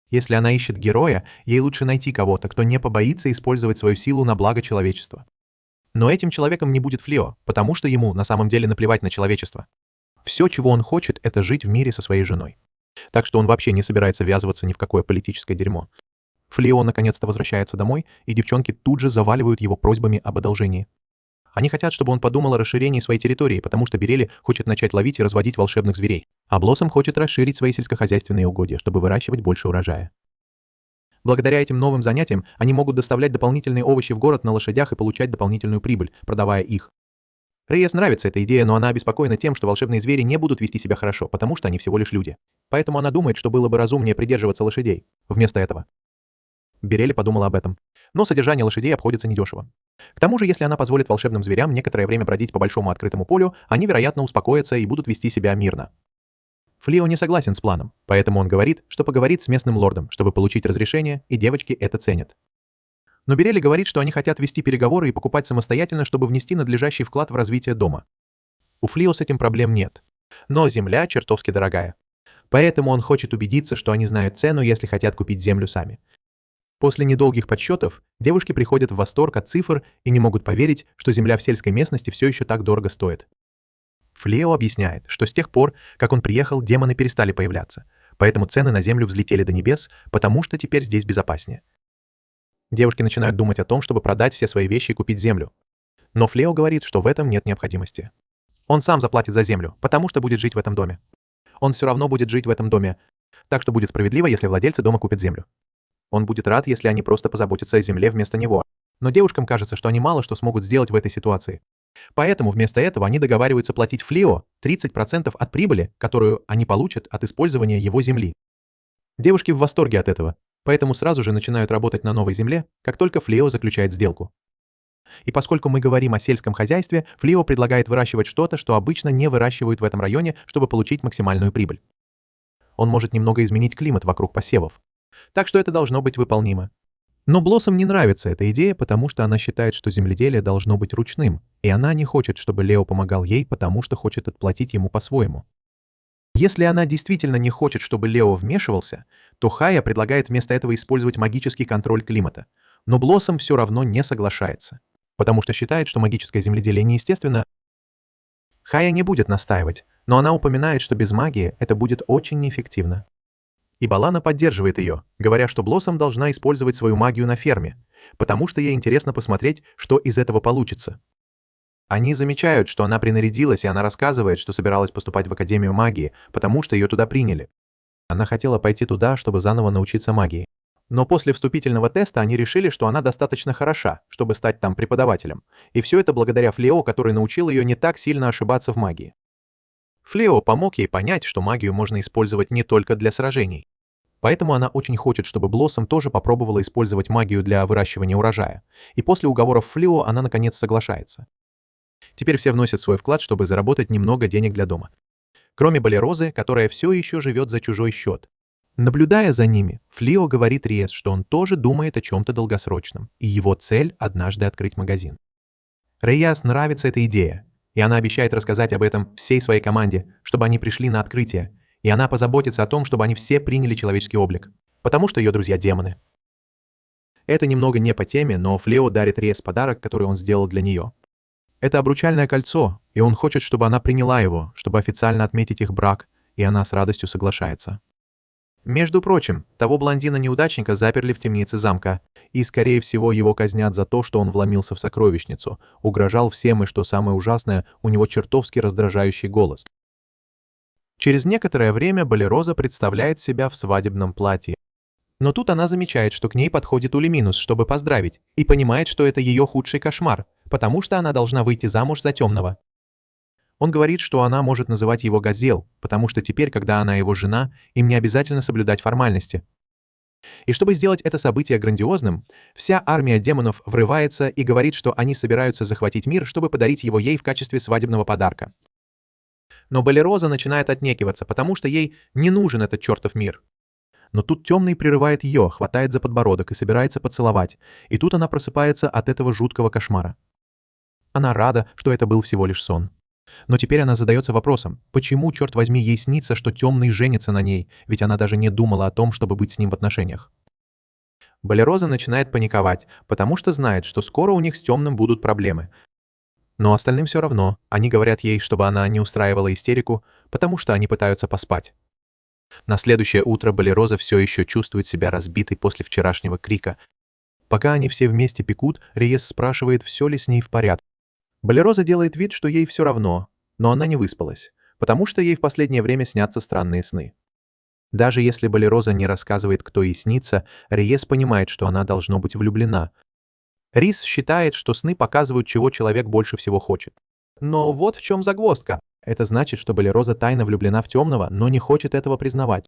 Если она ищет героя, ей лучше найти кого-то, кто не побоится использовать свою силу на благо человечества. Но этим человеком не будет Флео, потому что ему на самом деле наплевать на человечество. Все, чего он хочет, это жить в мире со своей женой. Так что он вообще не собирается ввязываться ни в какое политическое дерьмо. Флео наконец-то возвращается домой, и девчонки тут же заваливают его просьбами об одолжении. Они хотят, чтобы он подумал о расширении своей территории, потому что Берели хочет начать ловить и разводить волшебных зверей, а Блоссом хочет расширить свои сельскохозяйственные угодья, чтобы выращивать больше урожая. Благодаря этим новым занятиям они могут доставлять дополнительные овощи в город на лошадях и получать дополнительную прибыль, продавая их. Рейес нравится эта идея, но она обеспокоена тем, что волшебные звери не будут вести себя хорошо, потому что они всего лишь люди. Поэтому она думает, что было бы разумнее придерживаться лошадей. Вместо этого Берели подумала об этом. Но содержание лошадей обходится недешево. К тому же, если она позволит волшебным зверям некоторое время бродить по большому открытому полю, они, вероятно, успокоятся и будут вести себя мирно. Флео не согласен с планом, поэтому он говорит, что поговорит с местным лордом, чтобы получить разрешение, и девочки это ценят. Но Берели говорит, что они хотят вести переговоры и покупать самостоятельно, чтобы внести надлежащий вклад в развитие дома. У Флео с этим проблем нет. Но земля чертовски дорогая. Поэтому он хочет убедиться, что они знают цену, если хотят купить землю сами. После недолгих подсчетов девушки приходят в восторг от цифр и не могут поверить, что земля в сельской местности все еще так дорого стоит. Флео объясняет, что с тех пор, как он приехал, демоны перестали появляться, поэтому цены на землю взлетели до небес, потому что теперь здесь безопаснее. Девушки начинают думать о том, чтобы продать все свои вещи и купить землю. Но Флео говорит, что в этом нет необходимости. Он сам заплатит за землю, потому что будет жить в этом доме. Он все равно будет жить в этом доме, так что будет справедливо, если владельцы дома купят землю. Он будет рад, если они просто позаботятся о земле вместо него. Но девушкам кажется, что они мало что смогут сделать в этой ситуации. Поэтому вместо этого они договариваются платить Флео 30% от прибыли, которую они получат от использования его земли. Девушки в восторге от этого, поэтому сразу же начинают работать на новой земле, как только Флео заключает сделку. И поскольку мы говорим о сельском хозяйстве, Флео предлагает выращивать что-то, что обычно не выращивают в этом районе, чтобы получить максимальную прибыль. Он может немного изменить климат вокруг посевов. Так что это должно быть выполнимо. Но Блоссом не нравится эта идея, потому что она считает, что земледелие должно быть ручным, и она не хочет, чтобы Лео помогал ей, потому что хочет отплатить ему по-своему. Если она действительно не хочет, чтобы Лео вмешивался, то Хая предлагает вместо этого использовать магический контроль климата. Но Блоссом все равно не соглашается, потому что считает, что магическое земледелие неестественно. Хая не будет настаивать, но она упоминает, что без магии это будет очень неэффективно. И Балана поддерживает ее, говоря, что Блоссом должна использовать свою магию на ферме, потому что ей интересно посмотреть, что из этого получится. Они замечают, что она принарядилась, и она рассказывает, что собиралась поступать в Академию магии, потому что ее туда приняли. Она хотела пойти туда, чтобы заново научиться магии. Но после вступительного теста они решили, что она достаточно хороша, чтобы стать там преподавателем. И все это благодаря Флео, который научил ее не так сильно ошибаться в магии. Флео помог ей понять, что магию можно использовать не только для сражений. Поэтому она очень хочет, чтобы Блоссом тоже попробовала использовать магию для выращивания урожая. И после уговоров Флео она наконец соглашается. Теперь все вносят свой вклад, чтобы заработать немного денег для дома. Кроме Балерозы, которая все еще живет за чужой счет. Наблюдая за ними, Флео говорит Риес, что он тоже думает о чем-то долгосрочном, и его цель — однажды открыть магазин. Рейяс нравится эта идея, и она обещает рассказать об этом всей своей команде, чтобы они пришли на открытие, и она позаботится о том, чтобы они все приняли человеческий облик, потому что ее друзья демоны. Это немного не по теме, но Флео дарит Риес подарок, который он сделал для нее. Это обручальное кольцо, и он хочет, чтобы она приняла его, чтобы официально отметить их брак, и она с радостью соглашается. Между прочим, того блондина-неудачника заперли в темнице замка, и, скорее всего, его казнят за то, что он вломился в сокровищницу, угрожал всем, и, что самое ужасное, у него чертовски раздражающий голос. Через некоторое время Балероза представляет себя в свадебном платье. Но тут она замечает, что к ней подходит Улиминус, чтобы поздравить, и понимает, что это ее худший кошмар, потому что она должна выйти замуж за темного. Он говорит, что она может называть его Газел, потому что теперь, когда она его жена, им не обязательно соблюдать формальности. И чтобы сделать это событие грандиозным, вся армия демонов врывается и говорит, что они собираются захватить мир, чтобы подарить его ей в качестве свадебного подарка. Но Болероза начинает отнекиваться, потому что ей не нужен этот чертов мир. Но тут Темный прерывает ее, хватает за подбородок и собирается поцеловать, и тут она просыпается от этого жуткого кошмара. Она рада, что это был всего лишь сон. Но теперь она задается вопросом, почему, черт возьми, ей снится, что Темный женится на ней, ведь она даже не думала о том, чтобы быть с ним в отношениях. Болероза начинает паниковать, потому что знает, что скоро у них с Темным будут проблемы. Но остальным все равно, они говорят ей, чтобы она не устраивала истерику, потому что они пытаются поспать. На следующее утро Болероза все еще чувствует себя разбитой после вчерашнего крика. Пока они все вместе пекут, Риес спрашивает, все ли с ней в порядке. Болероза делает вид, что ей все равно, но она не выспалась, потому что ей в последнее время снятся странные сны. Даже если Болероза не рассказывает, кто ей снится, Риес понимает, что она должно быть влюблена. Рис считает, что сны показывают, чего человек больше всего хочет. Но вот в чем загвоздка. Это значит, что Болероза тайно влюблена в Темного, но не хочет этого признавать.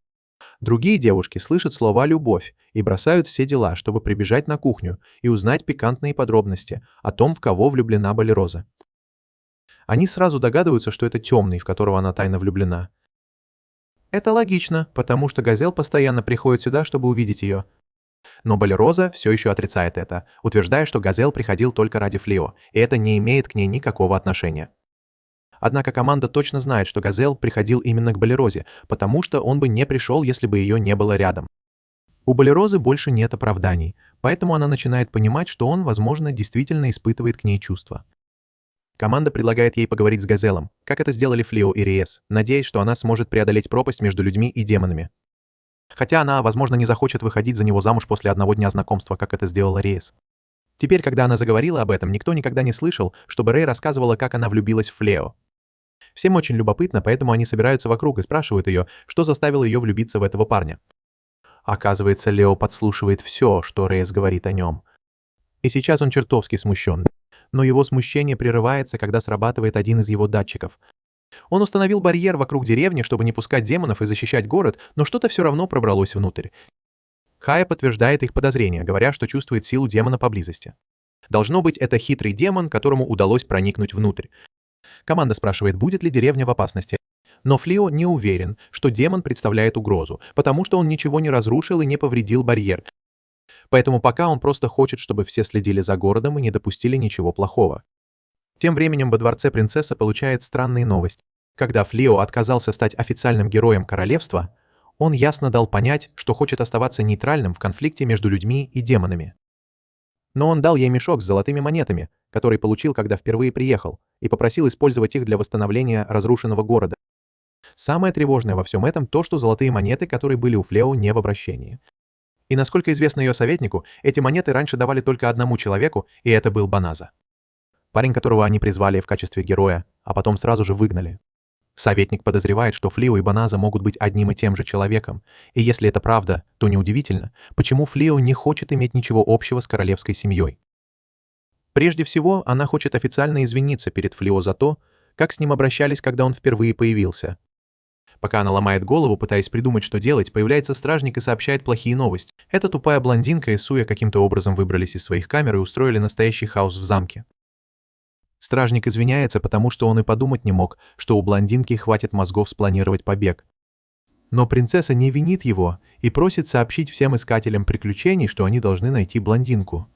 Другие девушки слышат слова «любовь» и бросают все дела, чтобы прибежать на кухню и узнать пикантные подробности о том, в кого влюблена Болероза. Они сразу догадываются, что это Темный, в которого она тайно влюблена. Это логично, потому что Газел постоянно приходит сюда, чтобы увидеть ее. Но Болероза все еще отрицает это, утверждая, что Газел приходил только ради Флио, и это не имеет к ней никакого отношения. Однако команда точно знает, что Газел приходил именно к Болерозе, потому что он бы не пришел, если бы ее не было рядом. У Болерозы больше нет оправданий, поэтому она начинает понимать, что он, возможно, действительно испытывает к ней чувства. Команда предлагает ей поговорить с Газелом, как это сделали Флио и Риес, надеясь, что она сможет преодолеть пропасть между людьми и демонами. Хотя она, возможно, не захочет выходить за него замуж после одного дня знакомства, как это сделала Риес. Теперь, когда она заговорила об этом, никто никогда не слышал, чтобы Рэй рассказывала, как она влюбилась в Флео. Всем очень любопытно, поэтому они собираются вокруг и спрашивают ее, что заставило ее влюбиться в этого парня. Оказывается, Лео подслушивает все, что Рейс говорит о нем. И сейчас он чертовски смущен. Но его смущение прерывается, когда срабатывает один из его датчиков. Он установил барьер вокруг деревни, чтобы не пускать демонов и защищать город, но что-то все равно пробралось внутрь. Хая подтверждает их подозрения, говоря, что чувствует силу демона поблизости. Должно быть, это хитрый демон, которому удалось проникнуть внутрь. Команда спрашивает, будет ли деревня в опасности. Но Флио не уверен, что демон представляет угрозу, потому что он ничего не разрушил и не повредил барьер. Поэтому пока он просто хочет, чтобы все следили за городом и не допустили ничего плохого. Тем временем во дворце принцесса получает странные новости. Когда Флио отказался стать официальным героем королевства, он ясно дал понять, что хочет оставаться нейтральным в конфликте между людьми и демонами. Но он дал ей мешок с золотыми монетами, который получил, когда впервые приехал, и попросил использовать их для восстановления разрушенного города. Самое тревожное во всем этом то, что золотые монеты, которые были у Флео, не в обращении. И насколько известно ее советнику, эти монеты раньше давали только одному человеку, и это был Баназа. Парень, которого они призвали в качестве героя, а потом сразу же выгнали. Советник подозревает, что Флио и Баназа могут быть одним и тем же человеком, и если это правда, то неудивительно, почему Флио не хочет иметь ничего общего с королевской семьей. Прежде всего, она хочет официально извиниться перед Флио за то, как с ним обращались, когда он впервые появился. Пока она ломает голову, пытаясь придумать, что делать, появляется стражник и сообщает плохие новости. Эта тупая блондинка и Суя каким-то образом выбрались из своих камер и устроили настоящий хаос в замке. Стражник извиняется, потому что он и подумать не мог, что у блондинки хватит мозгов спланировать побег. Но принцесса не винит его и просит сообщить всем искателям приключений, что они должны найти блондинку.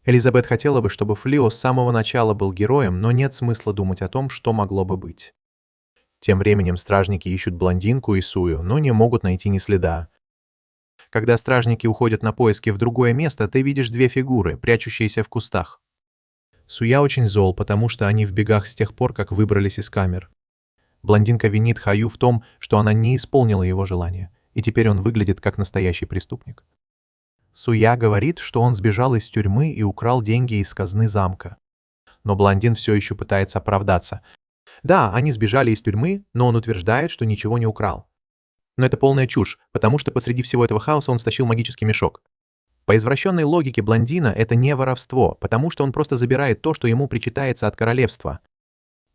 Элизабет хотела бы, чтобы Флио с самого начала был героем, но нет смысла думать о том, что могло бы быть. Тем временем стражники ищут блондинку и Сую, но не могут найти ни следа. Когда стражники уходят на поиски в другое место, ты видишь две фигуры, прячущиеся в кустах. Суя очень зол, потому что они в бегах с тех пор, как выбрались из камер. Блондинка винит Хаю в том, что она не исполнила его желание, и теперь он выглядит как настоящий преступник. Суя говорит, что он сбежал из тюрьмы и украл деньги из казны замка. Но блондин все еще пытается оправдаться. Да, они сбежали из тюрьмы, но он утверждает, что ничего не украл. Но это полная чушь, потому что посреди всего этого хаоса он стащил магический мешок. По извращенной логике блондина это не воровство, потому что он просто забирает то, что ему причитается от королевства.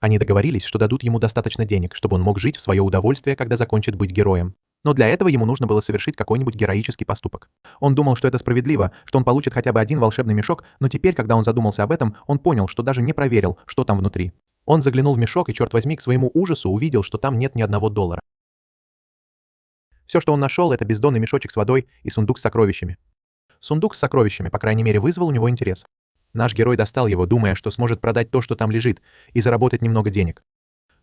Они договорились, что дадут ему достаточно денег, чтобы он мог жить в свое удовольствие, когда закончит быть героем. Но для этого ему нужно было совершить какой-нибудь героический поступок. Он думал, что это справедливо, что он получит хотя бы один волшебный мешок, но теперь, когда он задумался об этом, он понял, что даже не проверил, что там внутри. Он заглянул в мешок и, черт возьми, к своему ужасу увидел, что там нет ни одного доллара. Все, что он нашел, это бездонный мешочек с водой и сундук с сокровищами. Сундук с сокровищами, по крайней мере, вызвал у него интерес. Наш герой достал его, думая, что сможет продать то, что там лежит, и заработать немного денег.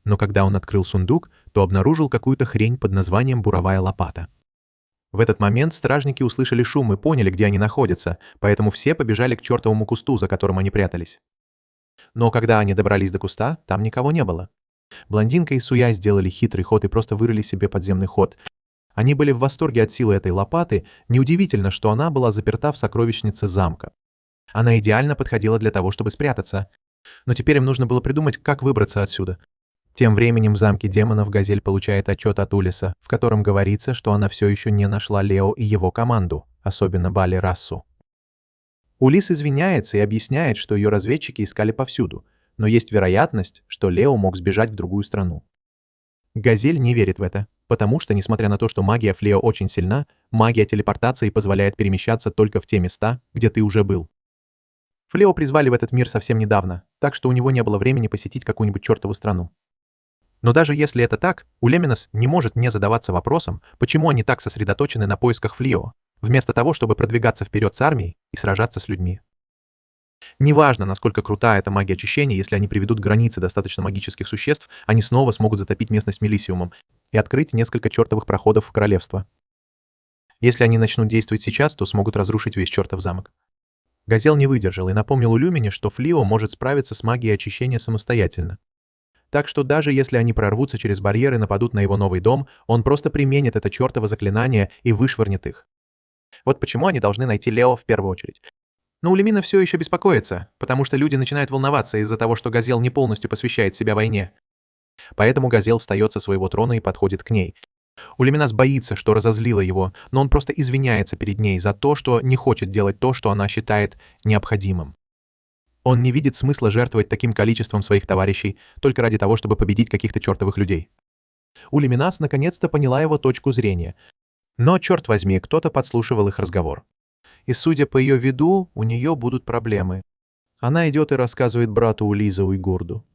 Но когда он открыл сундук, то обнаружил какую-то хрень под названием буровая лопата. В этот момент стражники услышали шум и поняли, где они находятся, поэтому все побежали к чертовому кусту, за которым они прятались. Но когда они добрались до куста, там никого не было. Блондинка и Суя сделали хитрый ход и просто вырыли себе подземный ход. Они были в восторге от силы этой лопаты, неудивительно, что она была заперта в сокровищнице замка. Она идеально подходила для того, чтобы спрятаться. Но теперь им нужно было придумать, как выбраться отсюда. Тем временем в замке демонов Газель получает отчет от Улиса, в котором говорится, что она все еще не нашла Лео и его команду, особенно Бали Рассу. Улис извиняется и объясняет, что ее разведчики искали повсюду, но есть вероятность, что Лео мог сбежать в другую страну. Газель не верит в это, потому что, несмотря на то, что магия Флео очень сильна, магия телепортации позволяет перемещаться только в те места, где ты уже был. Флео призвали в этот мир совсем недавно, так что у него не было времени посетить какую-нибудь чертову страну. Но даже если это так, Улеминос не может не задаваться вопросом, почему они так сосредоточены на поисках Флио, вместо того, чтобы продвигаться вперед с армией и сражаться с людьми. Неважно, насколько крута эта магия очищения, если они приведут к границе достаточно магических существ, они снова смогут затопить местность Мелисиумом и открыть несколько чертовых проходов в королевство. Если они начнут действовать сейчас, то смогут разрушить весь чертов замок. Газел не выдержал и напомнил Улюмине, что Флио может справиться с магией очищения самостоятельно. Так что даже если они прорвутся через барьер и нападут на его новый дом, он просто применит это чертово заклинание и вышвырнет их. Вот почему они должны найти Лео в первую очередь. Но Улемина все еще беспокоится, потому что люди начинают волноваться из-за того, что Газел не полностью посвящает себя войне. Поэтому Газел встает со своего трона и подходит к ней. Улеминас боится, что разозлила его, но он просто извиняется перед ней за то, что не хочет делать то, что она считает необходимым. Он не видит смысла жертвовать таким количеством своих товарищей только ради того, чтобы победить каких-то чертовых людей. Улеминас наконец-то поняла его точку зрения. Но, черт возьми, кто-то подслушивал их разговор. И, судя по ее виду, у нее будут проблемы. Она идет и рассказывает брату Улиза Уйгурду.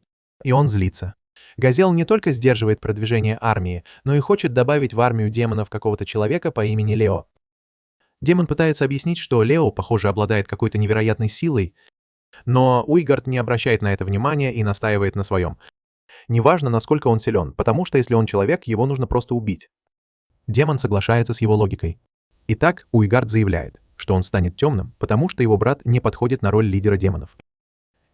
И он злится. Газел не только сдерживает продвижение армии, но и хочет добавить в армию демонов какого-то человека по имени Лео. Демон пытается объяснить, что Лео, похоже, обладает какой-то невероятной силой, но Уйгард не обращает на это внимания и настаивает на своем. Неважно, насколько он силен, потому что если он человек, его нужно просто убить. Демон соглашается с его логикой. Итак, Уйгард заявляет, что он станет темным, потому что его брат не подходит на роль лидера демонов.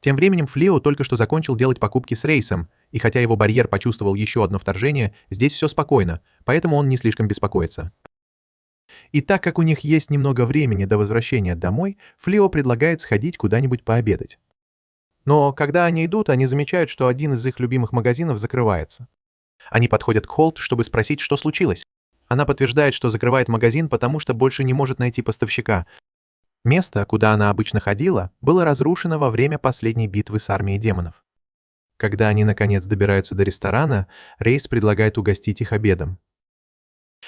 Тем временем Флио только что закончил делать покупки с Рейсом, и хотя его барьер почувствовал еще одно вторжение, здесь все спокойно, поэтому он не слишком беспокоится. И так как у них есть немного времени до возвращения домой, Флио предлагает сходить куда-нибудь пообедать. Но когда они идут, они замечают, что один из их любимых магазинов закрывается. Они подходят к Холт, чтобы спросить, что случилось. Она подтверждает, что закрывает магазин, потому что больше не может найти поставщика. Место, куда она обычно ходила, было разрушено во время последней битвы с армией демонов. Когда они наконец добираются до ресторана, Рейс предлагает угостить их обедом.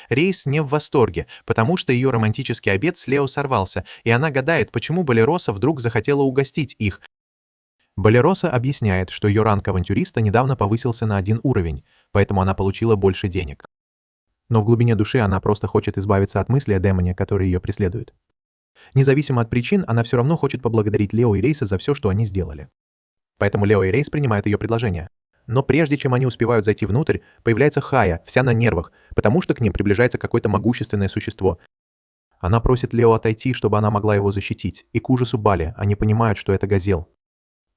Рейс не в восторге, потому что ее романтический обед с Лео сорвался, и она гадает, почему Болероса вдруг захотела угостить их. Болероса объясняет, что ее ранг авантюриста недавно повысился на 1 уровень, поэтому она получила больше денег. Но в глубине души она просто хочет избавиться от мысли о демоне, который ее преследует. Независимо от причин, она все равно хочет поблагодарить Лео и Рейса за все, что они сделали. Поэтому Лео и Рейс принимают ее предложение. Но прежде чем они успевают зайти внутрь, появляется Хая, вся на нервах, потому что к ним приближается какое-то могущественное существо. Она просит Лео отойти, чтобы она могла его защитить, и к ужасу Бали они понимают, что это Газел.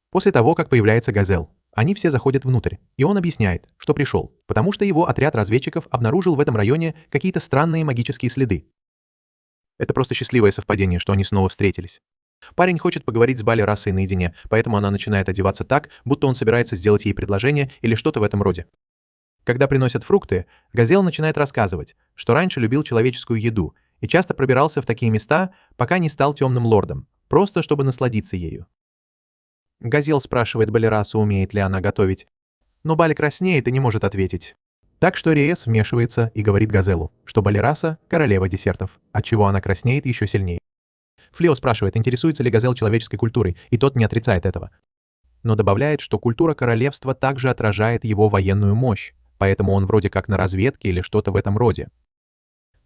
После того, как появляется Газел, они все заходят внутрь, и он объясняет, что пришел, потому что его отряд разведчиков обнаружил в этом районе какие-то странные магические следы. Это просто счастливое совпадение, что они снова встретились. Парень хочет поговорить с Бали Рассой наедине, поэтому она начинает одеваться так, будто он собирается сделать ей предложение или что-то в этом роде. Когда приносят фрукты, Газел начинает рассказывать, что раньше любил человеческую еду и часто пробирался в такие места, пока не стал темным лордом, просто чтобы насладиться ею. Газел спрашивает Бали Рассу, умеет ли она готовить, но Бали краснеет и не может ответить. Так что Рейс вмешивается и говорит Газелу, что Балераса – королева десертов, отчего она краснеет еще сильнее. Флео спрашивает, интересуется ли Газел человеческой культурой, и тот не отрицает этого. Но добавляет, что культура королевства также отражает его военную мощь, поэтому он вроде как на разведке или что-то в этом роде.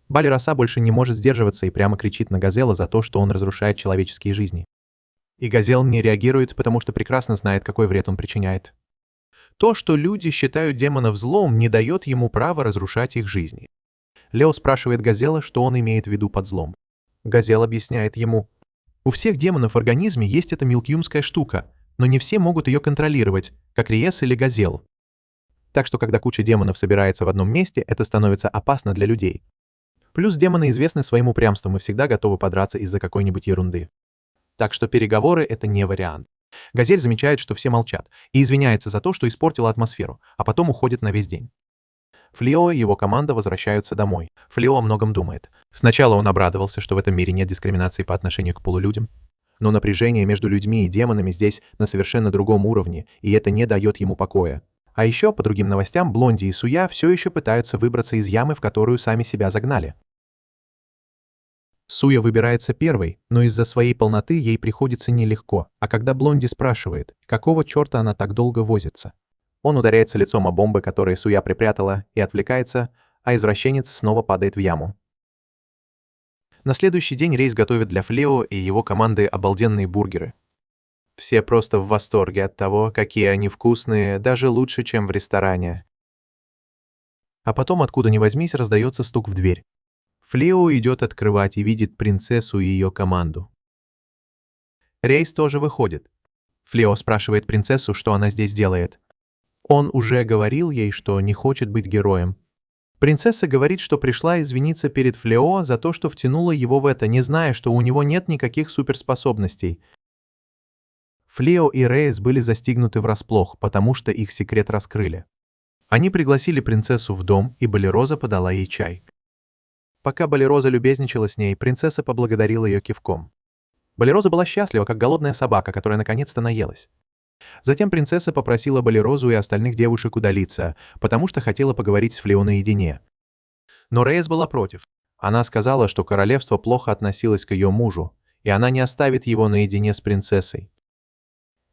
Балераса больше не может сдерживаться и прямо кричит на Газела за то, что он разрушает человеческие жизни. И Газел не реагирует, потому что прекрасно знает, какой вред он причиняет. То, что люди считают демонов злом, не дает ему права разрушать их жизни. Лео спрашивает Газела, что он имеет в виду под злом. Газел объясняет ему: у всех демонов в организме есть эта милкьюмская штука, но не все могут ее контролировать, как Риес или Газел. Так что когда куча демонов собирается в одном месте, это становится опасно для людей. Плюс демоны известны своим упрямством и всегда готовы подраться из-за какой-нибудь ерунды. Так что переговоры — это не вариант. Газель замечает, что все молчат, и извиняется за то, что испортила атмосферу, а потом уходит на весь день. Флео и его команда возвращаются домой. Флео о многом думает. Сначала он обрадовался, что в этом мире нет дискриминации по отношению к полулюдям. Но напряжение между людьми и демонами здесь на совершенно другом уровне, и это не дает ему покоя. А еще, по другим новостям, Блонди и Суя все еще пытаются выбраться из ямы, в которую сами себя загнали. Суя выбирается первой, но из-за своей полноты ей приходится нелегко, а когда Блонди спрашивает, какого черта она так долго возится, он ударяется лицом о бомбы, которые Суя припрятала, и отвлекается, а извращенец снова падает в яму. На следующий день Рейс готовит для Флео и его команды обалденные бургеры. Все просто в восторге от того, какие они вкусные, даже лучше, чем в ресторане. А потом, откуда ни возьмись, раздается стук в дверь. Флео идет открывать и видит принцессу и ее команду. Рейс тоже выходит. Флео спрашивает принцессу, что она здесь делает. Он уже говорил ей, что не хочет быть героем. Принцесса говорит, что пришла извиниться перед Флео за то, что втянула его в это, не зная, что у него нет никаких суперспособностей. Флео и Рейс были застигнуты врасплох, потому что их секрет раскрыли. Они пригласили принцессу в дом, и Балероза подала ей чай. Пока Балероза любезничала с ней, принцесса поблагодарила ее кивком. Балероза была счастлива, как голодная собака, которая наконец-то наелась. Затем принцесса попросила Балерозу и остальных девушек удалиться, потому что хотела поговорить с Флео наедине. Но Рейс была против. Она сказала, что королевство плохо относилось к ее мужу, и она не оставит его наедине с принцессой.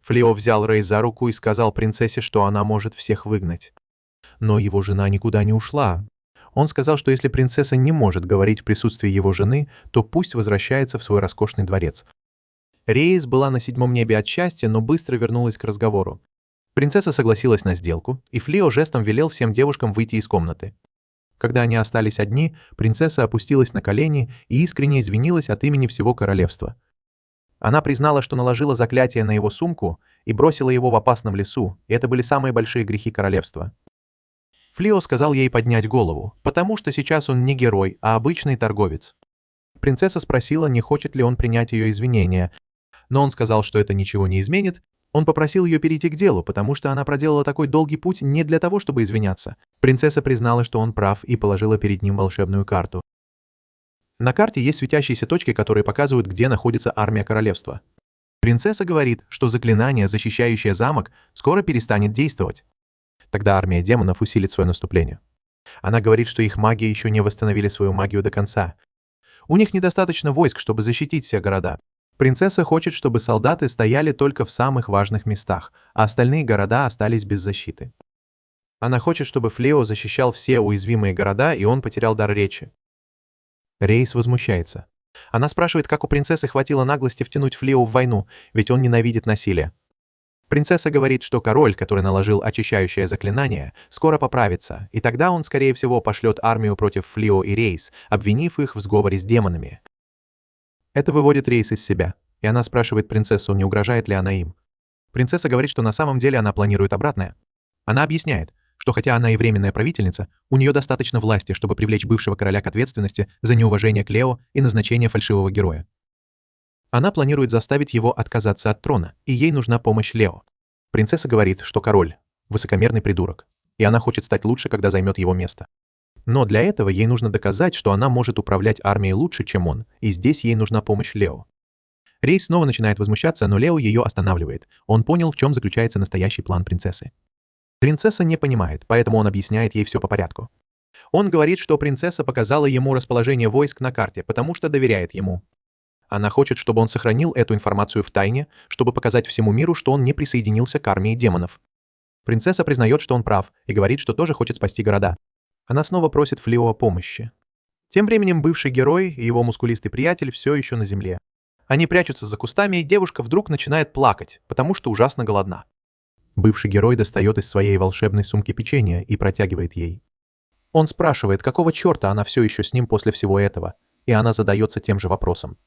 Флео взял Рейс за руку и сказал принцессе, что она может всех выгнать. Но его жена никуда не ушла. Он сказал, что если принцесса не может говорить в присутствии его жены, то пусть возвращается в свой роскошный дворец. Рейс была на 7-м небе от счастья, но быстро вернулась к разговору. Принцесса согласилась на сделку, и Флео жестом велел всем девушкам выйти из комнаты. Когда они остались одни, принцесса опустилась на колени и искренне извинилась от имени всего королевства. Она признала, что наложила заклятие на его сумку и бросила его в опасном лесу, и это были самые большие грехи королевства. Флео сказал ей поднять голову, потому что сейчас он не герой, а обычный торговец. Принцесса спросила, не хочет ли он принять ее извинения, но он сказал, что это ничего не изменит. Он попросил ее перейти к делу, потому что она проделала такой долгий путь не для того, чтобы извиняться. Принцесса признала, что он прав, и положила перед ним волшебную карту. На карте есть светящиеся точки, которые показывают, где находится армия королевства. Принцесса говорит, что заклинание, защищающее замок, скоро перестанет действовать. Тогда армия демонов усилит свое наступление. Она говорит, что их маги еще не восстановили свою магию до конца. У них недостаточно войск, чтобы защитить все города. Принцесса хочет, чтобы солдаты стояли только в самых важных местах, а остальные города остались без защиты. Она хочет, чтобы Флео защищал все уязвимые города, и он потерял дар речи. Рейс возмущается. Она спрашивает, как у принцессы хватило наглости втянуть Флео в войну, ведь он ненавидит насилие. Принцесса говорит, что король, который наложил очищающее заклинание, скоро поправится, и тогда он, скорее всего, пошлет армию против Флео и Рейс, обвинив их в сговоре с демонами. Это выводит Рейс из себя, и она спрашивает принцессу, не угрожает ли она им. Принцесса говорит, что на самом деле она планирует обратное. Она объясняет, что хотя она и временная правительница, у нее достаточно власти, чтобы привлечь бывшего короля к ответственности за неуважение к Лео и назначение фальшивого героя. Она планирует заставить его отказаться от трона, и ей нужна помощь Лео. Принцесса говорит, что король – высокомерный придурок, и она хочет стать лучше, когда займет его место. Но для этого ей нужно доказать, что она может управлять армией лучше, чем он, и здесь ей нужна помощь Лео. Рейс снова начинает возмущаться, но Лео ее останавливает. Он понял, в чем заключается настоящий план принцессы. Принцесса не понимает, поэтому он объясняет ей все по порядку. Он говорит, что принцесса показала ему расположение войск на карте, потому что доверяет ему. Она хочет, чтобы он сохранил эту информацию в тайне, чтобы показать всему миру, что он не присоединился к армии демонов. Принцесса признает, что он прав, и говорит, что тоже хочет спасти города. Она снова просит Флио о помощи. Тем временем бывший герой и его мускулистый приятель все еще на земле. Они прячутся за кустами, и девушка вдруг начинает плакать, потому что ужасно голодна. Бывший герой достает из своей волшебной сумки печенье и протягивает ей. Он спрашивает, какого черта она все еще с ним после всего этого, и она задается тем же вопросом.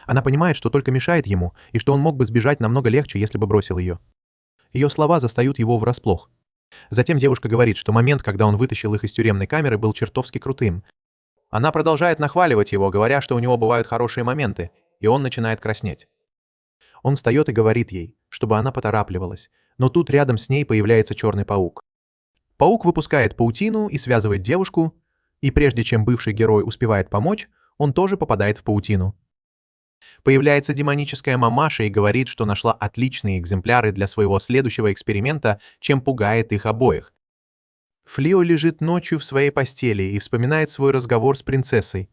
Она понимает, что только мешает ему, и что он мог бы сбежать намного легче, если бы бросил ее. Ее слова застают его врасплох. Затем девушка говорит, что момент, когда он вытащил их из тюремной камеры, был чертовски крутым. Она продолжает нахваливать его, говоря, что у него бывают хорошие моменты, и он начинает краснеть. Он встает и говорит ей, чтобы она поторапливалась, но тут рядом с ней появляется черный паук. Паук выпускает паутину и связывает девушку, и прежде чем бывший герой успевает помочь, он тоже попадает в паутину. Появляется демоническая мамаша и говорит, что нашла отличные экземпляры для своего следующего эксперимента, чем пугает их обоих. Флио лежит ночью в своей постели и вспоминает свой разговор с принцессой.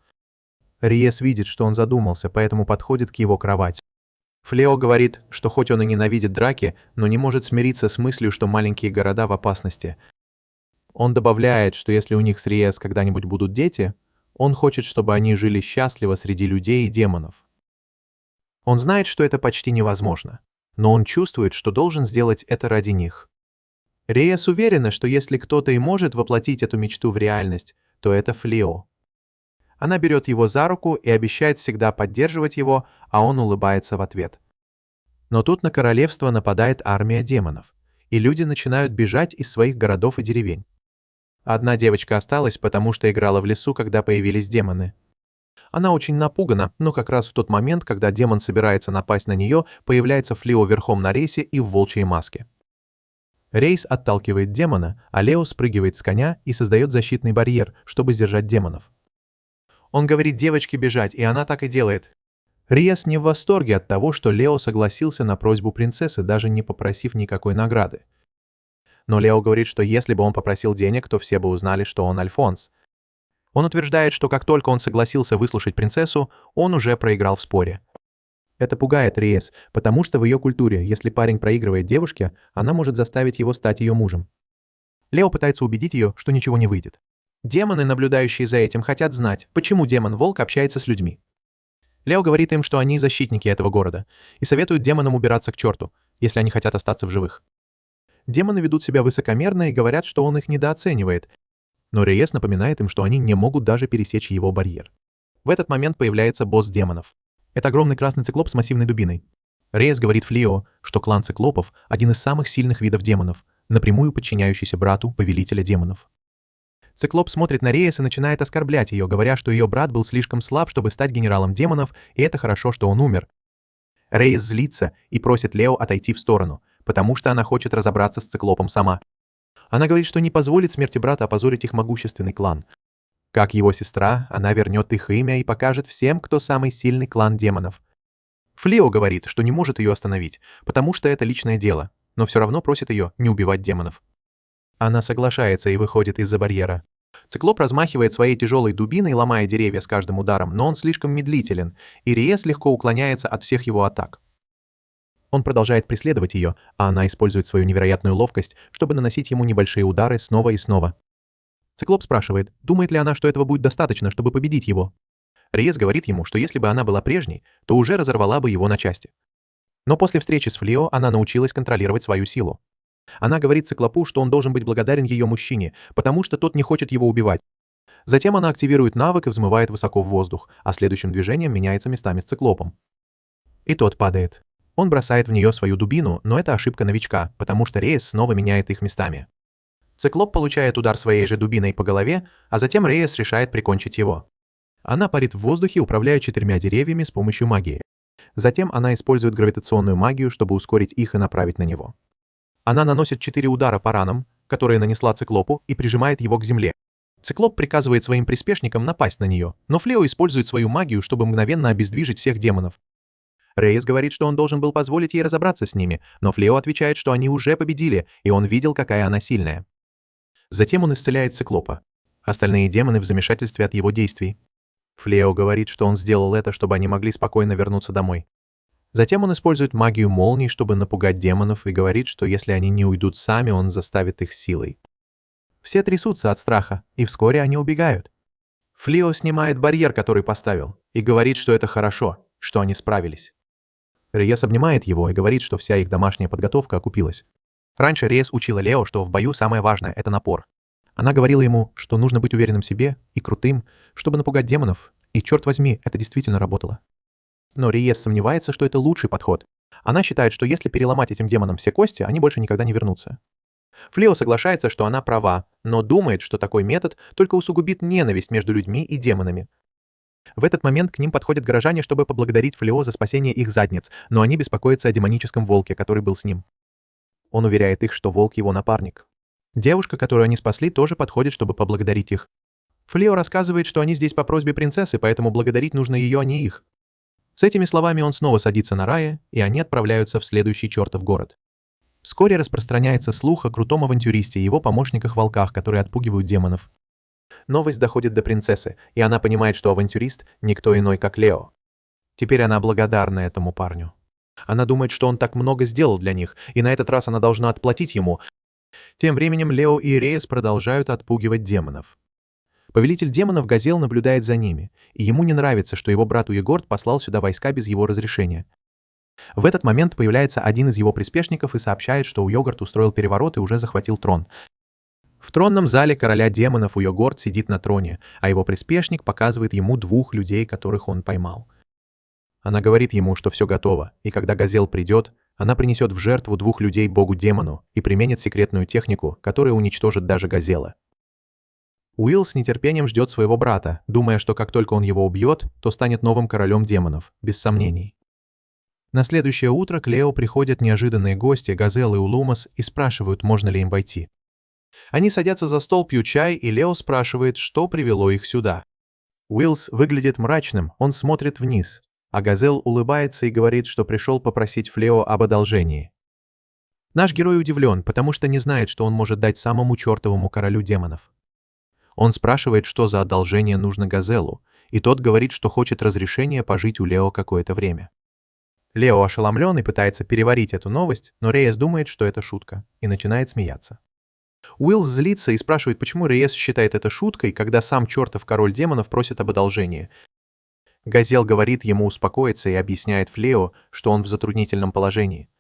Риес видит, что он задумался, поэтому подходит к его кровати. Флио говорит, что хоть он и ненавидит драки, но не может смириться с мыслью, что маленькие города в опасности. Он добавляет, что если у них с Риес когда-нибудь будут дети, он хочет, чтобы они жили счастливо среди людей и демонов. Он знает, что это почти невозможно, но он чувствует, что должен сделать это ради них. Риес уверена, что если кто-то и может воплотить эту мечту в реальность, то это Флио. Она берет его за руку и обещает всегда поддерживать его, а он улыбается в ответ. Но тут на королевство нападает армия демонов, и люди начинают бежать из своих городов и деревень. Одна девочка осталась, потому что играла в лесу, когда появились демоны. Она очень напугана, но как раз в тот момент, когда демон собирается напасть на нее, появляется Флио верхом на Рейсе и в волчьей маске. Рейс отталкивает демона, а Лео спрыгивает с коня и создает защитный барьер, чтобы сдержать демонов. Он говорит девочке бежать, и она так и делает. Риес не в восторге от того, что Лео согласился на просьбу принцессы, даже не попросив никакой награды. Но Лео говорит, что если бы он попросил денег, то все бы узнали, что он Альфонс. Он утверждает, что как только он согласился выслушать принцессу, он уже проиграл в споре. Это пугает Риес, потому что в ее культуре, если парень проигрывает девушке, она может заставить его стать ее мужем. Лео пытается убедить ее, что ничего не выйдет. Демоны, наблюдающие за этим, хотят знать, почему демон-волк общается с людьми. Лео говорит им, что они защитники этого города, и советует демонам убираться к черту, если они хотят остаться в живых. Демоны ведут себя высокомерно и говорят, что он их недооценивает, но Риес напоминает им, что они не могут даже пересечь его барьер. В этот момент появляется босс демонов. Это огромный красный циклоп с массивной дубиной. Риес говорит Флио, что клан циклопов – один из самых сильных видов демонов, напрямую подчиняющийся брату повелителя демонов. Циклоп смотрит на Риес и начинает оскорблять ее, говоря, что ее брат был слишком слаб, чтобы стать генералом демонов, и это хорошо, что он умер. Риес злится и просит Лео отойти в сторону, потому что она хочет разобраться с циклопом сама. Она говорит, что не позволит смерти брата опозорить их могущественный клан. Как его сестра, она вернет их имя и покажет всем, кто самый сильный клан демонов. Флио говорит, что не может ее остановить, потому что это личное дело, но все равно просит ее не убивать демонов. Она соглашается и выходит из-за барьера. Циклоп размахивает своей тяжелой дубиной, ломая деревья с каждым ударом, но он слишком медлителен, и Риес легко уклоняется от всех его атак. Он продолжает преследовать ее, а она использует свою невероятную ловкость, чтобы наносить ему небольшие удары снова и снова. Циклоп спрашивает, думает ли она, что этого будет достаточно, чтобы победить его. Риес говорит ему, что если бы она была прежней, то уже разорвала бы его на части. Но после встречи с Флио она научилась контролировать свою силу. Она говорит Циклопу, что он должен быть благодарен ее мужчине, потому что тот не хочет его убивать. Затем она активирует навык и взмывает высоко в воздух, а следующим движением меняется местами с Циклопом. И тот падает. Он бросает в нее свою дубину, но это ошибка новичка, потому что Риес снова меняет их местами. Циклоп получает удар своей же дубиной по голове, а затем Риес решает прикончить его. Она парит в воздухе, управляя 4 деревьями с помощью магии. Затем она использует гравитационную магию, чтобы ускорить их и направить на него. Она наносит 4 удара по ранам, которые нанесла Циклопу, и прижимает его к земле. Циклоп приказывает своим приспешникам напасть на нее, но Флио использует свою магию, чтобы мгновенно обездвижить всех демонов. Рейес говорит, что он должен был позволить ей разобраться с ними, но Флео отвечает, что они уже победили, и он видел, какая она сильная. Затем он исцеляет Циклопа. Остальные демоны в замешательстве от его действий. Флео говорит, что он сделал это, чтобы они могли спокойно вернуться домой. Затем он использует магию молний, чтобы напугать демонов, и говорит, что если они не уйдут сами, он заставит их силой. Все трясутся от страха, и вскоре они убегают. Флео снимает барьер, который поставил, и говорит, что это хорошо, что они справились. Рейес обнимает его и говорит, что вся их домашняя подготовка окупилась. Раньше Рейес учила Лео, что в бою самое важное — это напор. Она говорила ему, что нужно быть уверенным в себе и крутым, чтобы напугать демонов, и, черт возьми, это действительно работало. Но Рейес сомневается, что это лучший подход. Она считает, что если переломать этим демонам все кости, они больше никогда не вернутся. Флео соглашается, что она права, но думает, что такой метод только усугубит ненависть между людьми и демонами. В этот момент к ним подходят горожане, чтобы поблагодарить Флео за спасение их задниц, но они беспокоятся о демоническом волке, который был с ним. Он уверяет их, что волк его напарник. Девушка, которую они спасли, тоже подходит, чтобы поблагодарить их. Флео рассказывает, что они здесь по просьбе принцессы, поэтому благодарить нужно ее, а не их. С этими словами он снова садится на Рае, и они отправляются в следующий чертов город. Вскоре распространяется слух о крутом авантюристе и его помощниках-волках, которые отпугивают демонов. Новость доходит до принцессы, и она понимает, что авантюрист — никто иной, как Лео. Теперь она благодарна этому парню. Она думает, что он так много сделал для них, и на этот раз она должна отплатить ему. Тем временем Лео и Рейес продолжают отпугивать демонов. Повелитель демонов Газел наблюдает за ними, и ему не нравится, что его брат Уегорд послал сюда войска без его разрешения. В этот момент появляется один из его приспешников и сообщает, что Уегорд устроил переворот и уже захватил трон. В тронном зале короля демонов Уегорд сидит на троне, а его приспешник показывает ему двух людей, которых он поймал. Она говорит ему, что все готово, и когда Газел придет, она принесет в жертву двух людей богу-демону и применит секретную технику, которая уничтожит даже Газела. Уилл с нетерпением ждет своего брата, думая, что как только он его убьет, то станет новым королем демонов, без сомнений. На следующее утро к Лео приходят неожиданные гости Газел и Улумас и спрашивают, можно ли им войти. Они садятся за стол, пьют чай, и Лео спрашивает, что привело их сюда. Уиллс выглядит мрачным, он смотрит вниз, а Газел улыбается и говорит, что пришел попросить Флео об одолжении. Наш герой удивлен, потому что не знает, что он может дать самому чертовому королю демонов. Он спрашивает, что за одолжение нужно Газелу, и тот говорит, что хочет разрешения пожить у Лео какое-то время. Лео ошеломлен и пытается переварить эту новость, но Рейес думает, что это шутка, и начинает смеяться. Уиллс злится и спрашивает, почему Рейес считает это шуткой, когда сам чертов король демонов просит об одолжении. Газел говорит ему успокоиться и объясняет Флео, что он в затруднительном положении.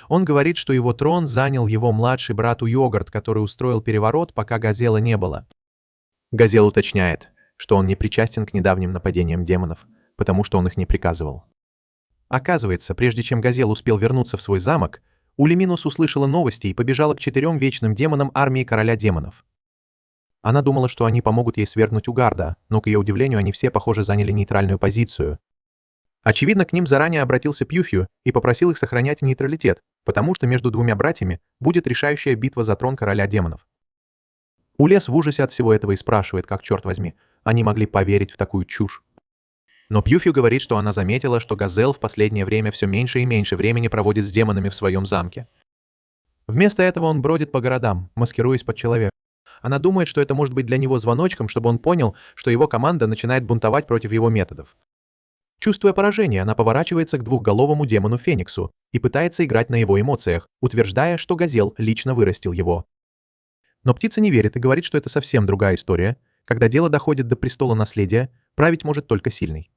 Он говорит, что его трон занял его младший брат Уегорд, который устроил переворот, пока Газела не было. Газел уточняет, что он не причастен к недавним нападениям демонов, потому что он их не приказывал. Оказывается, прежде чем Газел успел вернуться в свой замок, Улиминус услышала новости и побежала к 4 вечным демонам армии короля демонов. Она думала, что они помогут ей свергнуть Угарда, но, к ее удивлению, они все, похоже, заняли нейтральную позицию. Очевидно, к ним заранее обратился Пьюфью и попросил их сохранять нейтралитет, потому что между двумя братьями будет решающая битва за трон короля демонов. Улес в ужасе от всего этого и спрашивает, как, черт возьми, они могли поверить в такую чушь. Но Пьюфью говорит, что она заметила, что Газел в последнее время все меньше и меньше времени проводит с демонами в своем замке. Вместо этого он бродит по городам, маскируясь под человека. Она думает, что это может быть для него звоночком, чтобы он понял, что его команда начинает бунтовать против его методов. Чувствуя поражение, она поворачивается к двухголовому демону Фениксу и пытается играть на его эмоциях, утверждая, что Газел лично вырастил его. Но птица не верит и говорит, что это совсем другая история. Когда дело доходит до престола наследия, править может только сильный.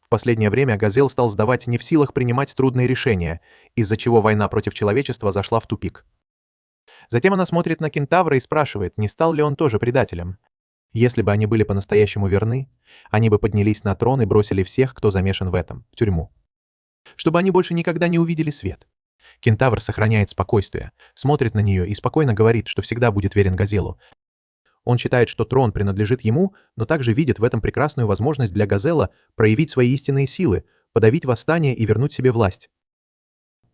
В последнее время Газел стал сдавать, не в силах принимать трудные решения, из-за чего война против человечества зашла в тупик. Затем она смотрит на Кентавра и спрашивает, не стал ли он тоже предателем. Если бы они были по-настоящему верны, они бы поднялись на трон и бросили всех, кто замешан в этом, в тюрьму. Чтобы они больше никогда не увидели свет. Кентавр сохраняет спокойствие, смотрит на нее и спокойно говорит, что всегда будет верен Газелу. Он считает, что трон принадлежит ему, но также видит в этом прекрасную возможность для Газела проявить свои истинные силы, подавить восстание и вернуть себе власть.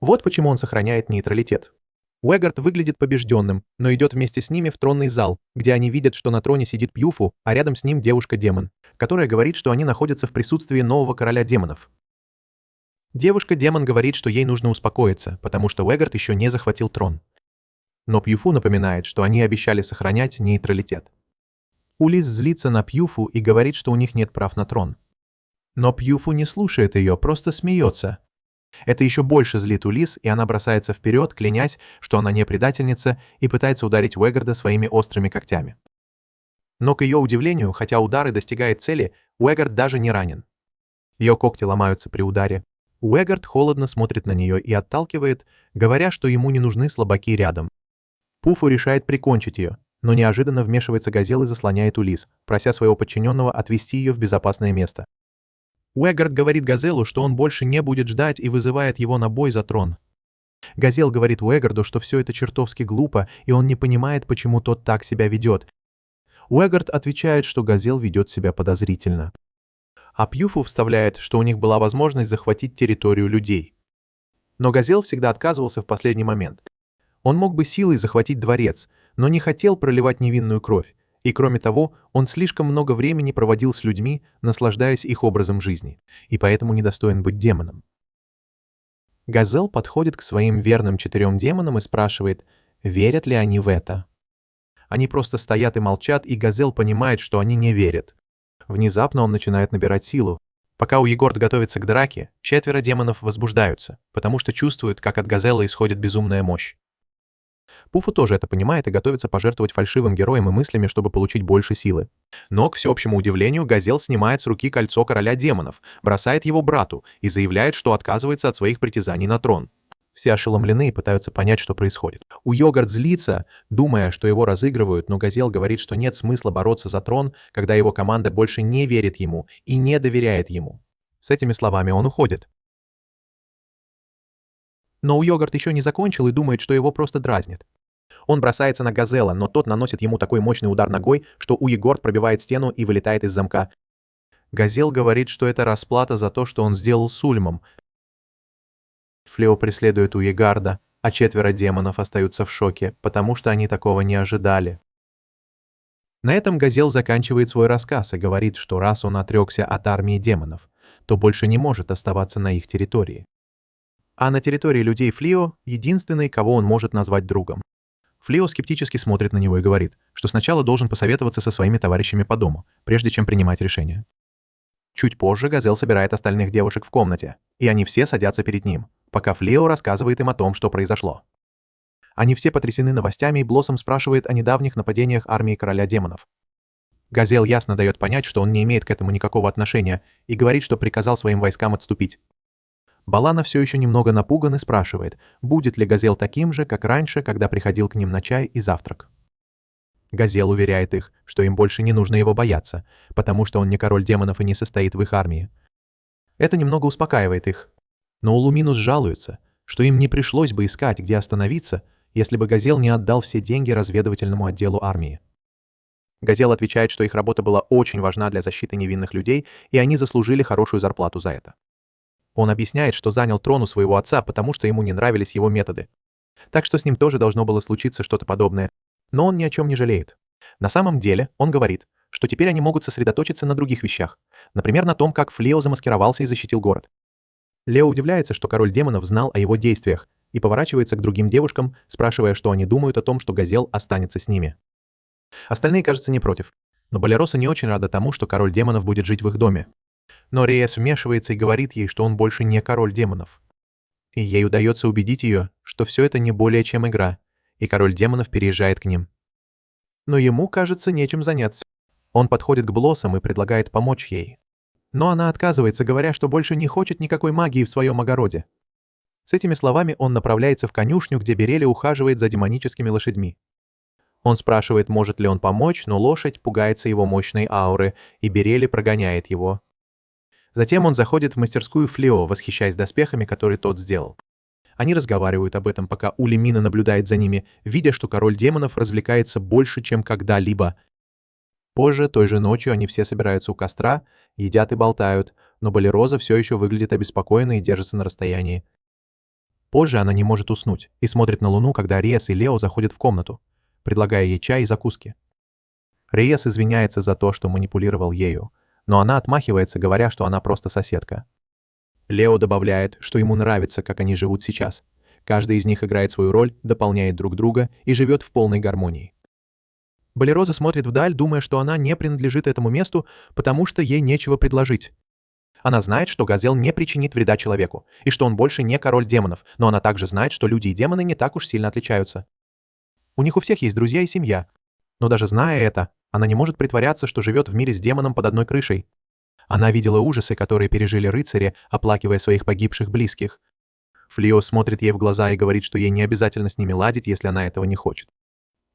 Вот почему он сохраняет нейтралитет. Уэггард выглядит побежденным, но идет вместе с ними в тронный зал, где они видят, что на троне сидит Пьюфу, а рядом с ним девушка-демон, которая говорит, что они находятся в присутствии нового короля демонов. Девушка-демон говорит, что ей нужно успокоиться, потому что Уэгард еще не захватил трон. Но Пьюфу напоминает, что они обещали сохранять нейтралитет. Улис злится на Пьюфу и говорит, что у них нет прав на трон. Но Пьюфу не слушает ее, просто смеется. Это еще больше злит Улис, и она бросается вперед, клянясь, что она не предательница, и пытается ударить Уэгарда своими острыми когтями. Но к ее удивлению, хотя удар и достигает цели, Уэгард даже не ранен. Ее когти ломаются при ударе. Уэгард холодно смотрит на нее и отталкивает, говоря, что ему не нужны слабаки рядом. Пуфу решает прикончить ее, но неожиданно вмешивается Газел и заслоняет Улис, прося своего подчиненного отвести ее в безопасное место. Уэгард говорит Газелу, что он больше не будет ждать и вызывает его на бой за трон. Газел говорит Уэгарду, что все это чертовски глупо, и он не понимает, почему тот так себя ведет. Уэгард отвечает, что Газел ведет себя подозрительно. А Пьюфу вставляет, что у них была возможность захватить территорию людей. Но Газел всегда отказывался в последний момент. Он мог бы силой захватить дворец, но не хотел проливать невинную кровь, и кроме того, он слишком много времени проводил с людьми, наслаждаясь их образом жизни, и поэтому недостоин быть демоном. Газел подходит к своим верным 4 демонам и спрашивает, верят ли они в это. Они просто стоят и молчат, и Газел понимает, что они не верят. Внезапно он начинает набирать силу. Пока Уегорд готовится к драке, 4 демонов возбуждаются, потому что чувствуют, как от Газела исходит безумная мощь. Пуфу тоже это понимает и готовится пожертвовать фальшивым героем и мыслями, чтобы получить больше силы. Но, к всеобщему удивлению, Газел снимает с руки кольцо короля демонов, бросает его брату и заявляет, что отказывается от своих притязаний на трон. Все ошеломлены и пытаются понять, что происходит. Уегорд злится, думая, что его разыгрывают, но Газел говорит, что нет смысла бороться за трон, когда его команда больше не верит ему и не доверяет ему. С этими словами он уходит. Но Уегорд еще не закончил и думает, что его просто дразнит. Он бросается на Газела, но тот наносит ему такой мощный удар ногой, что Уегорд пробивает стену и вылетает из замка. Газел говорит, что это расплата за то, что он сделал с Ульмом. Флео преследует Уегарда, а 4 демонов остаются в шоке, потому что они такого не ожидали. На этом Газел заканчивает свой рассказ и говорит, что раз он отрекся от армии демонов, то больше не может оставаться на их территории. А на территории людей Флео единственный, кого он может назвать другом. Флео скептически смотрит на него и говорит, что сначала должен посоветоваться со своими товарищами по дому, прежде чем принимать решение. Чуть позже Газел собирает остальных девушек в комнате, и они все садятся перед ним, пока Флео рассказывает им о том, что произошло. Они все потрясены новостями, и Блоссом спрашивает о недавних нападениях армии короля демонов. Газел ясно дает понять, что он не имеет к этому никакого отношения, и говорит, что приказал своим войскам отступить. Балана все еще немного напуган и спрашивает, будет ли Газел таким же, как раньше, когда приходил к ним на чай и завтрак. Газел уверяет их, что им больше не нужно его бояться, потому что он не король демонов и не состоит в их армии. Это немного успокаивает их. Но Улуминус жалуется, что им не пришлось бы искать, где остановиться, если бы Газел не отдал все деньги разведывательному отделу армии. Газел отвечает, что их работа была очень важна для защиты невинных людей, и они заслужили хорошую зарплату за это. Он объясняет, что занял трон у своего отца, потому что ему не нравились его методы. Так что с ним тоже должно было случиться что-то подобное. Но он ни о чем не жалеет. На самом деле, он говорит, что теперь они могут сосредоточиться на других вещах. Например, на том, как Флео замаскировался и защитил город. Лео удивляется, что король демонов знал о его действиях, и поворачивается к другим девушкам, спрашивая, что они думают о том, что Газел останется с ними. Остальные, кажется, не против. Но Балероса не очень рада тому, что король демонов будет жить в их доме. Но Риес вмешивается и говорит ей, что он больше не король демонов. И ей удается убедить ее, что все это не более чем игра, и король демонов переезжает к ним. Но ему, кажется, нечем заняться. Он подходит к Блоссам и предлагает помочь ей. Но она отказывается, говоря, что больше не хочет никакой магии в своем огороде. С этими словами он направляется в конюшню, где Берели ухаживает за демоническими лошадьми. Он спрашивает, может ли он помочь, но лошадь пугается его мощной ауры, и Берели прогоняет его. Затем он заходит в мастерскую Флео, восхищаясь доспехами, которые тот сделал. Они разговаривают об этом, пока Улимина наблюдает за ними, видя, что король демонов развлекается больше, чем когда-либо. Позже, той же ночью, они все собираются у костра, едят и болтают, но Балероза все еще выглядит обеспокоенной и держится на расстоянии. Позже она не может уснуть и смотрит на Луну, когда Риес и Лео заходят в комнату, предлагая ей чай и закуски. Риес извиняется за то, что манипулировал ею, но она отмахивается, говоря, что она просто соседка. Лео добавляет, что ему нравится, как они живут сейчас. Каждый из них играет свою роль, дополняет друг друга и живет в полной гармонии. Болероза смотрит вдаль, думая, что она не принадлежит этому месту, потому что ей нечего предложить. Она знает, что Газел не причинит вреда человеку, и что он больше не король демонов, но она также знает, что люди и демоны не так уж сильно отличаются. У них у всех есть друзья и семья. Но даже зная это, она не может притворяться, что живет в мире с демоном под одной крышей. Она видела ужасы, которые пережили рыцари, оплакивая своих погибших близких. Флио смотрит ей в глаза и говорит, что ей не обязательно с ними ладить, если она этого не хочет.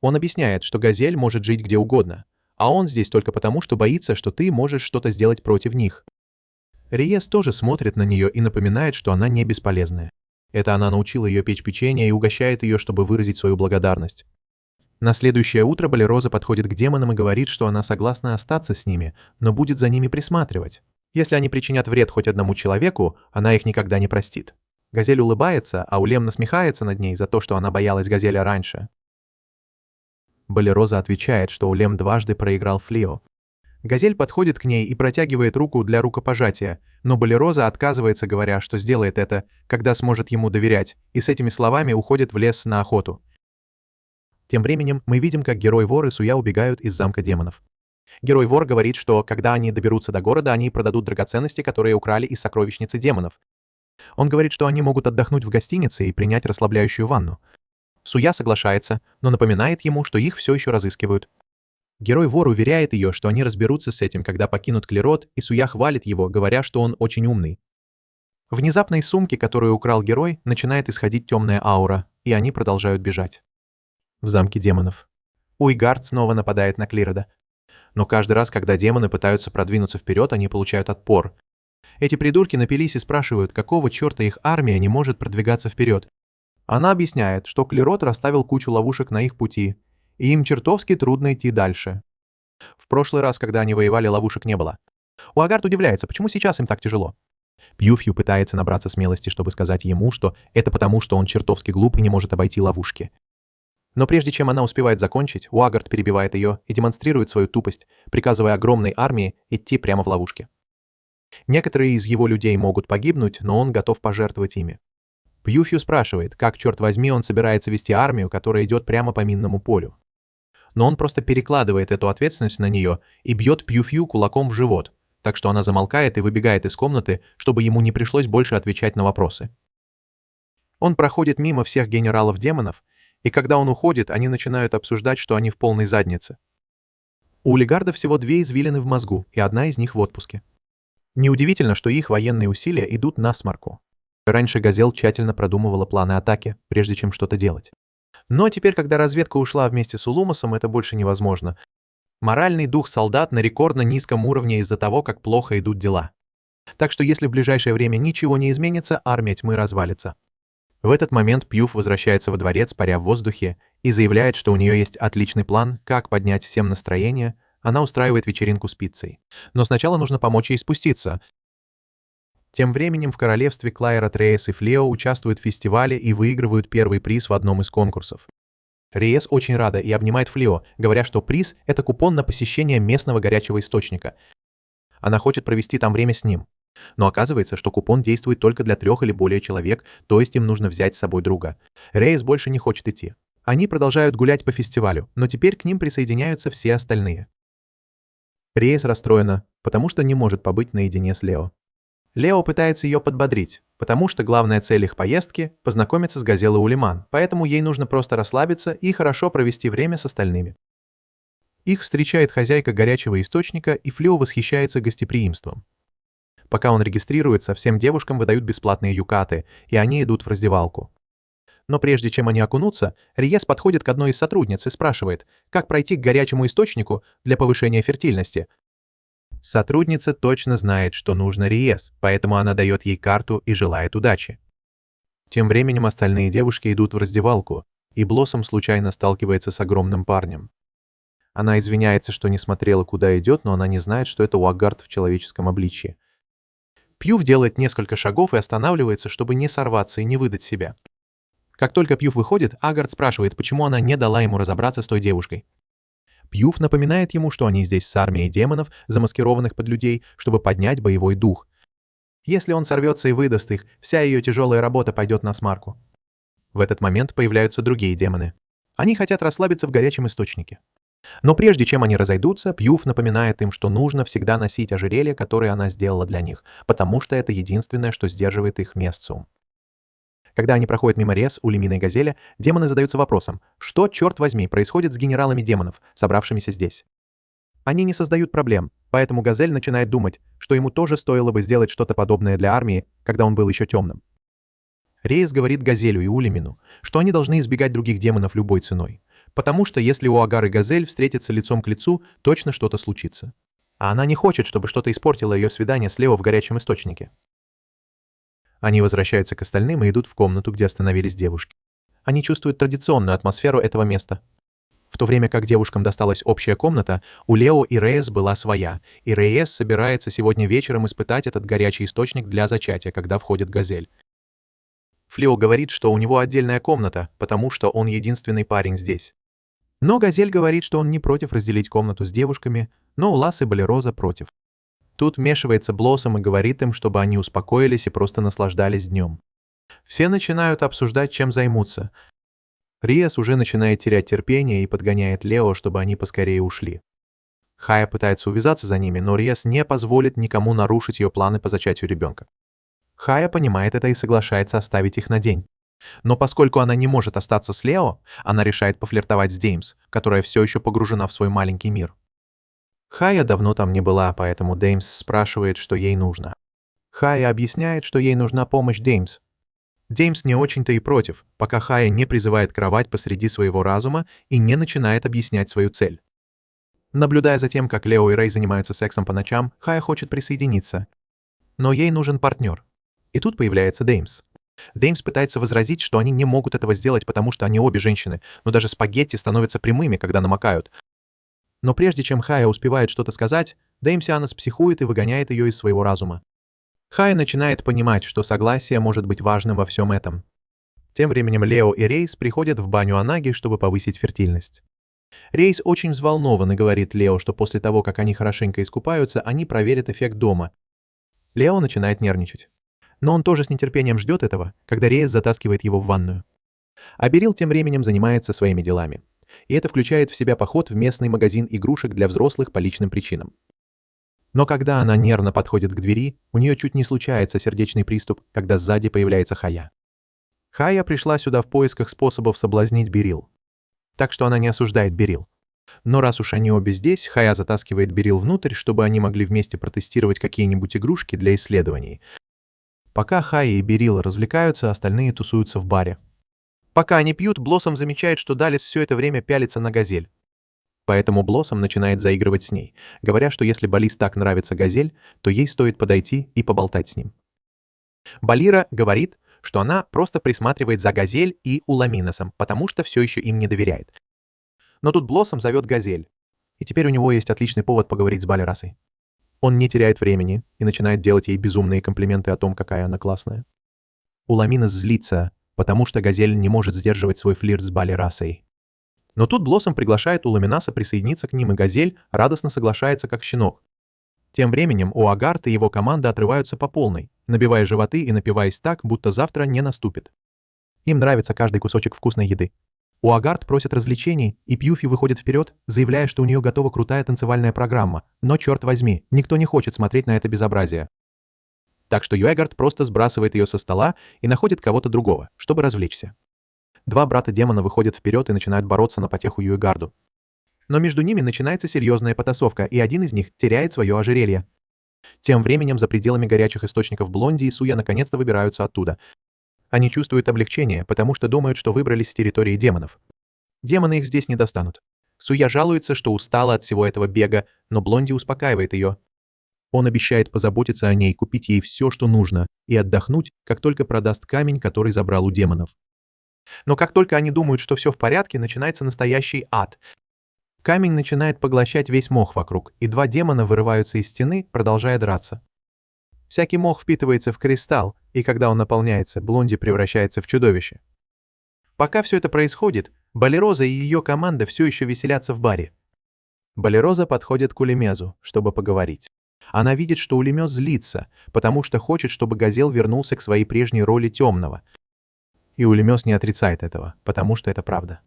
Он объясняет, что Газель может жить где угодно, а он здесь только потому, что боится, что ты можешь что-то сделать против них. Риес тоже смотрит на нее и напоминает, что она не бесполезная. Это она научила ее печь печенье и угощает ее, чтобы выразить свою благодарность. На следующее утро Болероза подходит к демонам и говорит, что она согласна остаться с ними, но будет за ними присматривать. Если они причинят вред хоть одному человеку, она их никогда не простит. Газель улыбается, а Улем насмехается над ней за то, что она боялась Газеля раньше. Болероза отвечает, что Улем дважды проиграл Флио. Газель подходит к ней и протягивает руку для рукопожатия, но Болероза отказывается, говоря, что сделает это, когда сможет ему доверять, и с этими словами уходит в лес на охоту. Тем временем мы видим, как герой-вор и Суя убегают из замка демонов. Герой-вор говорит, что когда они доберутся до города, они продадут драгоценности, которые украли из сокровищницы демонов. Он говорит, что они могут отдохнуть в гостинице и принять расслабляющую ванну. Суя соглашается, но напоминает ему, что их все еще разыскивают. Герой-вор уверяет ее, что они разберутся с этим, когда покинут Клерот, и Суя хвалит его, говоря, что он очень умный. Внезапно из сумки, которую украл герой, начинает исходить темная аура, и они продолжают бежать. В замке демонов. Уйгард снова нападает на Клирода. Но каждый раз, когда демоны пытаются продвинуться вперед, они получают отпор. Эти придурки напились и спрашивают, какого черта их армия не может продвигаться вперед. Она объясняет, что Клирод расставил кучу ловушек на их пути, и им чертовски трудно идти дальше. В прошлый раз, когда они воевали, ловушек не было. Уайгард удивляется, почему сейчас им так тяжело. Пьюфью пытается набраться смелости, чтобы сказать ему, что это потому, что он чертовски глуп и не может обойти ловушки. Но прежде чем она успевает закончить, Уайгард перебивает ее и демонстрирует свою тупость, приказывая огромной армии идти прямо в ловушки. Некоторые из его людей могут погибнуть, но он готов пожертвовать ими. Пьюфью спрашивает, как, черт возьми, он собирается вести армию, которая идет прямо по минному полю. Но он просто перекладывает эту ответственность на нее и бьет Пьюфью кулаком в живот, так что она замолкает и выбегает из комнаты, чтобы ему не пришлось больше отвечать на вопросы. Он проходит мимо всех генералов демонов, и когда он уходит, они начинают обсуждать, что они в полной заднице. У Улигарда всего 2 извилины в мозгу, и одна из них в отпуске. Неудивительно, что их военные усилия идут насморку. Раньше Газел тщательно продумывала планы атаки, прежде чем что-то делать. Но теперь, когда разведка ушла вместе с Улумасом, это больше невозможно. Моральный дух солдат на рекордно низком уровне из-за того, как плохо идут дела. Так что если в ближайшее время ничего не изменится, армия тьмы развалится. В этот момент Пьюф возвращается во дворец, паря в воздухе, и заявляет, что у нее есть отличный план, как поднять всем настроение. Она устраивает вечеринку с пиццей. Но сначала нужно помочь ей спуститься. Тем временем в королевстве Клайрот, Рейес и Флео участвуют в фестивале и выигрывают первый приз в одном из конкурсов. Рейес очень рада и обнимает Флео, говоря, что приз — это купон на посещение местного горячего источника. Она хочет провести там время с ним. Но оказывается, что купон действует только для 3 или более человек, то есть им нужно взять с собой друга. Рейес больше не хочет идти. Они продолжают гулять по фестивалю, но теперь к ним присоединяются все остальные. Рейес расстроена, потому что не может побыть наедине с Лео. Лео пытается ее подбодрить, потому что главная цель их поездки — познакомиться с Газелой Улиман, поэтому ей нужно просто расслабиться и хорошо провести время с остальными. Их встречает хозяйка горячего источника, и Флео восхищается гостеприимством. Пока он регистрируется, всем девушкам выдают бесплатные юкаты, и они идут в раздевалку. Но прежде чем они окунутся, Риес подходит к одной из сотрудниц и спрашивает, как пройти к горячему источнику для повышения фертильности. Сотрудница точно знает, что нужно Риес, поэтому она дает ей карту и желает удачи. Тем временем остальные девушки идут в раздевалку, и Блоссом случайно сталкивается с огромным парнем. Она извиняется, что не смотрела, куда идет, но она не знает, что это Уайгард в человеческом обличье. Пьюф делает несколько шагов и останавливается, чтобы не сорваться и не выдать себя. Как только Пьюф выходит, Агард спрашивает, почему она не дала ему разобраться с той девушкой. Пьюф напоминает ему, что они здесь с армией демонов, замаскированных под людей, чтобы поднять боевой дух. Если он сорвется и выдаст их, вся ее тяжелая работа пойдет на смарку. В этот момент появляются другие демоны. Они хотят расслабиться в горячем источнике. Но прежде чем они разойдутся, Пьюф напоминает им, что нужно всегда носить ожерелье, которое она сделала для них, потому что это единственное, что сдерживает их Мессиум. Когда они проходят мимо Рез у Лемина и Газеля, демоны задаются вопросом, что, черт возьми, происходит с генералами демонов, собравшимися здесь. Они не создают проблем, поэтому Газель начинает думать, что ему тоже стоило бы сделать что-то подобное для армии, когда он был еще темным. Рейс говорит Газелю и Улемину, что они должны избегать других демонов любой ценой, потому что если Уагар и Газель встретятся лицом к лицу, точно что-то случится. А она не хочет, чтобы что-то испортило ее свидание с Лео в горячем источнике. Они возвращаются к остальным и идут в комнату, где остановились девушки. Они чувствуют традиционную атмосферу этого места. В то время как девушкам досталась общая комната, у Лео и Рейс была своя, и Рейс собирается сегодня вечером испытать этот горячий источник для зачатия, когда входит Газель. Флео говорит, что у него отдельная комната, потому что он единственный парень здесь. Но Газель говорит, что он не против разделить комнату с девушками, но Улас и Балероза против. Тут вмешивается Блоссом и говорит им, чтобы они успокоились и просто наслаждались днем. Все начинают обсуждать, чем займутся. Риас уже начинает терять терпение и подгоняет Лео, чтобы они поскорее ушли. Хая пытается увязаться за ними, но Риас не позволит никому нарушить ее планы по зачатию ребенка. Хая понимает это и соглашается оставить их на день. Но поскольку она не может остаться с Лео, она решает пофлиртовать с Деймс, которая все еще погружена в свой маленький мир. Хая давно там не была, поэтому Деймс спрашивает, что ей нужно. Хая объясняет, что ей нужна помощь Деймс. Деймс не очень-то и против, пока Хая не призывает кровать посреди своего разума и не начинает объяснять свою цель. Наблюдая за тем, как Лео и Рэй занимаются сексом по ночам, Хая хочет присоединиться. Но ей нужен партнер. И тут появляется Деймс. Деймс пытается возразить, что они не могут этого сделать, потому что они обе женщины, но даже спагетти становятся прямыми, когда намокают. Но прежде чем Хая успевает что-то сказать, Деймсианос психует и выгоняет ее из своего разума. Хая начинает понимать, что согласие может быть важным во всем этом. Тем временем Лео и Рейс приходят в баню Анаги, чтобы повысить фертильность. Рейс очень взволнован и говорит Лео, что после того, как они хорошенько искупаются, они проверят эффект дома. Лео начинает нервничать. Но он тоже с нетерпением ждет этого, когда Рейс затаскивает его в ванную. А Берил тем временем занимается своими делами. И это включает в себя поход в местный магазин игрушек для взрослых по личным причинам. Но когда она нервно подходит к двери, у нее чуть не случается сердечный приступ, когда сзади появляется Хая. Хая пришла сюда в поисках способов соблазнить Берил. Так что она не осуждает Берил. Но раз уж они обе здесь, Хая затаскивает Берил внутрь, чтобы они могли вместе протестировать какие-нибудь игрушки для исследований. Пока Хая и Берил развлекаются, остальные тусуются в баре. Пока они пьют, Блоссом замечает, что Далис все это время пялится на Газель. Поэтому Блоссом начинает заигрывать с ней, говоря, что если Балис так нравится Газель, то ей стоит подойти и поболтать с ним. Балира говорит, что она просто присматривает за Газель и Уламиносом, потому что все еще им не доверяет. Но тут Блоссом зовет Газель, и теперь у него есть отличный повод поговорить с Балерасой. Он не теряет времени и начинает делать ей безумные комплименты о том, какая она классная. Уламинос злится, потому что Газель не может сдерживать свой флирт с Балерасой. Но тут Блоссом приглашает Уламинаса присоединиться к ним, и Газель радостно соглашается, как щенок. Тем временем Уагарт и его команда отрываются по полной, набивая животы и напиваясь так, будто завтра не наступит. Им нравится каждый кусочек вкусной еды. Уагарт просит развлечений, и Пьюфи выходит вперед, заявляя, что у нее готова крутая танцевальная программа, но, черт возьми, никто не хочет смотреть на это безобразие. Так что Юэгард просто сбрасывает ее со стола и находит кого-то другого, чтобы развлечься. Два брата-демона выходят вперед и начинают бороться на потеху Юэгарду. Но между ними начинается серьезная потасовка, и один из них теряет свое ожерелье. Тем временем за пределами горячих источников Блонди и Суя наконец-то выбираются оттуда. Они чувствуют облегчение, потому что думают, что выбрались с территории демонов. Демоны их здесь не достанут. Суя жалуется, что устала от всего этого бега, но Блонди успокаивает ее. Он обещает позаботиться о ней, купить ей все, что нужно, и отдохнуть, как только продаст камень, который забрал у демонов. Но как только они думают, что все в порядке, начинается настоящий ад. Камень начинает поглощать весь мох вокруг, и два демона вырываются из стены, продолжая драться. Всякий мох впитывается в кристалл, и когда он наполняется, Блонди превращается в чудовище. Пока все это происходит, Балероза и ее команда все еще веселятся в баре. Балероза подходит к Улемезу, чтобы поговорить. Она видит, что Улемес злится, потому что хочет, чтобы Газель вернулся к своей прежней роли темного. И Улемес не отрицает этого, потому что это правда.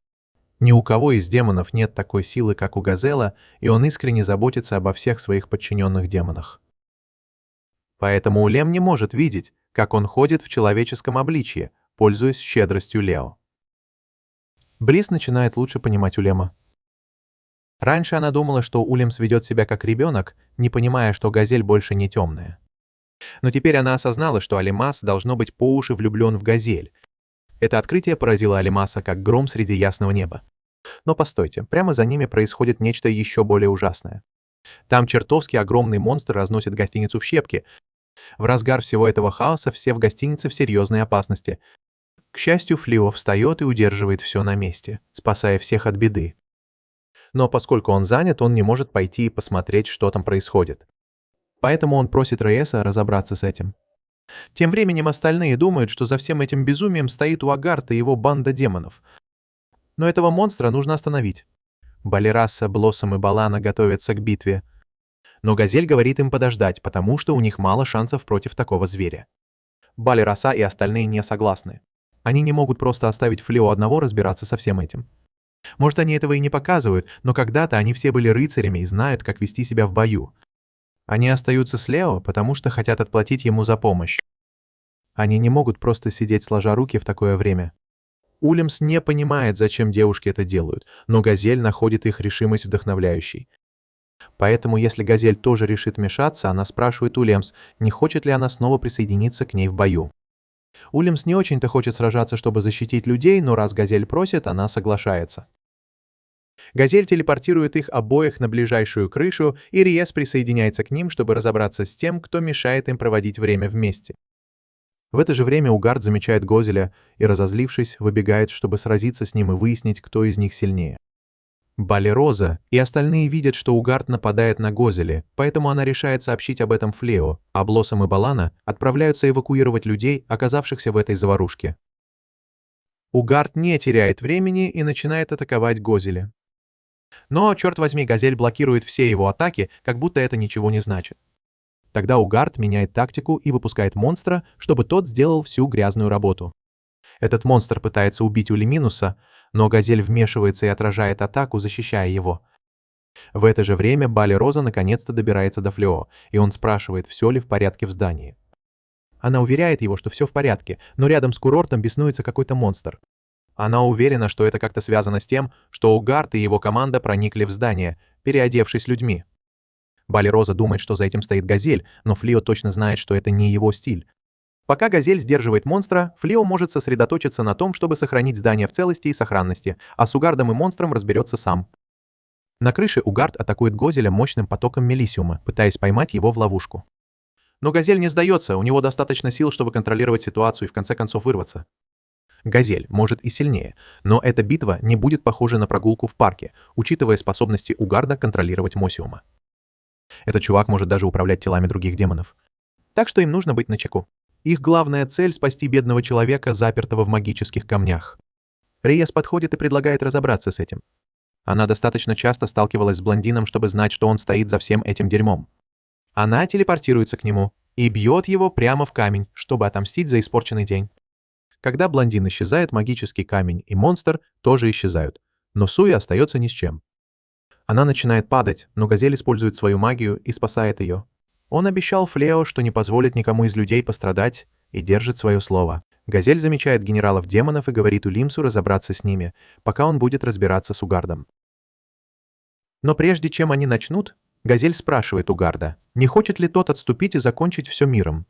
Ни у кого из демонов нет такой силы, как у Газела, и он искренне заботится обо всех своих подчиненных демонах. Поэтому Улем не может видеть, как он ходит в человеческом обличье, пользуясь щедростью Лео. Близ начинает лучше понимать Улема. Раньше она думала, что Улемс ведет себя как ребенок, не понимая, что Газель больше не темная. Но теперь она осознала, что Алимас должно быть по уши влюблен в Газель. Это открытие поразило Алимаса как гром среди ясного неба. Но постойте, прямо за ними происходит нечто еще более ужасное. Там чертовски огромный монстр разносит гостиницу в щепки. В разгар всего этого хаоса все в гостинице в серьезной опасности. К счастью, Флио встает и удерживает все на месте, спасая всех от беды. Но поскольку он занят, он не может пойти и посмотреть, что там происходит. Поэтому он просит Рейеса разобраться с этим. Тем временем остальные думают, что за всем этим безумием стоит Уагарт и его банда демонов. Но этого монстра нужно остановить. Балераса, Блоссом и Балана готовятся к битве. Но Газель говорит им подождать, потому что у них мало шансов против такого зверя. Балераса и остальные не согласны. Они не могут просто оставить Флио одного разбираться со всем этим. Может, они этого и не показывают, но когда-то они все были рыцарями и знают, как вести себя в бою. Они остаются с Лео, потому что хотят отплатить ему за помощь. Они не могут просто сидеть сложа руки в такое время. Улемс не понимает, зачем девушки это делают, но Газель находит их решимость вдохновляющей. Поэтому, если Газель тоже решит вмешаться, она спрашивает Улемс, не хочет ли она снова присоединиться к ней в бою. Улемс не очень-то хочет сражаться, чтобы защитить людей, но раз Газель просит, она соглашается. Газель телепортирует их обоих на ближайшую крышу, и Риес присоединяется к ним, чтобы разобраться с тем, кто мешает им проводить время вместе. В это же время Угард замечает Гозеля и, разозлившись, выбегает, чтобы сразиться с ним и выяснить, кто из них сильнее. Балероза и остальные видят, что Угард нападает на Гозеля, поэтому она решает сообщить об этом Флео, а Блоссом и Балана отправляются эвакуировать людей, оказавшихся в этой заварушке. Угард не теряет времени и начинает атаковать Гозеля. Но, черт возьми, Газель блокирует все его атаки, как будто это ничего не значит. Тогда Угард меняет тактику и выпускает монстра, чтобы тот сделал всю грязную работу. Этот монстр пытается убить Улеминуса, но Газель вмешивается и отражает атаку, защищая его. В это же время Балероза наконец-то добирается до Флео, и он спрашивает, все ли в порядке в здании. Она уверяет его, что все в порядке, но рядом с курортом беснуется какой-то монстр. Она уверена, что это как-то связано с тем, что Угард и его команда проникли в здание, переодевшись людьми. Балероза думает, что за этим стоит Газель, но Флио точно знает, что это не его стиль. Пока Газель сдерживает монстра, Флио может сосредоточиться на том, чтобы сохранить здание в целости и сохранности, а с Угардом и монстром разберется сам. На крыше Угард атакует Гозеля мощным потоком мелисиума, пытаясь поймать его в ловушку. Но Газель не сдается, у него достаточно сил, чтобы контролировать ситуацию и в конце концов вырваться. Газель может и сильнее, но эта битва не будет похожа на прогулку в парке, учитывая способности Угарда контролировать Мосиума. Этот чувак может даже управлять телами других демонов. Так что им нужно быть начеку. Их главная цель — спасти бедного человека, запертого в магических камнях. Рейес подходит и предлагает разобраться с этим. Она достаточно часто сталкивалась с блондином, чтобы знать, что он стоит за всем этим дерьмом. Она телепортируется к нему и бьет его прямо в камень, чтобы отомстить за испорченный день. Когда блондин исчезает, магический камень и монстр тоже исчезают, но Суи остается ни с чем. Она начинает падать, но Газель использует свою магию и спасает ее. Он обещал Флео, что не позволит никому из людей пострадать, и держит свое слово. Газель замечает генералов демонов и говорит Улимсу разобраться с ними, пока он будет разбираться с Угардом. Но прежде чем они начнут, Газель спрашивает Угарда, не хочет ли тот отступить и закончить все миром.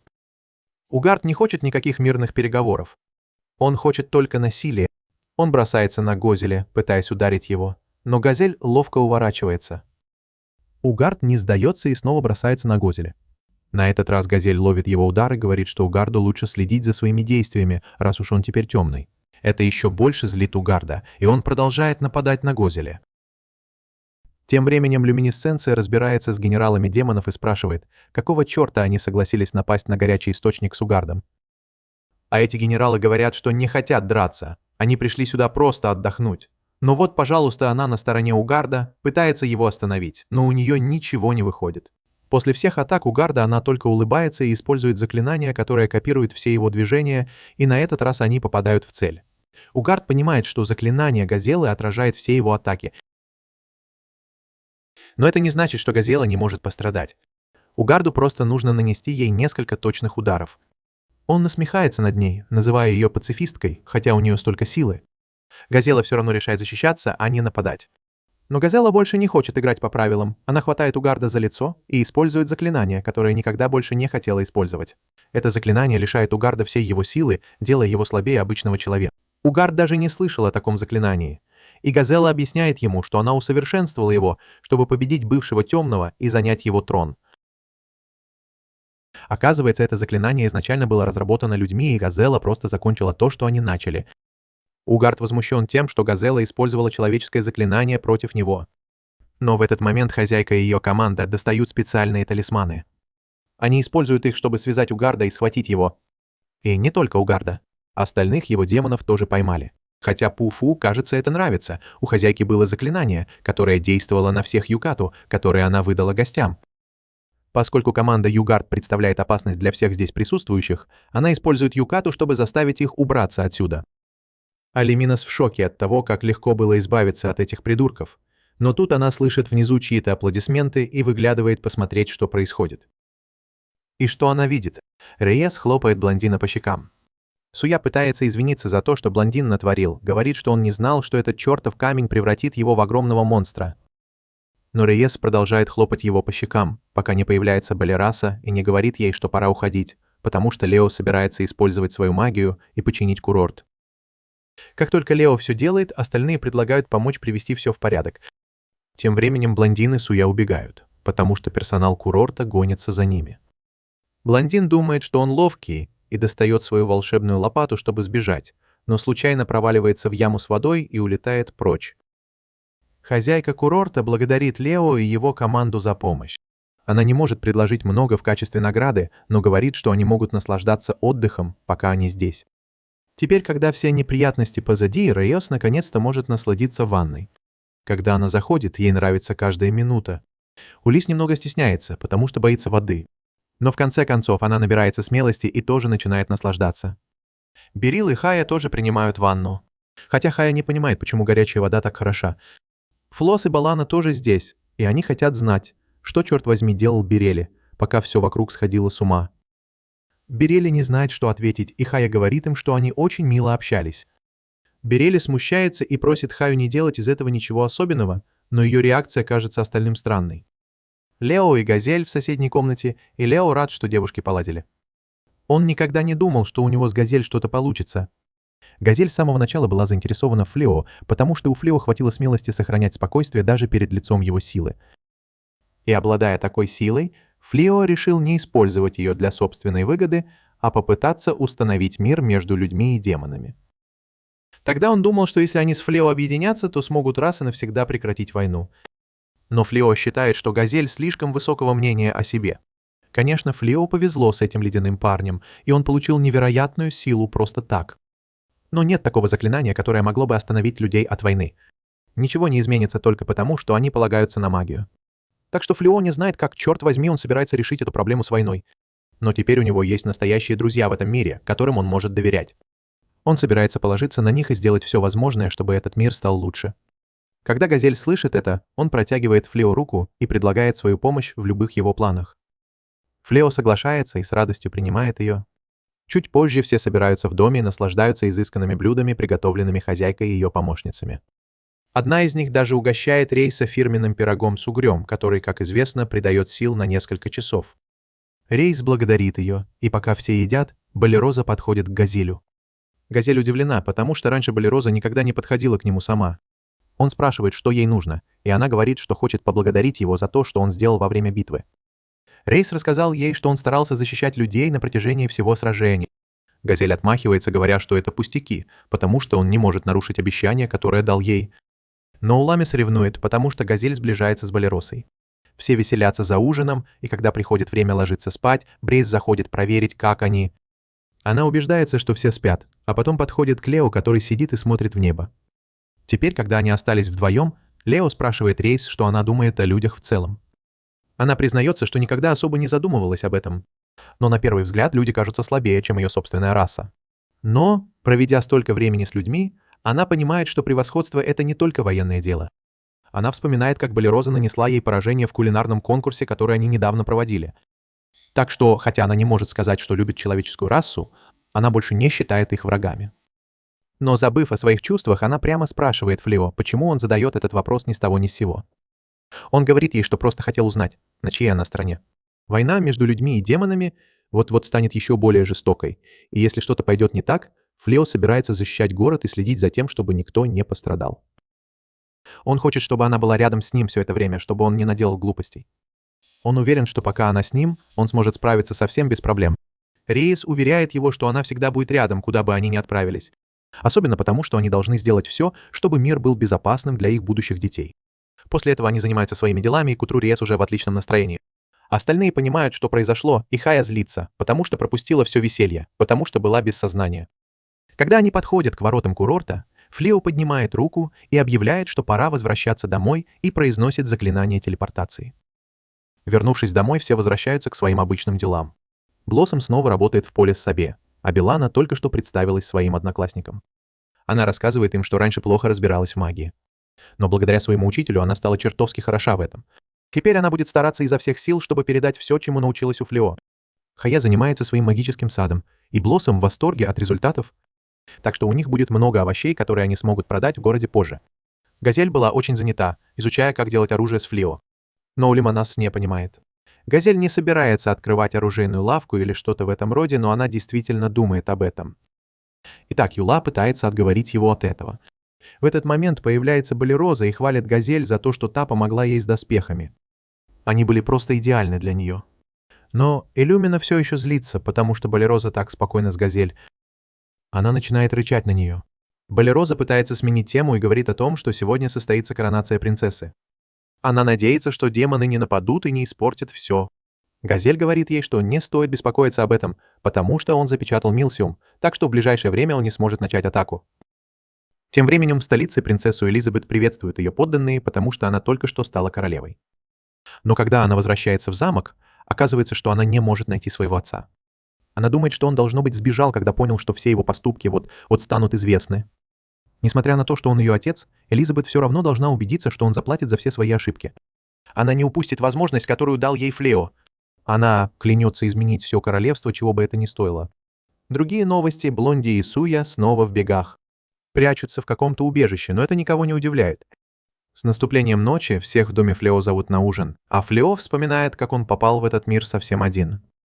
Угард не хочет никаких мирных переговоров. Он хочет только насилия. Он бросается на Гозеля, пытаясь ударить его, но Газель ловко уворачивается. Угард не сдается и снова бросается на Гозеля. На этот раз Газель ловит его удар и говорит, что Угарду лучше следить за своими действиями, раз уж он теперь темный. Это еще больше злит Угарда, и он продолжает нападать на Гозеля. Тем временем люминесценция разбирается с генералами демонов и спрашивает, какого черта они согласились напасть на горячий источник с Угардом. А эти генералы говорят, что не хотят драться, они пришли сюда просто отдохнуть. Но вот, пожалуйста, она на стороне Угарда, пытается его остановить, но у нее ничего не выходит. После всех атак Угарда она только улыбается и использует заклинание, которое копирует все его движения, и на этот раз они попадают в цель. Угард понимает, что заклинание Газелы отражает все его атаки. Но это не значит, что Газела не может пострадать. Угарду просто нужно нанести ей несколько точных ударов. Он насмехается над ней, называя ее пацифисткой, хотя у нее столько силы. Газела все равно решает защищаться, а не нападать. Но Газела больше не хочет играть по правилам. Она хватает Угарда за лицо и использует заклинание, которое никогда больше не хотела использовать. Это заклинание лишает Угарда всей его силы, делая его слабее обычного человека. Угард даже не слышал о таком заклинании. И Газела объясняет ему, что она усовершенствовала его, чтобы победить бывшего темного и занять его трон. Оказывается, это заклинание изначально было разработано людьми, и Газела просто закончила то, что они начали. Угард возмущен тем, что Газела использовала человеческое заклинание против него. Но в этот момент хозяйка и ее команда достают специальные талисманы. Они используют их, чтобы связать Угарда и схватить его. И не только Угарда. Остальных его демонов тоже поймали. Хотя Пуфу, кажется, это нравится. У хозяйки было заклинание, которое действовало на всех Юкату, которые она выдала гостям. Поскольку команда Югард представляет опасность для всех здесь присутствующих, она использует Юкату, чтобы заставить их убраться отсюда. Алиминос в шоке от того, как легко было избавиться от этих придурков. Но тут она слышит внизу чьи-то аплодисменты и выглядывает посмотреть, что происходит. И что она видит? Рейес хлопает блондина по щекам. Суя пытается извиниться за то, что блондин натворил, говорит, что он не знал, что этот чертов камень превратит его в огромного монстра. Но Рейес продолжает хлопать его по щекам, пока не появляется Балераса и не говорит ей, что пора уходить, потому что Лео собирается использовать свою магию и починить курорт. Как только Лео все делает, остальные предлагают помочь привести все в порядок. Тем временем блондины Суя убегают, потому что персонал курорта гонится за ними. Блондин думает, что он ловкий, и достает свою волшебную лопату, чтобы сбежать, но случайно проваливается в яму с водой и улетает прочь. Хозяйка курорта благодарит Лео и его команду за помощь. Она не может предложить много в качестве награды, но говорит, что они могут наслаждаться отдыхом, пока они здесь. Теперь, когда все неприятности позади, Рейос наконец-то может насладиться ванной. Когда она заходит, ей нравится каждая минута. Улис немного стесняется, потому что боится воды. Но в конце концов она набирается смелости и тоже начинает наслаждаться. Берил и Хая тоже принимают ванну. Хотя Хая не понимает, почему горячая вода так хороша. Флос и Балана тоже здесь, и они хотят знать, что, черт возьми, делал Берели, пока все вокруг сходило с ума. Берели не знает, что ответить, и Хая говорит им, что они очень мило общались. Берели смущается и просит Хаю не делать из этого ничего особенного, но ее реакция кажется остальным странной. Лео и Газель в соседней комнате, и Лео рад, что девушки поладили. Он никогда не думал, что у него с Газель что-то получится. Газель с самого начала была заинтересована в Флео, потому что у Флео хватило смелости сохранять спокойствие даже перед лицом его силы. И обладая такой силой, Флео решил не использовать ее для собственной выгоды, а попытаться установить мир между людьми и демонами. Тогда он думал, что если они с Флео объединятся, то смогут раз и навсегда прекратить войну. Но Флео считает, что Газель слишком высокого мнения о себе. Конечно, Флео повезло с этим ледяным парнем, и он получил невероятную силу просто так. Но нет такого заклинания, которое могло бы остановить людей от войны. Ничего не изменится только потому, что они полагаются на магию. Так что Флео не знает, как, черт возьми, он собирается решить эту проблему с войной. Но теперь у него есть настоящие друзья в этом мире, которым он может доверять. Он собирается положиться на них и сделать все возможное, чтобы этот мир стал лучше. Когда Газель слышит это, он протягивает Флео руку и предлагает свою помощь в любых его планах. Флео соглашается и с радостью принимает ее. Чуть позже все собираются в доме и наслаждаются изысканными блюдами, приготовленными хозяйкой и ее помощницами. Одна из них даже угощает Рейса фирменным пирогом с угрем, который, как известно, придает сил на несколько часов. Рейс благодарит ее, и пока все едят, Балероза подходит к Газелю. Газель удивлена, потому что раньше Балероза никогда не подходила к нему сама. Он спрашивает, что ей нужно, и она говорит, что хочет поблагодарить его за то, что он сделал во время битвы. Рейс рассказал ей, что он старался защищать людей на протяжении всего сражения. Газель отмахивается, говоря, что это пустяки, потому что он не может нарушить обещание, которое дал ей. Но Уламис ревнует, потому что Газель сближается с Балеросой. Все веселятся за ужином, и когда приходит время ложиться спать, Брейс заходит проверить, как они. Она убеждается, что все спят, а потом подходит к Лео, который сидит и смотрит в небо. Теперь, когда они остались вдвоем, Лео спрашивает Рейс, что она думает о людях в целом. Она признается, что никогда особо не задумывалась об этом. Но на первый взгляд люди кажутся слабее, чем ее собственная раса. Но, проведя столько времени с людьми, она понимает, что превосходство — это не только военное дело. Она вспоминает, как Балероза нанесла ей поражение в кулинарном конкурсе, который они недавно проводили. Так что, хотя она не может сказать, что любит человеческую расу, она больше не считает их врагами. Но забыв о своих чувствах, она прямо спрашивает Флео, почему он задает этот вопрос ни с того ни с сего. Он говорит ей, что просто хотел узнать, на чьей она стороне. Война между людьми и демонами вот-вот станет еще более жестокой, и если что-то пойдет не так, Флео собирается защищать город и следить за тем, чтобы никто не пострадал. Он хочет, чтобы она была рядом с ним все это время, чтобы он не наделал глупостей. Он уверен, что пока она с ним, он сможет справиться совсем без проблем. Рейс уверяет его, что она всегда будет рядом, куда бы они ни отправились. Особенно потому, что они должны сделать все, чтобы мир был безопасным для их будущих детей. После этого они занимаются своими делами, и к утру Рейс уже в отличном настроении. Остальные понимают, что произошло, и Хая злится, потому что пропустила все веселье, потому что была без сознания. Когда они подходят к воротам курорта, Флео поднимает руку и объявляет, что пора возвращаться домой, и произносит заклинание телепортации. Вернувшись домой, все возвращаются к своим обычным делам. Блоссом снова работает в поле с Сабе, а Белана только что представилась своим одноклассникам. Она рассказывает им, что раньше плохо разбиралась в магии. Но благодаря своему учителю она стала чертовски хороша в этом. Теперь она будет стараться изо всех сил, чтобы передать все, чему научилась у Флео. Хая занимается своим магическим садом, и Блоссом в восторге от результатов, так что у них будет много овощей, которые они смогут продать в городе позже. Газель была очень занята, изучая, как делать оружие с Флео. Но Улима нас не понимает. Газель не собирается открывать оружейную лавку или что-то в этом роде, но она действительно думает об этом. Итак, Юла пытается отговорить его от этого. В этот момент появляется Балероза и хвалит Газель за то, что та помогла ей с доспехами. Они были просто идеальны для нее. Но Илюмина все еще злится, потому что Балероза так спокойна с Газель. Она начинает рычать на нее. Балероза пытается сменить тему и говорит о том, что сегодня состоится коронация принцессы. Она надеется, что демоны не нападут и не испортят все. Газель говорит ей, что не стоит беспокоиться об этом, потому что он запечатал Милсиум, так что в ближайшее время он не сможет начать атаку. Тем временем в столице принцессу Элизабет приветствуют ее подданные, потому что она только что стала королевой. Но когда она возвращается в замок, оказывается, что она не может найти своего отца. Она думает, что он, должно быть, сбежал, когда понял, что все его поступки вот станут известны. Несмотря на то, что он ее отец, Элизабет все равно должна убедиться, что он заплатит за все свои ошибки. Она не упустит возможность, которую дал ей Флео. Она клянется изменить все королевство, чего бы это ни стоило. Другие новости: Блонди и Суя снова в бегах. Прячутся в каком-то убежище, но это никого не удивляет. С наступлением ночи всех в доме Флео зовут на ужин, а Флео вспоминает, как он попал в этот мир совсем один.